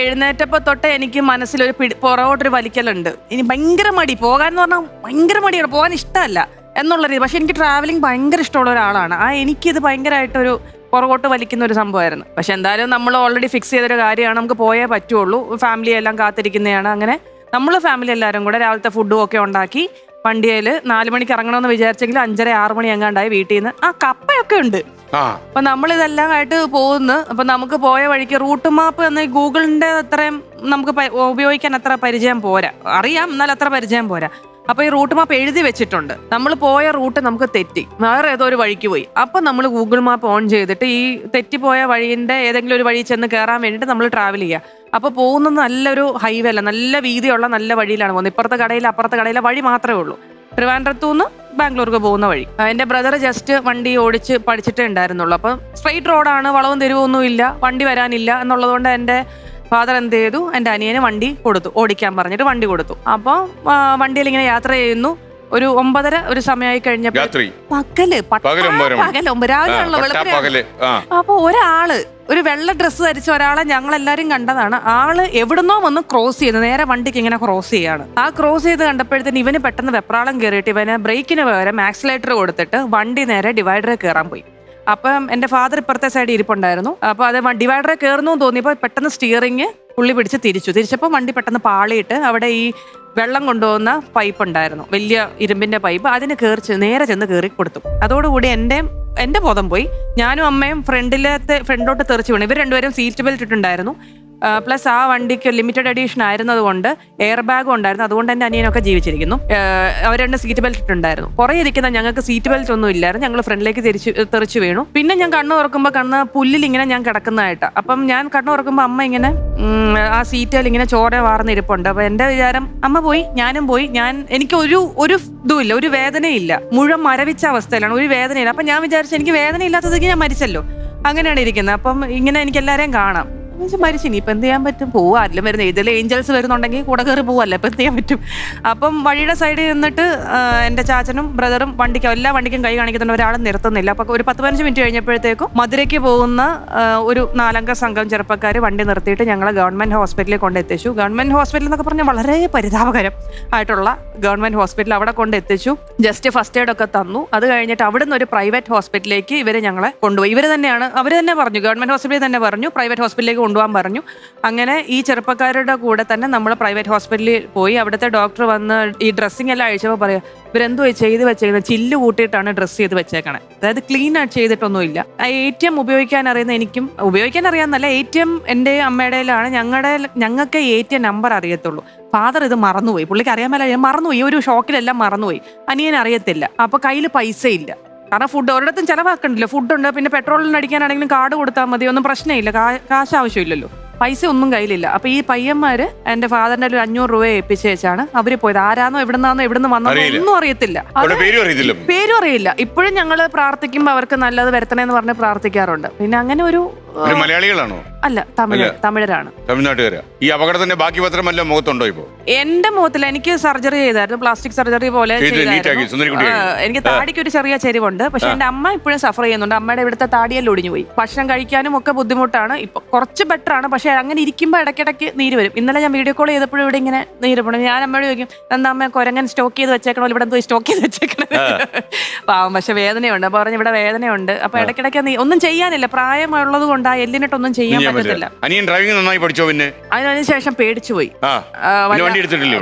C: എഴുന്നേറ്റപ്പോ തൊട്ട് എനിക്ക് മനസ്സിലൊരു പുറകോട്ടൊരു വലിക്കലുണ്ട്. ഇനി ഭയങ്കര മടി, പോകാൻ എന്ന് പറഞ്ഞാൽ ഭയങ്കര മടിയാണ്, പോകാൻ ഇഷ്ടമല്ല എന്നുള്ള രീതി. പക്ഷെ എനിക്ക് ട്രാവലിംഗ് ഭയങ്കര ഇഷ്ടമുള്ള ഒരാളാണ്. എനിക്കിത് ഭയങ്കരമായിട്ടൊരു പുറകോട്ട് വലിക്കുന്ന ഒരു സംഭവമായിരുന്നു. പക്ഷെ എന്തായാലും നമ്മൾ ഓൾറെഡി ഫിക്സ് ചെയ്തൊരു കാര്യമാണ്, നമുക്ക് പോയേ പറ്റുള്ളൂ. ഫാമിലി എല്ലാം കാത്തിരിക്കുന്നതാണ്. അങ്ങനെ നമ്മൾ ഫാമിലി എല്ലാവരും കൂടെ രാവിലത്തെ ഫുഡും ഒക്കെ ഉണ്ടാക്കി വണ്ടിയിൽ 4 മണിക്ക് ഇറങ്ങണമെന്ന് വിചാരിച്ചെങ്കിൽ 5:30-6 മണി എങ്ങാണ്ടായി വീട്ടിൽ നിന്ന്. കപ്പയൊക്കെ ഉണ്ട്. അപ്പൊ നമ്മളിതെല്ലാം ആയിട്ട് പോകുന്നു. അപ്പൊ നമുക്ക് പോയ വഴിക്ക് റൂട്ട് മാപ്പ് എന്ന ഗൂഗിളിന്റെ അത്രയും നമുക്ക് ഉപയോഗിക്കാൻ അത്ര പരിചയം പോരാ. അറിയാം, എന്നാൽ അത്ര പരിചയം പോരാ. അപ്പൊ ഈ റൂട്ട് മാപ്പ് എഴുതി വെച്ചിട്ടുണ്ട്. നമ്മൾ പോയ റൂട്ട് നമുക്ക് തെറ്റി, വേറെ ഏതോ ഒരു വഴിക്ക് പോയി. അപ്പൊ നമ്മൾ ഗൂഗിൾ മാപ്പ് ഓൺ ചെയ്തിട്ട് ഈ തെറ്റിപ്പോയ വഴിന്റെ ഏതെങ്കിലും ഒരു വഴി ചെന്ന് കയറാൻ വേണ്ടിയിട്ട് നമ്മൾ ട്രാവൽ ചെയ്യുക. അപ്പൊ പോകുന്നത് നല്ലൊരു ഹൈവേ അല്ല, നല്ല വീതിയുള്ള നല്ല വഴിയിലാണ് പോകുന്നത്. ഇപ്പുറത്തെ കടയിൽ അപ്പുറത്തെ കടയിലെ വഴി മാത്രമേ ഉള്ളൂ. ട്രിവാൻഡ്രത്തു നിന്ന് ബാംഗ്ലൂർക്ക് പോകുന്ന വഴി. എന്റെ ബ്രദർ ജസ്റ്റ് വണ്ടി ഓടിച്ച് പഠിച്ചിട്ടേ ഉണ്ടായിരുന്നുള്ളൂ. അപ്പൊ സ്ട്രെയിറ്റ് റോഡാണ്, വളവും തെരുവൊന്നും ഇല്ല, വണ്ടി വരാനില്ല എന്നുള്ളതുകൊണ്ട് എന്റെ ഫാദർ എന്ത് ചെയ്തു, എന്റെ അനിയന് വണ്ടി കൊടുത്തു, ഓടിക്കാൻ പറഞ്ഞിട്ട് വണ്ടി കൊടുത്തു. അപ്പോൾ വണ്ടിയിൽ ഇങ്ങനെ യാത്ര ചെയ്യുന്നു. ഒരു 9:30 ഒരു സമയമായി കഴിഞ്ഞപ്പോൾ രാവിലെ. അപ്പൊ ഒരാള്, ഒരു വെള്ള ഡ്രസ്സ് ധരിച്ച ഒരാളെ ഞങ്ങൾ എല്ലാരും കണ്ടതാണ്. ആള് എവിടുന്നോ വന്ന് ക്രോസ് ചെയ്ത് നേരെ വണ്ടിക്ക് ഇങ്ങനെ ക്രോസ് ചെയ്യാണ്. ആ ക്രോസ് ചെയ്ത് കണ്ടപ്പോഴത്തേന് ഇവന് പെട്ടെന്ന് വെപ്രാളം കയറിയിട്ട് ഇവന് ബ്രേക്കിന് പകരം ആക്സിലേറ്റർ കൊടുത്തിട്ട് വണ്ടി നേരെ ഡിവൈഡറിൽ കയറാൻ പോയി. അപ്പം എന്റെ ഫാദർ ഇപ്പുറത്തെ സൈഡ് ഇരിപ്പുണ്ടായിരുന്നു. അപ്പൊ അത് ഡിവൈഡറെ കയറുന്നു തോന്നിയപ്പോൾ പെട്ടെന്ന് സ്റ്റിയറിങ് പുള്ളി പിടിച്ച് തിരിച്ചപ്പോൾ വണ്ടി പെട്ടെന്ന് പാളിയിട്ട് അവിടെ ഈ വെള്ളം കൊണ്ടുപോകുന്ന പൈപ്പ് ഉണ്ടായിരുന്നു, വലിയ ഇരുമ്പിന്റെ പൈപ്പ്. അതിന് നേരെ ചെന്ന് കയറി കൊടുത്തു. അതോടുകൂടി എന്റെ ബോധം പോയി. ഞാനും അമ്മയും ഫ്രണ്ടിലോട്ട് തെറിച്ചു വീണു. ഇവർ രണ്ടുപേരും സീറ്റ് ബെൽറ്റ് ഇട്ടുണ്ടായിരുന്നു. പ്ലസ് ആ വണ്ടിക്ക് ലിമിറ്റഡ് എഡിഷൻ ആയിരുന്നത് കൊണ്ട് എയർ ബാഗും ഉണ്ടായിരുന്നു. അതുകൊണ്ട് എന്റെ അനിയനൊക്കെ ജീവിച്ചിരിക്കുന്നു. അവർ 2 സീറ്റ് ബെൽറ്റ് ഇട്ടുണ്ടായിരുന്നു. പുറകെ ഇരിക്കുന്ന ഞങ്ങൾക്ക് സീറ്റ് ബെൽറ്റ് ഒന്നും ഇല്ലായിരുന്നു. ഞങ്ങൾ ഫ്രണ്ടിലേക്ക് തെറിച്ചു വീണു. പിന്നെ ഞാൻ കണ്ണു തുറക്കുമ്പോൾ പുല്ലിൽ ഇങ്ങനെ ഞാൻ കിടക്കുന്നതായിട്ട്. അപ്പം ഞാൻ കണ്ണു തുറക്കുമ്പോൾ അമ്മ ഇങ്ങനെ ആ സീറ്റിൽ ഇങ്ങനെ ചോര വാർന്നിരിപ്പുണ്ട്. അപ്പൊ എന്റെ വിചാരം അമ്മ പോയി, ഞാനും പോയി. എനിക്ക് ഒരു ഇതുമില്ല, ഒരു വേദനയില്ല, മുഴുവൻ മരവിച്ച അവസ്ഥയിലാണ്, ഒരു വേദനയില്ല. അപ്പൊ ഞാൻ വിചാരിച്ചു എനിക്ക് വേദന ഇല്ലാത്തതെങ്കിൽ ഞാൻ മരിച്ചല്ലോ, അങ്ങനെയാണ് ഇരിക്കുന്നത്. അപ്പം ഇങ്ങനെ എനിക്ക് എല്ലാവരെയും കാണാം. മരിച്ചു, ഇനി ഇപ്പൊ എന്ത് ചെയ്യാൻ പറ്റും, പോവാ. ആരിലും വരുന്നത് ഇതിൽ ഏഞ്ചൽസ് വരുന്നുണ്ടെങ്കിൽ കൂടെ കയറി പോവല്ലേ, ഇപ്പൊ എന്ത് ചെയ്യാൻ പറ്റും. അപ്പം വഴിയുടെ സൈഡിൽ നിന്നിട്ട് എന്റെ ചാച്ചനും ബ്രദറും എല്ലാ വണ്ടിക്കും കൈ കാണിക്കുന്നുണ്ട്, ഒരാളും നിർത്തുന്നില്ല. അപ്പൊ ഒരു 10-15 മിനിറ്റ് കഴിഞ്ഞപ്പോഴത്തേക്കും മധുരയ്ക്ക് പോകുന്ന ഒരു 4-അംഗ സംഘം ചെറുപ്പക്കാർ വണ്ടി നിർത്തിയിട്ട് ഞങ്ങളെ ഗവൺമെന്റ് ഹോസ്പിറ്റലിൽ കൊണ്ടെത്തിച്ചു. ഗവൺമെന്റ് ഹോസ്പിറ്റൽ എന്നൊക്കെ പറഞ്ഞാൽ വളരെ പരിതാപകരം ആയിട്ടുള്ള ഗവൺമെന്റ് ഹോസ്പിറ്റൽ, അവിടെ കൊണ്ടെത്തിച്ചു. ജസ്റ്റ് ഫസ്റ്റ് എയ്ഡ് ഒക്കെ തന്നു. അത് കഴിഞ്ഞിട്ട് അവിടുന്ന് ഒരു പ്രൈവറ്റ് ഹോസ്പിറ്റലിലേക്ക് ഇവര് ഞങ്ങളെ കൊണ്ടുപോയി. അവർ തന്നെ പറഞ്ഞു, ഗവൺമെന്റ് ഹോസ്പിറ്റലിൽ തന്നെ പറഞ്ഞു പ്രൈവറ്റ് ഹോസ്പിറ്റലിലേക്ക് കൊണ്ടുപോകാൻ പറഞ്ഞു. അങ്ങനെ ഈ ചെറുപ്പക്കാരുടെ കൂടെ തന്നെ നമ്മൾ പ്രൈവറ്റ് ഹോസ്പിറ്റലിൽ പോയി. അവിടുത്തെ ഡോക്ടർ വന്ന് ഈ ഡ്രസ്സിങ് എല്ലാം അഴിച്ചപ്പോൾ പറയാം, ഇവരെന്തോ ചെയ്ത് വെച്ചേക്കുന്നത്, ചില്ല് കൂട്ടിയിട്ടാണ് ഡ്രസ്സ് ചെയ്ത് വെച്ചേക്കണേ, അതായത് ക്ലീൻ ആയിട്ട് ചെയ്തിട്ടൊന്നുമില്ല. ATM ഉപയോഗിക്കാൻ അറിയുന്ന എനിക്കും ഉപയോഗിക്കാൻ അറിയാമെന്നല്ല, ATM എൻ്റെ അമ്മയുടെയിലാണ്. ഞങ്ങൾക്ക് ATM നമ്പർ അറിയത്തുള്ളൂ. ഫാദർ ഇത് മറന്നുപോയി, പുള്ളിക്ക് അറിയാൻ മേല മറന്നുപോയി, ഈ ഒരു ഷോക്കിലെല്ലാം മറന്നുപോയി. അനിയൻ അറിയത്തില്ല. അപ്പൊ കയ്യിൽ പൈസ ഇല്ല, കാരണം ഫുഡ് ഒരിടത്തും ചിലവാക്കണ്ടല്ലോ, ഫുഡുണ്ട്. പിന്നെ പെട്രോളിന് അടിക്കാനാണെങ്കിലും കാർഡ് കൊടുത്താൽ മതി, ഒന്നും പ്രശ്നമില്ല, കാശ് ആവശ്യമില്ലല്ലോ. പൈസ ഒന്നും കയ്യിലില്ല. അപ്പൊ ഈ പയ്യന്മാര് എന്റെ ഫാദറിന്റെ ഒരു 500 രൂപ ഏൽപ്പിച്ചേച്ചാണ് അവര് പോയത്. ആരാന്നോ എവിടുന്ന് വന്നോ ഒന്നും അറിയത്തില്ല, പേരും അറിയില്ല. ഇപ്പോഴും ഞങ്ങള് പ്രാർത്ഥിക്കുമ്പോ അവർക്ക് നല്ലത് വരുത്തണേന്ന് പറഞ്ഞ് പ്രാർത്ഥിക്കാറുണ്ട്. പിന്നെ അങ്ങനെ ഒരു
A: മലയാളികളാണോ?
C: അല്ല, തമിഴരാണ്.
A: തമിഴ്നാട്ടുകാരാ. ഈ അപകടത്തിന്റെ ബാക്കി പത്രമല്ല മുഖത്തുണ്ടോ ഇപ്പോ? എന്റെ
C: മുഖത്തിൽ എനിക്ക് സർജറി ചെയ്തായിരുന്നു, പ്ലാസ്റ്റിക് സർജറി പോലെ ചെയ്തായിരുന്നു. എനിക്ക് താടിക്ക് ഒരു ചെറിയ ചെരിവുണ്ട്. പക്ഷെ എന്റെ അമ്മ ഇപ്പോഴും സഫർ ചെയ്യുന്നുണ്ട്. അമ്മയുടെ ഇവിടുത്തെ താടിയെല്ലാം ഒടിഞ്ഞു പോയി. ഭക്ഷണം കഴിക്കാനും ഒക്കെ ബുദ്ധിമുട്ടാണ്. ഇപ്പൊ കുറച്ച് ബെറ്റർ ആണ്. പക്ഷെ അങ്ങനെ ഇരിക്കുമ്പോൾ ഇടയ്ക്കിടയ്ക്ക് നീര് വരും. ഇന്നലെ ഞാൻ വീഡിയോ കോൾ ചെയ്തപ്പോഴും ഇവിടെ ഇങ്ങനെ നീര് പോകണം. ഞാൻ അമ്മയോട് ചോദിക്കും, എന്താ അമ്മ കൊരങ്ങൻ സ്റ്റോക്ക് ചെയ്ത് വെച്ചേക്കണോ, ഇവിടെ എന്തോ സ്റ്റോക്ക് ചെയ്ത് വെച്ചേക്കണം. പാവം, പക്ഷെ വേദനയുണ്ട്. അപ്പൊ പറഞ്ഞു ഇവിടെ വേദനയുണ്ട്. അപ്പൊ ഇടയ്ക്കിടയ്ക്ക് ഒന്നും ചെയ്യാനില്ല, പ്രായമുള്ളത് കൊണ്ട് ആ എല്ലിനിട്ടൊന്നും ചെയ്യാൻ പറ്റത്തില്ല.
A: അനിയൻ ഡ്രൈവിംഗ് നന്നായി പഠിച്ചോ? പിന്നെ
C: അതിനുശേഷം പേടിച്ചു പോയി,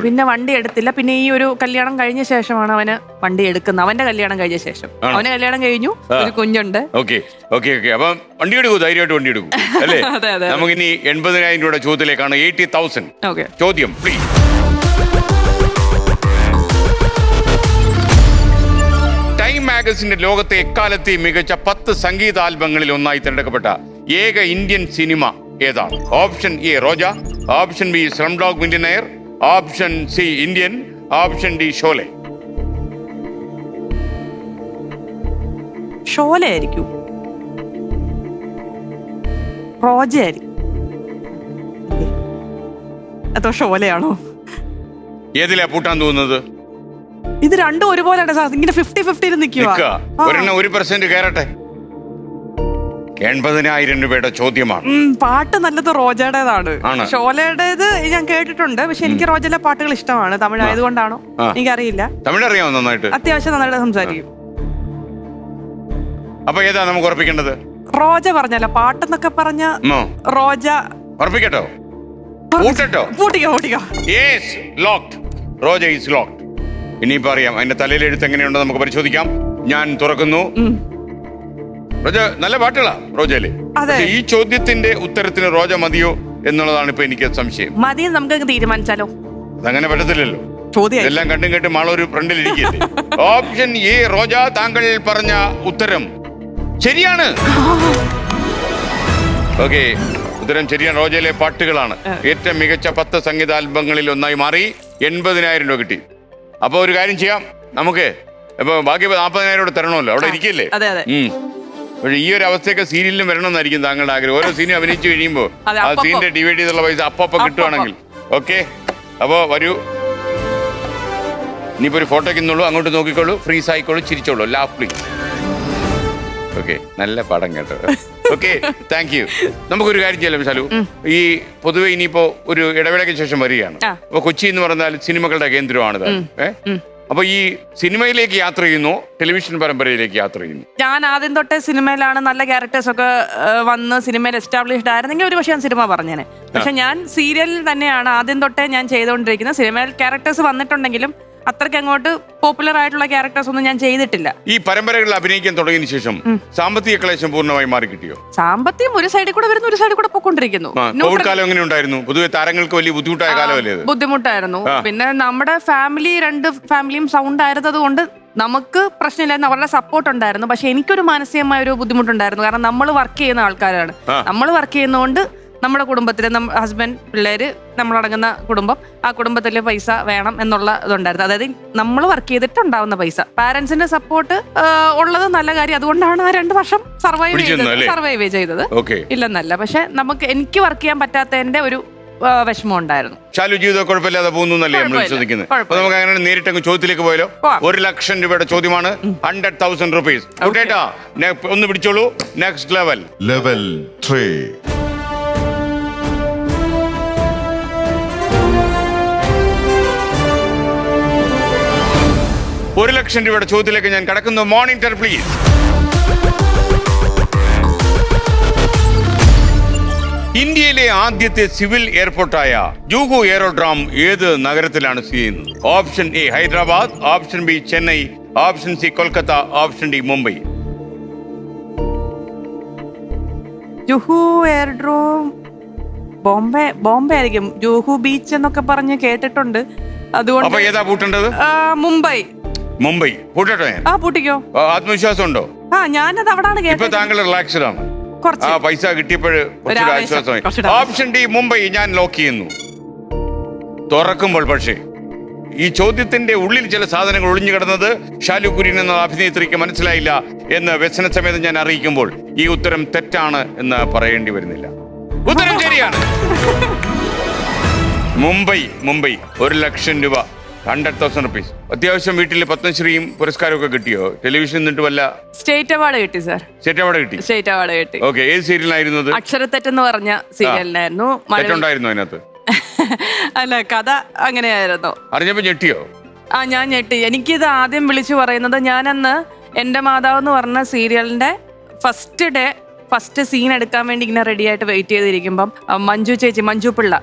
C: പിന്നെ വണ്ടി എടുത്തില്ല. പിന്നെ ഈ ഒരു കല്യാണം കഴിഞ്ഞ ശേഷമാണ് അവന് വണ്ടി എടുക്കുന്നത്. അവന്റെ കല്യാണം കഴിഞ്ഞ ശേഷം, അവന് കല്യാണം കഴിഞ്ഞു, ഒരു കുഞ്ഞുണ്ട്.
A: വണ്ടി എടുക്കൂ, ധൈര്യമായിട്ട് വണ്ടി എടുക്കൂ അല്ലേ? നമുക്കിനി 80,000 രൂപയുടെ ചോദ്യത്തിലേക്കാണ്. 80,000 ചോദ്യം പ്ലീസ്. മാഗസിന്റെ ലോകത്തെ എക്കാലത്തെയും മികച്ച 10 സംഗീത ആൽബങ്ങളിൽ ഒന്നായി തിരഞ്ഞെടുക്കപ്പെട്ട ഏക ഇന്ത്യൻ സിനിമ ഏതാണ്? Option A Roja, option B Slumdog millionaire, option C Indian, option D Sholay.
C: Shola ആയിരിക്കും, റോജ ആയിരിക്കും, അതോ ഷോലയാണോ?
A: ഏതിലാ പൂട്ടാൻ തോന്നുന്നത്?
C: ഇത് രണ്ടും ഒരുപോലെയാണ് സാർ, ഇങ്ങനെ 50-50 നിൽക്കുക.
A: ഒരെണ്ണം 1% കയറട്ടെ. 80,000 രൂപയുടെ ചോദ്യമാണ്.
C: പാട്ട് നല്ലത് റോജയുടേതാണ്,
A: ആണ്.
C: ഷോലയുടേത് ഞാൻ കേട്ടിട്ടുണ്ട്. പക്ഷെ എനിക്ക് റോജയിലെ പാട്ടുകൾ ഇഷ്ടമാണ്. തമിഴ് ആയതുകൊണ്ടാണോ എനിക്കറിയില്ല.
A: തമിഴ് അറിയാമോ നന്നായിട്ട്?
C: അത്യാവശ്യം നന്നായിട്ട് സംസാരിക്കും.
A: അപ്പൊ ഏതാ നമുക്ക് ഉറപ്പിക്കേണ്ടത്?
C: റോജ പറഞ്ഞല്ല, പാട്ടെന്നൊക്കെ പറഞ്ഞ Roja.
A: ഉറപ്പിക്കട്ടോ? പൂട്ടട്ടോ?
C: പൂട്ടിക്കോ.
A: Yes, locked. Roja is locked. ഇനിയിപ്പോ അറിയാം അതിന്റെ തലയിലെഴുത്ത് എങ്ങനെയുണ്ടോ നമുക്ക് പരിശോധിക്കാം. ഞാൻ തുറക്കുന്നു. റോജ നല്ല പാട്ടുകളാ റോജയില്. പക്ഷെ ഈ ചോദ്യത്തിന്റെ ഉത്തരത്തിന് റോജ മതിയോ എന്നുള്ളതാണ് ഇപ്പൊ എനിക്ക് സംശയം.
C: മതി, നമുക്ക് തീരുമാനിച്ചാലോ?
A: അതങ്ങനെ പറ്റത്തില്ലല്ലോ. എല്ലാം കണ്ടും കേട്ടും ആളൊരു ഫ്രണ്ടിൽ ഇരിക്കല്ലേ. ഓപ്ഷൻ എ റോജ, താങ്കൾ പറഞ്ഞ ഉത്തരം ശരിയാണ്. ഓക്കെ, ഉത്തരം ശരിയാണ്. റോജയിലെ പാട്ടുകളാണ് ഏറ്റവും മികച്ച 10 സംഗീത ആൽബങ്ങളിൽ ഒന്നായി മാറി. 80,000 രൂപ കിട്ടി. അപ്പൊ ഒരു കാര്യം ചെയ്യാം, നമുക്ക് ഇപ്പൊ ബാക്കി 40,000 രൂപ തരണമല്ലോ, അവിടെ ഇരിക്കല്ലേ. പക്ഷെ ഈ ഒരു അവസ്ഥയൊക്കെ സീരിയലിലും വരണമെന്നായിരിക്കും താങ്കളുടെ ആഗ്രഹം. ഓരോ സീനും അഭിനയിച്ചു കഴിയുമ്പോൾ ആ സീനിന്റെ ഡിവൈഡ് ചെയ്തുള്ള പൈസ അപ്പൊ കിട്ടുവാണെങ്കിൽ. ഓക്കെ, അപ്പോ വരൂ. ഇനിയിപ്പോ ഒരു ഫോട്ടോയ്ക്ക് നിന്നുള്ളൂ, അങ്ങോട്ട് നോക്കിക്കോളൂ, ഫ്രീസ് ആയിക്കോളൂ, ചിരിച്ചോളൂ, ലാഫ് പ്ലീസ്. ഓക്കെ, നല്ല പടം കേട്ടോ. Okay, thank you. നമുക്കൊരു കാര്യം ചെയ്യാം ശാലു. ഈ പൊതുവെ ഇനിയിപ്പോ ഒരു ഇടവേളയ്ക്ക് ശേഷം വരികയാണ്. അപ്പൊ കൊച്ചി എന്ന് പറഞ്ഞാൽ സിനിമകളുടെ കേന്ദ്രമാണ്. അപ്പൊ ഈ സിനിമയിലേക്ക് യാത്ര ചെയ്യുന്നു, ടെലിവിഷൻ പരമ്പരയിലേക്ക് യാത്ര ചെയ്യുന്നു?
C: ഞാൻ ആദ്യം തൊട്ടേ സിനിമയിലാണ്. നല്ല ക്യാരക്ടേഴ്സ് ഒക്കെ വന്ന് സിനിമയിൽ എസ്റ്റാബ്ലിഷ്ഡ് ആയിരുന്നെങ്കിൽ ഒരു പക്ഷേ ഞാൻ സിനിമ പറഞ്ഞേനെ. പക്ഷെ ഞാൻ സീരിയലിൽ തന്നെയാണ് ആദ്യം തൊട്ടേ ഞാൻ ചെയ്തുകൊണ്ടിരിക്കുന്നത്. സിനിമയിൽ ക്യാരക്ടേഴ്സ് വന്നിട്ടുണ്ടെങ്കിലും അത്രയ്ക്ക് അങ്ങോട്ട് പോപ്പുലർ ആയിട്ടുള്ള ക്യാരക്ടേഴ്സ് ഒന്നും ഞാൻ ചെയ്തിട്ടില്ല.
A: ഈ പരമ്പരകളിൽ അഭിനയിക്കാൻ തുടങ്ങിയതിനു ശേഷം സാമ്പത്തിക ക്ലേശം പൂർണ്ണമായി മാറി കിട്ടിയോ?
C: സാമ്പത്തികം ഒരു സൈഡിൽ കൂടെ വരുന്നു, ഒരു സൈഡിൽ കൂടെ പോയിക്കൊണ്ടിരിക്കുന്നു.
A: കോവിഡ് കാലം എങ്ങനെ ഉണ്ടായിരുന്നു? പൊതുവെ താരങ്ങൾക്ക് വലിയ ബുദ്ധിമുട്ടായ കാലമല്ലേ?
C: ബുദ്ധിമുട്ടായിരുന്നു. പിന്നെ നമ്മുടെ രണ്ട് ഫാമിലിയും സൗണ്ട് ആയിരുന്നത് കൊണ്ട് നമുക്ക് പ്രശ്നമില്ലായിരുന്നു, അവരുടെ സപ്പോർട്ട് ഉണ്ടായിരുന്നു. പക്ഷെ എനിക്കൊരു മാനസികമായ ഒരു ബുദ്ധിമുട്ടുണ്ടായിരുന്നു. കാരണം നമ്മൾ വർക്ക് ചെയ്യുന്ന ആൾക്കാരാണ്. നമ്മൾ വർക്ക് ചെയ്യുന്നതുകൊണ്ട് നമ്മുടെ കുടുംബത്തിൽ ഹസ്ബൻഡ്, പിള്ളേര്, നമ്മളടങ്ങുന്ന കുടുംബം, ആ കുടുംബത്തിലെ പൈസ വേണം എന്നുള്ള ഇതുണ്ടായിരുന്നു. അതായത് നമ്മൾ വർക്ക് ചെയ്തിട്ടുണ്ടാവുന്ന പൈസ. പാരന്റ്സിന്റെ സപ്പോർട്ട് ഉള്ളത് നല്ല കാര്യം. അതുകൊണ്ടാണ് ആ 2 വർഷം സർവൈവ് ചെയ്തത്. ഇല്ലെന്നല്ല, പക്ഷെ എനിക്ക് വർക്ക് ചെയ്യാൻ പറ്റാത്തതിന്റെ ഒരു വിഷമം ഉണ്ടായിരുന്നു.
A: ശാലു ജീവിതം കുഴപ്പമില്ലാതെ പോകുന്നല്ലേ നമ്മൾ ശ്രദ്ധിക്കുന്നത്. അപ്പൊ നമുക്ക് അങ്ങനെ നേരിട്ട് ചോദ്യത്തിലേക്ക് പോയാലോ? 1,00,000 രൂപയുടെ ചോദ്യമാണ്. 100,000 rupees. ഒന്ന് പിടിച്ചോളൂ. Next level
D: 3.
A: 1,00,000 രൂപയുടെ ചോദ്യത്തിലേക്ക് ഞാൻ കടക്കുന്നു. Monitor please. ഇന്ത്യയിലെ ആദ്യത്തെ സിവിൽ എയർപോർട്ടായ ജൂഹു എയറോഡ്രോം ഏത് നഗരത്തിലാണ് സ്ഥിതി ചെയ്യുന്നത്? Option A Hyderabad, option B Chennai, option C Kolkata, option D Mumbai.
C: Juhu aerodrome Bombay ആയിരിക്കും. ജൂഹു ബീച്ച് എന്നൊക്കെ പറഞ്ഞ് കേട്ടിട്ടുണ്ട്. അതുകൊണ്ട്
A: ഏതാ പൂട്ടേണ്ടത്? മുംബൈ പൂട്ടട്ടെ?
C: പൂട്ടിക്കോ.
A: ആത്മവിശ്വാസം ഉണ്ടോ?
C: ഞാനത് അവിടാണ്
A: ഇപ്പൊ താങ്കൾ റിലാക്സ്ഡ് ആണ്. ആ പൈസ കിട്ടിയപ്പോഴ് ആശ്വാസമായി. ഓപ്ഷൻ ഡി മുംബൈ ഞാൻ ലോക്ക് ചെയ്യുന്നു. തുറക്കുമ്പോൾ പക്ഷേ ഈ ചോദ്യത്തിന്റെ ഉള്ളിൽ ചില സാധനങ്ങൾ ഒളിഞ്ഞു കിടന്നത് ഷാലു കുര്യൻ എന്ന അഭിനേത്രിക്ക് മനസ്സിലായില്ല എന്ന് വ്യസന സമേതം ഞാൻ അറിയിക്കുമ്പോൾ ഈ ഉത്തരം തെറ്റാണ് എന്ന് പറയേണ്ടി വരുന്നില്ല. ഉത്തരം ശരിയാണ്. മുംബൈ 1,00,000 രൂപ, 100,000 rupees. അത്യാവശ്യം വീട്ടിൽ പത്മശ്രീയും പുരസ്കാരവും ഒക്കെ കിട്ടിയോ? ടെലിവിഷൻ നിന്നിട്ട് വല്ല
C: സ്റ്റേറ്റ് അവാർഡ് കിട്ടി സാർ.
A: സ്റ്റേറ്റ് അവാർഡ് കിട്ടി. ഓക്കെ, ഏത് സീരിയലായിരുന്നു അത്?
C: അക്ഷരത്തെറ്റെന്ന് പറഞ്ഞ സീരിയലിനായിരുന്നു.
A: തെറ്റുണ്ടായിരുന്നു അതിനകത്ത്?
C: അല്ല, കഥ അങ്ങനെയായിരുന്നു.
A: അറിഞ്ഞപ്പോ ഞെട്ടിയോ?
C: ഞാൻ ഞെട്ടി. എനിക്കിത് ആദ്യം വിളിച്ചു പറയുന്നത്, ഞാനന്ന് എന്റെ മാതാവ് എന്ന് പറഞ്ഞ സീരിയലിന്റെ ഫസ്റ്റ് സീൻ എടുക്കാൻ വേണ്ടി ഇങ്ങനെ റെഡി ആയിട്ട് വെയിറ്റ് ചെയ്തിരിക്കുമ്പം മഞ്ജു പിള്ള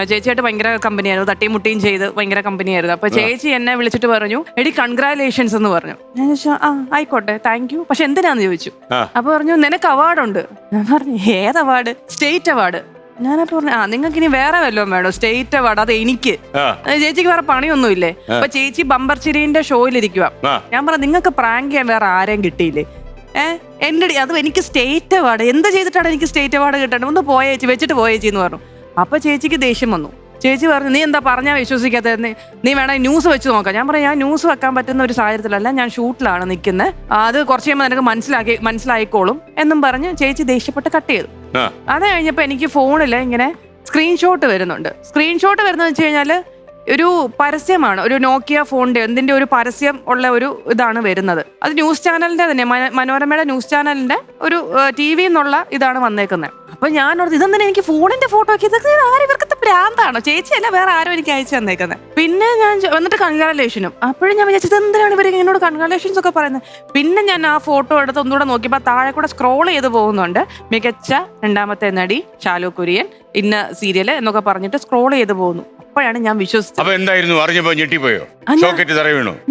C: ചേച്ചിയായിട്ട് ഭയങ്കര കമ്പനിയായിരുന്നു. തട്ടിയും മുട്ടിയും ചെയ്ത് ഭയങ്കര കമ്പനിയായിരുന്നു. അപ്പൊ ചേച്ചി എന്നെ വിളിച്ചിട്ട് പറഞ്ഞു, എടി കൺഗ്രാലേഷൻസ് എന്ന് പറഞ്ഞു. ഞാൻ ചോദിച്ചു, ആയിക്കോട്ടെ, താങ്ക് യു. പക്ഷെ എന്തിനാന്ന് ചോദിച്ചു. അപ്പൊ പറഞ്ഞു, നിനക്ക് അവാർഡുണ്ട്. ഞാൻ പറഞ്ഞു, ഏത് അവാർഡ്? State award. ഞാനപ്പോ പറഞ്ഞു നിങ്ങൾക്ക് ഇനി വേറെ വല്ലതും വേണോ, സ്റ്റേറ്റ് അവാർഡ്, അത് എനിക്ക്. ചേച്ചിക്ക് വേറെ പണിയൊന്നുമില്ലേ? അപ്പൊ ചേച്ചി ബമ്പർ ചിരിന്റെ ഷോയിലിരിക്കുക. ഞാൻ പറഞ്ഞു നിങ്ങൾക്ക് പ്രാങ്ക് ചെയ്യാൻ വേറെ ആരെയും കിട്ടിയില്ലേ? എന്റെ അത് എനിക്ക് സ്റ്റേറ്റ് അവാർഡ്, എന്ത് ചെയ്തിട്ടാണ് എനിക്ക് സ്റ്റേറ്റ് അവാർഡ് കിട്ടേണ്ടത്? ഒന്ന് പോയേച്ചി, വെച്ചിട്ട് പോയേച്ചി എന്ന് പറഞ്ഞു. അപ്പൊ ചേച്ചിക്ക് ദേഷ്യം വന്നു. ചേച്ചി പറഞ്ഞു നീ എന്താ പറഞ്ഞാൽ വിശ്വസിക്കാത്തത്, നീ വേണമെങ്കിൽ ന്യൂസ് വെച്ച് നോക്കാം. ഞാൻ പറയാം ഞാൻ ന്യൂസ് വെക്കാൻ പറ്റുന്ന ഒരു സാഹചര്യത്തിലല്ല, ഞാൻ ഷൂട്ടിലാണ് നിൽക്കുന്നത്, അത് കുറച്ച് കഴിയുമ്പോൾ നിനക്ക് മനസ്സിലായിക്കോളും എന്നും പറഞ്ഞ് ചേച്ചി ദേഷ്യപ്പെട്ട് കട്ട് ചെയ്തു. അത് കഴിഞ്ഞപ്പോൾ എനിക്ക് ഫോണിൽ ഇങ്ങനെ സ്ക്രീൻഷോട്ട് വരുന്നുണ്ട്. സ്ക്രീൻഷോട്ട് വരുന്നത് വെച്ച് കഴിഞ്ഞാൽ ഒരു പരസ്യമാണ്, ഒരു നോക്കിയ ഫോണിന്റെ എന്തിന്റെ ഒരു പരസ്യം ഉള്ള ഒരു ഇതാണ് വരുന്നത്. അത് ന്യൂസ് ചാനലിന്റെ തന്നെ, മനോരമയുടെ ന്യൂസ് ചാനലിന്റെ ഒരു TV എന്നുള്ള ഇതാണ് വന്നേക്കുന്നത്. അപ്പൊ ഞാൻ ഓർത്ത് ഇതെന്തിനാ എനിക്ക് ഫോണിന്റെ ഫോട്ടോ ഒക്കെ, ഇതൊക്കെ ആരും ഇവർക്കത്തെ പ്രാന്താണോ? ചേച്ചിയല്ല വേറെ ആരും എനിക്ക് അയച്ചു തന്നേക്കുന്നത്. പിന്നെ ഞാൻ വന്നിട്ട് കൺഗ്രാലേഷനും. അപ്പോഴും ഞാൻ വിചാരിച്ചത് എന്തിനാണ് ഇവർ എന്നോട് കൺഗ്രാലേഷൻസ് ഒക്കെ പറയുന്നത്. പിന്നെ ഞാൻ ആ ഫോട്ടോ എടുത്ത് ഒന്നുകൂടെ നോക്കിയപ്പോൾ താഴെ കൂടെ സ്ക്രോൾ ചെയ്ത് പോകുന്നുണ്ട്, മികച്ച 2ാമത്തെ നടി ഷാലു കുര്യൻ, ഇന്ന സീരിയല് എന്നൊക്കെ പറഞ്ഞിട്ട് സ്ക്രോൾ ചെയ്ത് പോകുന്നു. അപ്പോഴാണ് ഞാൻ വിശ്വസിച്ചത്.
A: അപ്പൊ എന്തായിരുന്നു, അറിഞ്ഞപ്പോ ഞെട്ടിപ്പോയോ?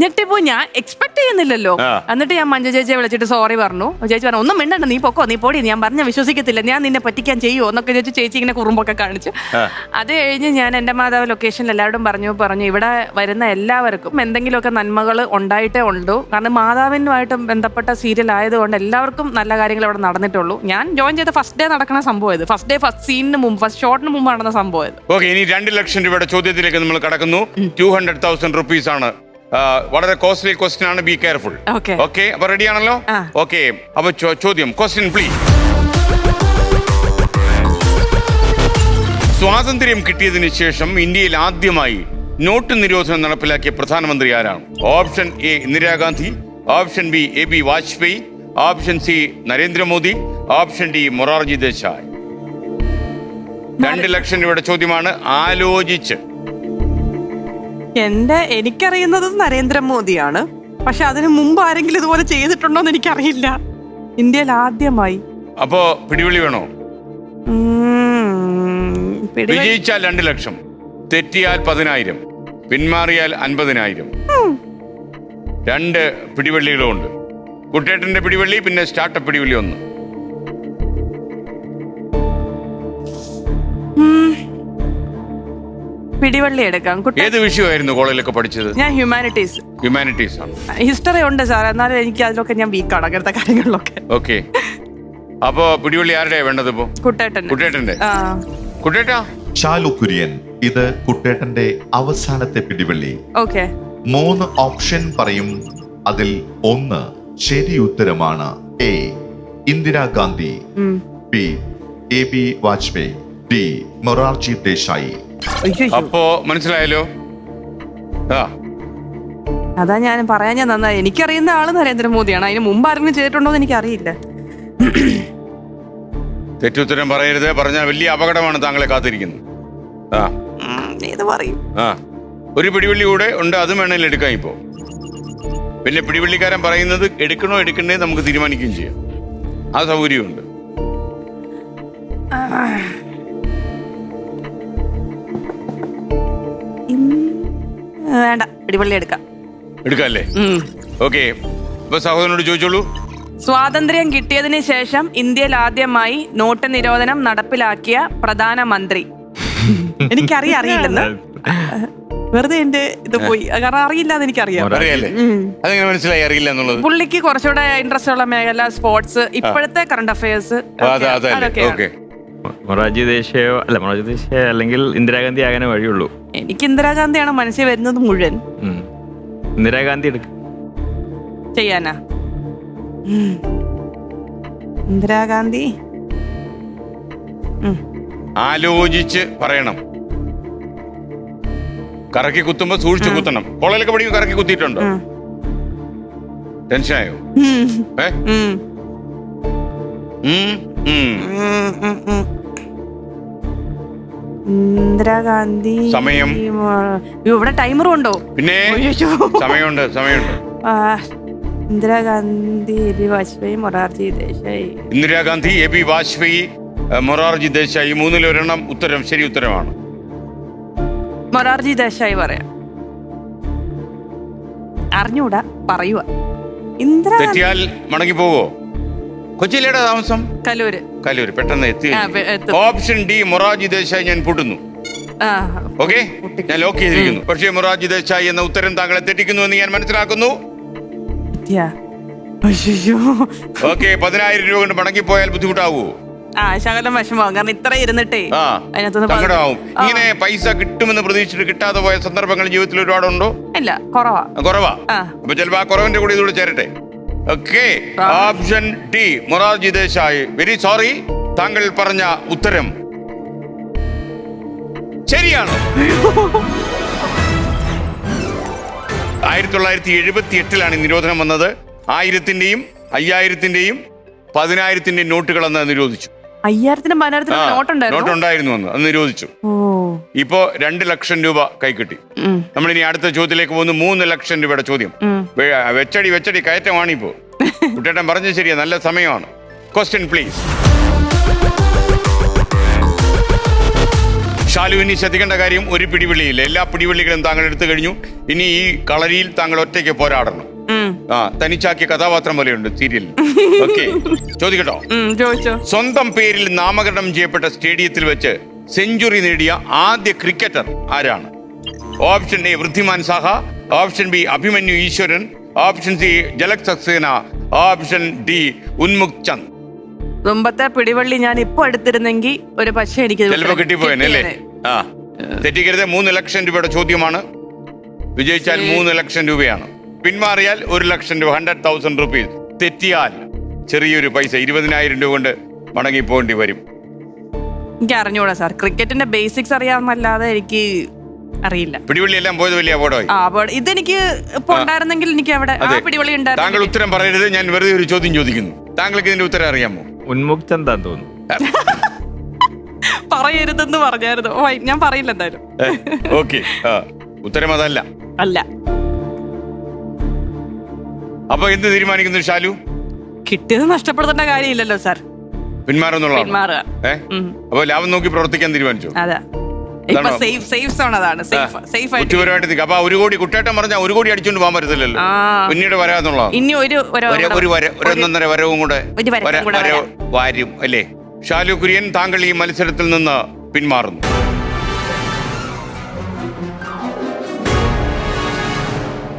C: ഞെട്ടിപ്പോയി, ഞാൻ എക്സ്പെക്ട് ചെയ്യുന്നില്ലല്ലോ. എന്നിട്ട് ഞാൻ മഞ്ജു ചേച്ചിയെ വിളിച്ചിട്ട് സോറി പറഞ്ഞു. ചേച്ചി പറഞ്ഞു ഒന്നും മിണ്ടണ്ട, നീ പൊക്കോ, നീ പോടി, ഞാൻ പറഞ്ഞ വിശ്വസിക്കത്തില്ല, ഞാൻ നിന്നെ പറ്റിക്കാൻ ചെയ്യുമോ എന്നൊക്കെ ചോദിച്ചു. ചേച്ചി ഇങ്ങനെ കുറുമ്പൊക്കെ കാണിച്ചു. അത് കഴിഞ്ഞ് ഞാൻ എൻ്റെ മാതാവ് ലൊക്കേഷനിൽ എല്ലാവരോടും പറഞ്ഞു ഇവിടെ വരുന്ന എല്ലാവർക്കും എന്തെങ്കിലുമൊക്കെ നന്മകൾ ഉണ്ടായിട്ടേ ഉള്ളൂ. കാരണം മാതാവിനുമായിട്ട് ബന്ധപ്പെട്ട സീരിയൽ ആയതുകൊണ്ട് എല്ലാവർക്കും നല്ല കാര്യങ്ങൾ അവിടെ നടന്നിട്ടുള്ളൂ. ഞാൻ ജോയിൻ ചെയ്ത ഫസ്റ്റ് ഡേ നടക്കുന്ന സംഭവം ഇത്, ഫസ്റ്റ് ഡേ ഫസ്റ്റ് സീനിന് മുമ്പ്, ഫസ്റ്റ് ഷോട്ടിന് മുമ്പ് നടന്ന സംഭവം ഇത്.
A: ഓക്കെ, ഇനി 2 ലക്ഷം രൂപയുടെ ചോദ്യത്തിലേക്ക് നമ്മൾ കടക്കുന്നു. 200,000 rupees ആണ്. വളരെ കോസ്റ്റ്ലി ക്വസ്റ്റ്യൻ ആണ്, ബി കെയർഫുൾ. ഓക്കെ, അപ്പൊ റെഡി ആണല്ലോ? ഓക്കെ, അപ്പൊ ചോദ്യം, ക്വസ്റ്റ്യൻ പ്ലീസ്. സ്വാതന്ത്ര്യം കിട്ടിയതിനു ശേഷം ഇന്ത്യയിൽ ആദ്യമായി നോട്ട് നിരോധനം നടപ്പിലാക്കിയ പ്രധാനമന്ത്രി ആരാണ്? Option A Indira Gandhi, option B AB Vajpayee, option C Narendra Modi, option D Morarji Desai. 2 ലക്ഷം രൂപയുടെ ചോദ്യമാണ്, ആലോചിച്ച്.
C: എനിക്കറിയുന്നത് നരേന്ദ്രമോദിയാണ്, പക്ഷെ അതിനു മുമ്പ് ആരെങ്കിലും ഇതുപോലെ ചെയ്തിട്ടുണ്ടോ എന്ന് എനിക്കറിയില്ല. ഇന്ത്യയിൽ ആദ്യമായി.
A: അപ്പോ പിടിവിളി വേണോ? വിജയിച്ചാൽ 2 ലക്ഷം, തെറ്റിയാൽ 10,000, പിന്മാറിയാൽ 50,000. 2 പിടിവള്ളികളും ഉണ്ട്. കുട്ടേട്ടന്റെ പിടിവള്ളി, പിന്നെ സ്റ്റാർട്ടപ്പ് പിടിവള്ളി 1.
C: പിടിവള്ളി എടുക്കാം.
A: ഏത് വിഷയമായിരുന്നു കോളേജിലൊക്കെ പഠിച്ചത്?
C: ഞാൻ ഹ്യൂമാനിറ്റീസ്
A: ആണ്.
C: ഹിസ്റ്ററി ഉണ്ട് സാർ, എന്നാലും എനിക്ക് അതിലൊക്കെ ഞാൻ വീക്കാണ്, അങ്ങനത്തെ കാര്യങ്ങളിലൊക്കെ.
A: ഓക്കെ, അപ്പോ പിടിവള്ളി ആരുടെ വേണ്ടത് ഇപ്പോ? കുട്ടേട്ടന്റെ. കുട്ടേട്ടാ,
D: ഷാലു കുര്യൻ, ഇത് കുട്ടേട്ടന്റെ അവസാനത്തെ പിടിവള്ളി.
C: ഓക്കെ,
D: 3 ഓപ്ഷൻ പറയും, അതിൽ 1 ശരി ഉത്തരമാണ്. A Indira Gandhi, B AB Vajpayee, D Morarji Desai.
A: അപ്പോ മനസ്സിലായല്ലോ.
C: അതാ ഞാൻ പറയാൻ നന്നായി. എനിക്കറിയുന്ന ആള് നരേന്ദ്രമോദിയാണ്, അതിന് മുമ്പ് ആരെങ്കിലും ചെയ്തിട്ടുണ്ടോ എന്ന് എനിക്കറിയില്ല.
A: തെറ്റുത്തരം പറയരുത്, പറഞ്ഞാൽ വലിയ അപകടമാണ് താങ്കളെ കാത്തിരിക്കുന്നത്. ഒരു പിടിവള്ളി കൂടെ ഉണ്ട്, അതും വേണമെങ്കിൽ എടുക്കാം ഇപ്പോ. പിന്നെ പിടിവള്ളിക്കാരൻ പറയുന്നത് എടുക്കണോ എടുക്കണ്ടേ നമുക്ക് തീരുമാനിക്കുകയും ചെയ്യാം, ആ സൗകര്യമുണ്ട്.
C: വേണ്ട, പിടിവള്ളി എടുക്കാം
A: അല്ലേ? ഓക്കെ, ഇപ്പൊ സഹോദരനോട് ചോദിച്ചോളൂ.
C: സ്വാതന്ത്ര്യം കിട്ടിയതിന് ശേഷം ഇന്ത്യയിൽ ആദ്യമായി നോട്ട് നിരോധനം നടപ്പിലാക്കിയ പ്രധാനമന്ത്രി. അറിയില്ലെന്ന് വെറുതെ എന്റെ ഇത് പോയി, കാരണം അറിയില്ലാന്ന് എനിക്കറിയാം.
A: അതെങ്ങനെ മനസ്സിലായി അറിയില്ല എന്നുള്ളത്?
C: പുള്ളിക്ക് കുറച്ചുകൂടെ ഇൻട്രസ്റ്റ് ഉള്ള മേഖല സ്പോർട്സ്, ഇപ്പോഴത്തെ കറണ്ട് അഫയേഴ്സ്.
E: മൊറാർജി ദേശായോ അല്ലെങ്കിൽ ഇന്ദിരാഗാന്ധി ആകാനേ വഴിയുള്ളൂ.
C: എനിക്ക് ഇന്ദിരാഗാന്ധിയാണ് മനസ്സിൽ വരുന്നത് മുഴുവൻ.
E: ഇന്ദിരാഗാന്ധി എടുക്ക
C: ചെയ്യാനാ? ഇന്ദിരാഗാന്ധി.
A: ആലോചിച്ച് പറയണം. കറക്കി കുത്തുമ്പോ സൂക്ഷിച്ചു കുത്തണം. കോളേജിലൊക്കെ പഠിക്കും കറക്കി കുത്തിയിട്ടുണ്ടോ? ടെൻഷനായോ?
C: ഇന്ദിരാഗാന്ധി.
A: സമയം
C: ഇവിടെ ടൈമറും ഉണ്ടോ?
A: പിന്നെ സമയമുണ്ട്.
C: ഇന്ദിരാഗാന്ധി, AB വാജ്പേയി, മൊറാർജി ദേശായി.
A: ഇന്ദിരാഗാന്ധി, AB വാജ്പേയി, മൊറാർജി ദേശായി. 3-1 ഉത്തരം ശരി ഉത്തരമാണ്.
C: മൊറാർജി ദേശായി പറയാം. അറിഞ്ഞൂടാ, പറയുക.
A: തെറ്റിയാൽ മടങ്ങി പോവോ? കൊച്ചിയിലേടാ താമസം?
C: കലൂര്.
A: കലൂര്. പെട്ടെന്ന് എത്തി.
C: എത്തും.
A: ഓപ്ഷൻ ഡി മൊറാർജി ദേശായി ഞാൻ പൂട്ടുന്നു.
C: ആ,
A: ഓക്കെ, ഞാൻ ലോക്ക് ചെയ്തിരിക്കുന്നു. പക്ഷേ മൊറാർജി ദേശായി എന്ന ഉത്തരം താങ്കളെ തെറ്റിക്കുന്നു എന്ന് ഞാൻ മനസ്സിലാക്കുന്നു.
C: യാ. അയ്യോ.
A: ഓക്കെ, 10,000 രൂപ കൊണ്ട് മടങ്ങിപ്പോയാൽ ബുദ്ധിമുട്ടാവുമോ?
C: ശകലം വിഷമമാവും, കാരണം ഇത്ര ഇരുന്നിട്ടേ
A: ആ,
C: അതിനകത്തുനിന്ന്
A: സങ്കടമാവും. ഇങ്ങനെ പൈസ കിട്ടുമെന്ന് പ്രതീക്ഷിച്ചിട്ട് കിട്ടാതെ പോയ സന്ദർഭങ്ങൾ ജീവിതത്തിൽ ഒരുപാടുണ്ടോ?
C: ഇല്ല, കുറവാ.
A: കുറവാ.
C: ആ.
A: അപ്പൊ ചിലപ്പോ ആ കുറവിന്റെ കൂടെ ഇതോട് ചേരട്ടെ. Okay, option D Morarji Desai. Very sorry, താങ്കൾ പറഞ്ഞ ഉത്തരം ശരിയാണ്. 1978 നിരോധനം വന്നത്. 1000-ന്റെയും 5000-ന്റെയും 10,000-ന്റെയും നോട്ടുകൾ അന്ന് നിരോധിച്ചു.
C: 5000-നും 10,000-നും
A: നോട്ട് ഉണ്ടായിരുന്നു അന്ന്, അത് നിരോധിച്ചു. ഇപ്പോ 2 ലക്ഷം രൂപ കൈക്കിട്ടി. നമ്മളിനി അടുത്ത ചോദ്യത്തിലേക്ക് പോകുന്നു. 3 ലക്ഷം രൂപയുടെ ചോദ്യം. വെച്ചടി കയറ്റമാണ് ഇപ്പോ. കുട്ടേട്ടൻ പറഞ്ഞത് ശരിയാ, നല്ല സമയമാണ്. Question please. ഷാലുവിനി ശ്രദ്ധിക്കേണ്ട കാര്യം, ഒരു പിടിവള്ളിയില്ല. എല്ലാ പിടിവള്ളികളും താങ്കൾ എടുത്തു കഴിഞ്ഞു. ഇനി ഈ കളരിയിൽ താങ്കൾ ഒറ്റയ്ക്ക് പോരാടണം. തനിച്ചാക്കിയ കഥാപാത്രം പോലെയുണ്ട് സീരിയലിൽ. ഓക്കെ, ചോദിക്കട്ടോ? സ്വന്തം പേരിൽ നാമകരണം ചെയ്യപ്പെട്ട സ്റ്റേഡിയത്തിൽ വെച്ച് സെഞ്ചുറി നേടിയ ആദ്യ ക്രിക്കറ്റർ ആരാണ്? Option A Wriddhiman Saha, option B Abhimanyu Easwaran, option C Jalaj Saxena, option D Unmukt Chand.
C: മുമ്പത്തെ പിടിവള്ളി ഞാൻ ഇപ്പൊ എടുത്തിരുന്നെങ്കിൽ ഒരു പക്ഷേ എനിക്ക്
A: ചിലപ്പോ കിട്ടിപ്പോയല്ലേ? ആ, തെറ്റിക്കരുത്. 3 ലക്ഷം രൂപയുടെ ചോദ്യമാണ്. വിജയിച്ചാൽ 3 ലക്ഷം രൂപയാണ്. പിന്മാറിയാൽ 1 ലക്ഷം രൂപ, 100,000 റുപ്പീസ്. തെറ്റിയാൽ ചെറിയൊരു പൈസ 20,000 രൂപ കൊണ്ട് മടങ്ങി പോകേണ്ടി വരും.
C: എനിക്ക് അറിഞ്ഞൂടാ സാർ, ക്രിക്കറ്റിന്റെ ബേസിക്സ് അറിയാമെന്നല്ലാതെ എനിക്ക് അറിയില്ല.
A: പിടിവള്ളി എല്ലാം പോയത് വലിയ അപകടമായി.
C: ഇതെനിക്ക് ഇപ്പൊ ഉണ്ടായിരുന്നെങ്കിൽ എനിക്ക് അവിടെ ആ പിടിവള്ളി ഉണ്ടായിരുന്നു.
A: താങ്കൾ ഉത്തരം പറയരുത്, ഞാൻ വെറുതെ ഒരു ചോദ്യം ചോദിക്കുന്നു. താങ്കൾക്ക് ഇതിന്റെ ഉത്തരം അറിയാമോ?
E: ഉന്മുക് ചന്ദാന്ന് തോന്നുന്നു.
C: പറയരുതെന്ന് പറഞ്ഞായിരുന്നു. ഞാൻ പറയില്ല എന്തായാലും.
A: ഓക്കെ, ഉത്തരം അതല്ല.
C: അല്ല.
A: അപ്പൊ എന്ത് തീരുമാനിക്കുന്നു ഷാലു?
C: കിട്ടിയത് നഷ്ടപ്പെടുത്തേണ്ട കാര്യമില്ലല്ലോ സാർ.
A: പിന്മാറുക. അപ്പൊ ലാഭം നോക്കി പ്രവർത്തിക്കാൻ തീരുമാനിച്ചു.
C: അതെ, ഇപ്പൊ സേഫ് സോൺ അതാണ്. സേഫ്
A: ബുദ്ധിപരമായിട്ട് നിൽക്കുക. അപ്പൊ 1 കോടി കുട്ടേട്ടൻ പറഞ്ഞാൽ 1 കോടി അടിച്ചോണ്ട് പോകാൻ പറ്റത്തില്ലല്ലോ. പിന്നീട് വരാന്നുള്ളതാണ്.
C: ഇനി ഒരു
A: 1.5 വരവും കൂടെ വരും അല്ലേ? ഷാലു കുര്യൻ, താങ്കൾ ഈ മത്സരത്തിൽ നിന്ന് പിന്മാറുന്നു.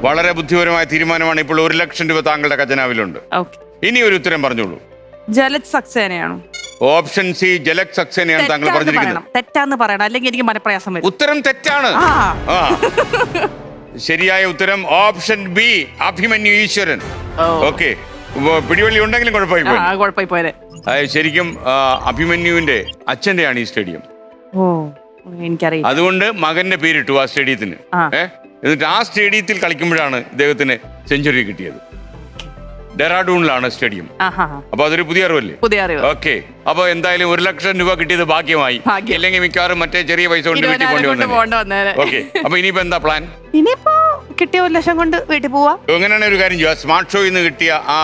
A: വളരെ ബുദ്ധിപരമായ തീരുമാനമാണ്. ഇപ്പോൾ 1 ലക്ഷം രൂപ താങ്കളുടെ ഖജനാവിലുണ്ട്. ഇനി ഒരു ഉത്തരം പറഞ്ഞോളൂ.
C: ജലജ് സക്സേനയാണോ?
A: ഓപ്ഷൻ സി ജലക് സക്സേനയാണ് താങ്കൾ പറഞ്ഞിരിക്കുന്നത്.
C: തെറ്റാന്ന് പറയണം, അല്ലെങ്കിൽ എനിക്ക് മനപ്രയാസം വരും.
A: ഉത്തരം തെറ്റാണ്. ശരിയായ ഉത്തരം ഓപ്ഷൻ ബി അഭിമന്യു ഈശ്വരൻ. ഓക്കെ, പിടിവള്ളി ഉണ്ടെങ്കിലും കുഴപ്പമായി പോയത്. ശരിക്കും അഭിമന്യുവിന്റെ അച്ഛന്റെയാണ് ഈ സ്റ്റേഡിയം.
C: എനിക്കറിയാം.
A: അതുകൊണ്ട് മകന്റെ പേരിട്ടു ആ സ്റ്റേഡിയത്തിന്. എന്നിട്ട് ആ സ്റ്റേഡിയത്തിൽ കളിക്കുമ്പോഴാണ് ഇദ്ദേഹത്തിന് സെഞ്ചുറി കിട്ടിയത്. ഡെറാഡൂണിലാണ് സ്റ്റേഡിയം. അപ്പൊ അതൊരു പുതിയ അറിവല്ലേ? ഓക്കെ, അപ്പൊ എന്തായാലും 1 ലക്ഷം രൂപ കിട്ടിയത് ഭാഗ്യമായി. അല്ലെങ്കിൽ മിക്കവാറും മറ്റേ ചെറിയ പൈസ കൊണ്ട് വീട്ടിൽ കൊണ്ടുവന്നേ. ഓക്കെ, അപ്പൊ ഇനിയിപ്പോ എന്താ പ്ലാൻ?
C: ഇനിയിപ്പോ കിട്ടിയ 1 ലക്ഷം കൊണ്ട് വീട്ടിൽ പോവാ.
A: എങ്ങനെയാണ് ഒരു കാര്യം ചെയ്യുക, സ്മാർട്ട് ഷോയിൽ നിന്ന് കിട്ടിയ ആ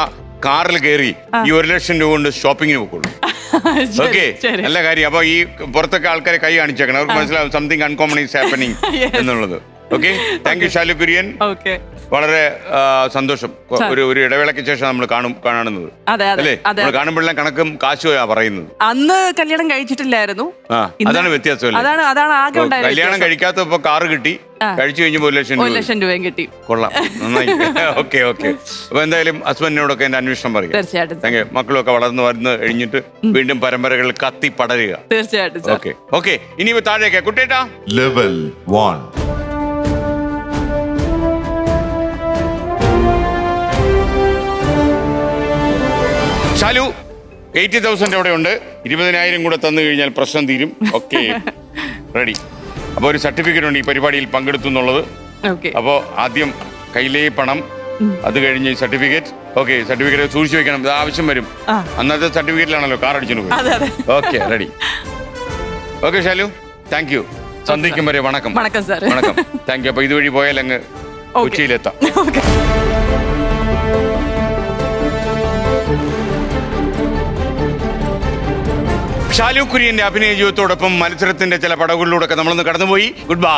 A: കാറിൽ കയറി ഈ 1 ലക്ഷം രൂപ കൊണ്ട് ഷോപ്പിങ്ങിന് പോക്കുള്ളൂ. ഓക്കെ, നല്ല കാര്യം. അപ്പൊ ഈ പുറത്തൊക്കെ ആൾക്കാരെ കൈ കാണിച്ചേക്കണം, അവർക്ക് മനസ്സിലാവും സംതിങ് അൺകോമൺ ഈസ് ഹാപ്പനിങ് എന്നുള്ളത്. Okay, thank you Shalu Kurian. വളരെ സന്തോഷം. ഒരു ഇടവേളയ്ക്ക് ശേഷം നമ്മൾ കാണുന്നത് അല്ലേ? നമ്മൾ കാണുമ്പോഴെല്ലാം കണക്കും കാശുമാ പറയുന്നത്.
C: അന്ന് കല്യാണം കഴിച്ചിട്ടില്ലായിരുന്നു.
A: അതാണ് വ്യത്യാസം.
C: അതാണ് ആകെ ഉണ്ടായത്.
A: കല്യാണം കഴിക്കാത്തപ്പോ കാറ് കിട്ടി, കഴിച്ചു കഴിഞ്ഞപ്പോ 1 ലക്ഷം
C: രൂപയും കിട്ടി.
A: കൊള്ളാം, നന്നായി. ഓക്കെ. അപ്പൊ എന്തായാലും ഹസ്ബൻഡിനോടൊക്കെ എന്റെ അന്വേഷണം പറയും.
C: തീർച്ചയായിട്ടും.
A: മക്കളൊക്കെ വന്നു കഴിഞ്ഞിട്ട് വീണ്ടും പരമ്പരകൾ കത്തി പടരുക.
C: തീർച്ചയായിട്ടും.
A: ഓക്കെ, ഇനി താഴേക്ക് കുട്ടേട്ടാ.
D: ലെവൽ 1.
A: ഷാലു 80,000 അവിടെ ഉണ്ട്. 20,000 കൂടെ തന്നു കഴിഞ്ഞാൽ പ്രശ്നം തീരും. Okay, ready. അപ്പോൾ ഒരു സർട്ടിഫിക്കറ്റ് ഉണ്ട് ഈ പരിപാടിയിൽ പങ്കെടുത്തു എന്നുള്ളത്. അപ്പോൾ ആദ്യം കയ്യിലേ പണം, അത് കഴിഞ്ഞ് സർട്ടിഫിക്കറ്റ്. ഓക്കെ, സർട്ടിഫിക്കറ്റ് സൂക്ഷിച്ചു വെക്കണം, ഇത് ആവശ്യം വരും. അന്നത്തെ സർട്ടിഫിക്കറ്റിലാണല്ലോ കാർ അടിച്ചു പോയി. Okay, ready. Okay Shalu, thank you. സന്ധിക്കും വരെ വണക്കം. വണക്കം, താങ്ക് യു. അപ്പൊ ഇതുവഴി പോയാൽ അങ്ങ് കൊച്ചിയിലെത്താം. ഷാലു കുര്യന്റെ അഭിനയ ജീവിതത്തോടൊപ്പം മത്സരത്തിന്റെ ചില പടവുകളിലൂടെ നമ്മളൊന്ന് കടന്നുപോയി. Good bye.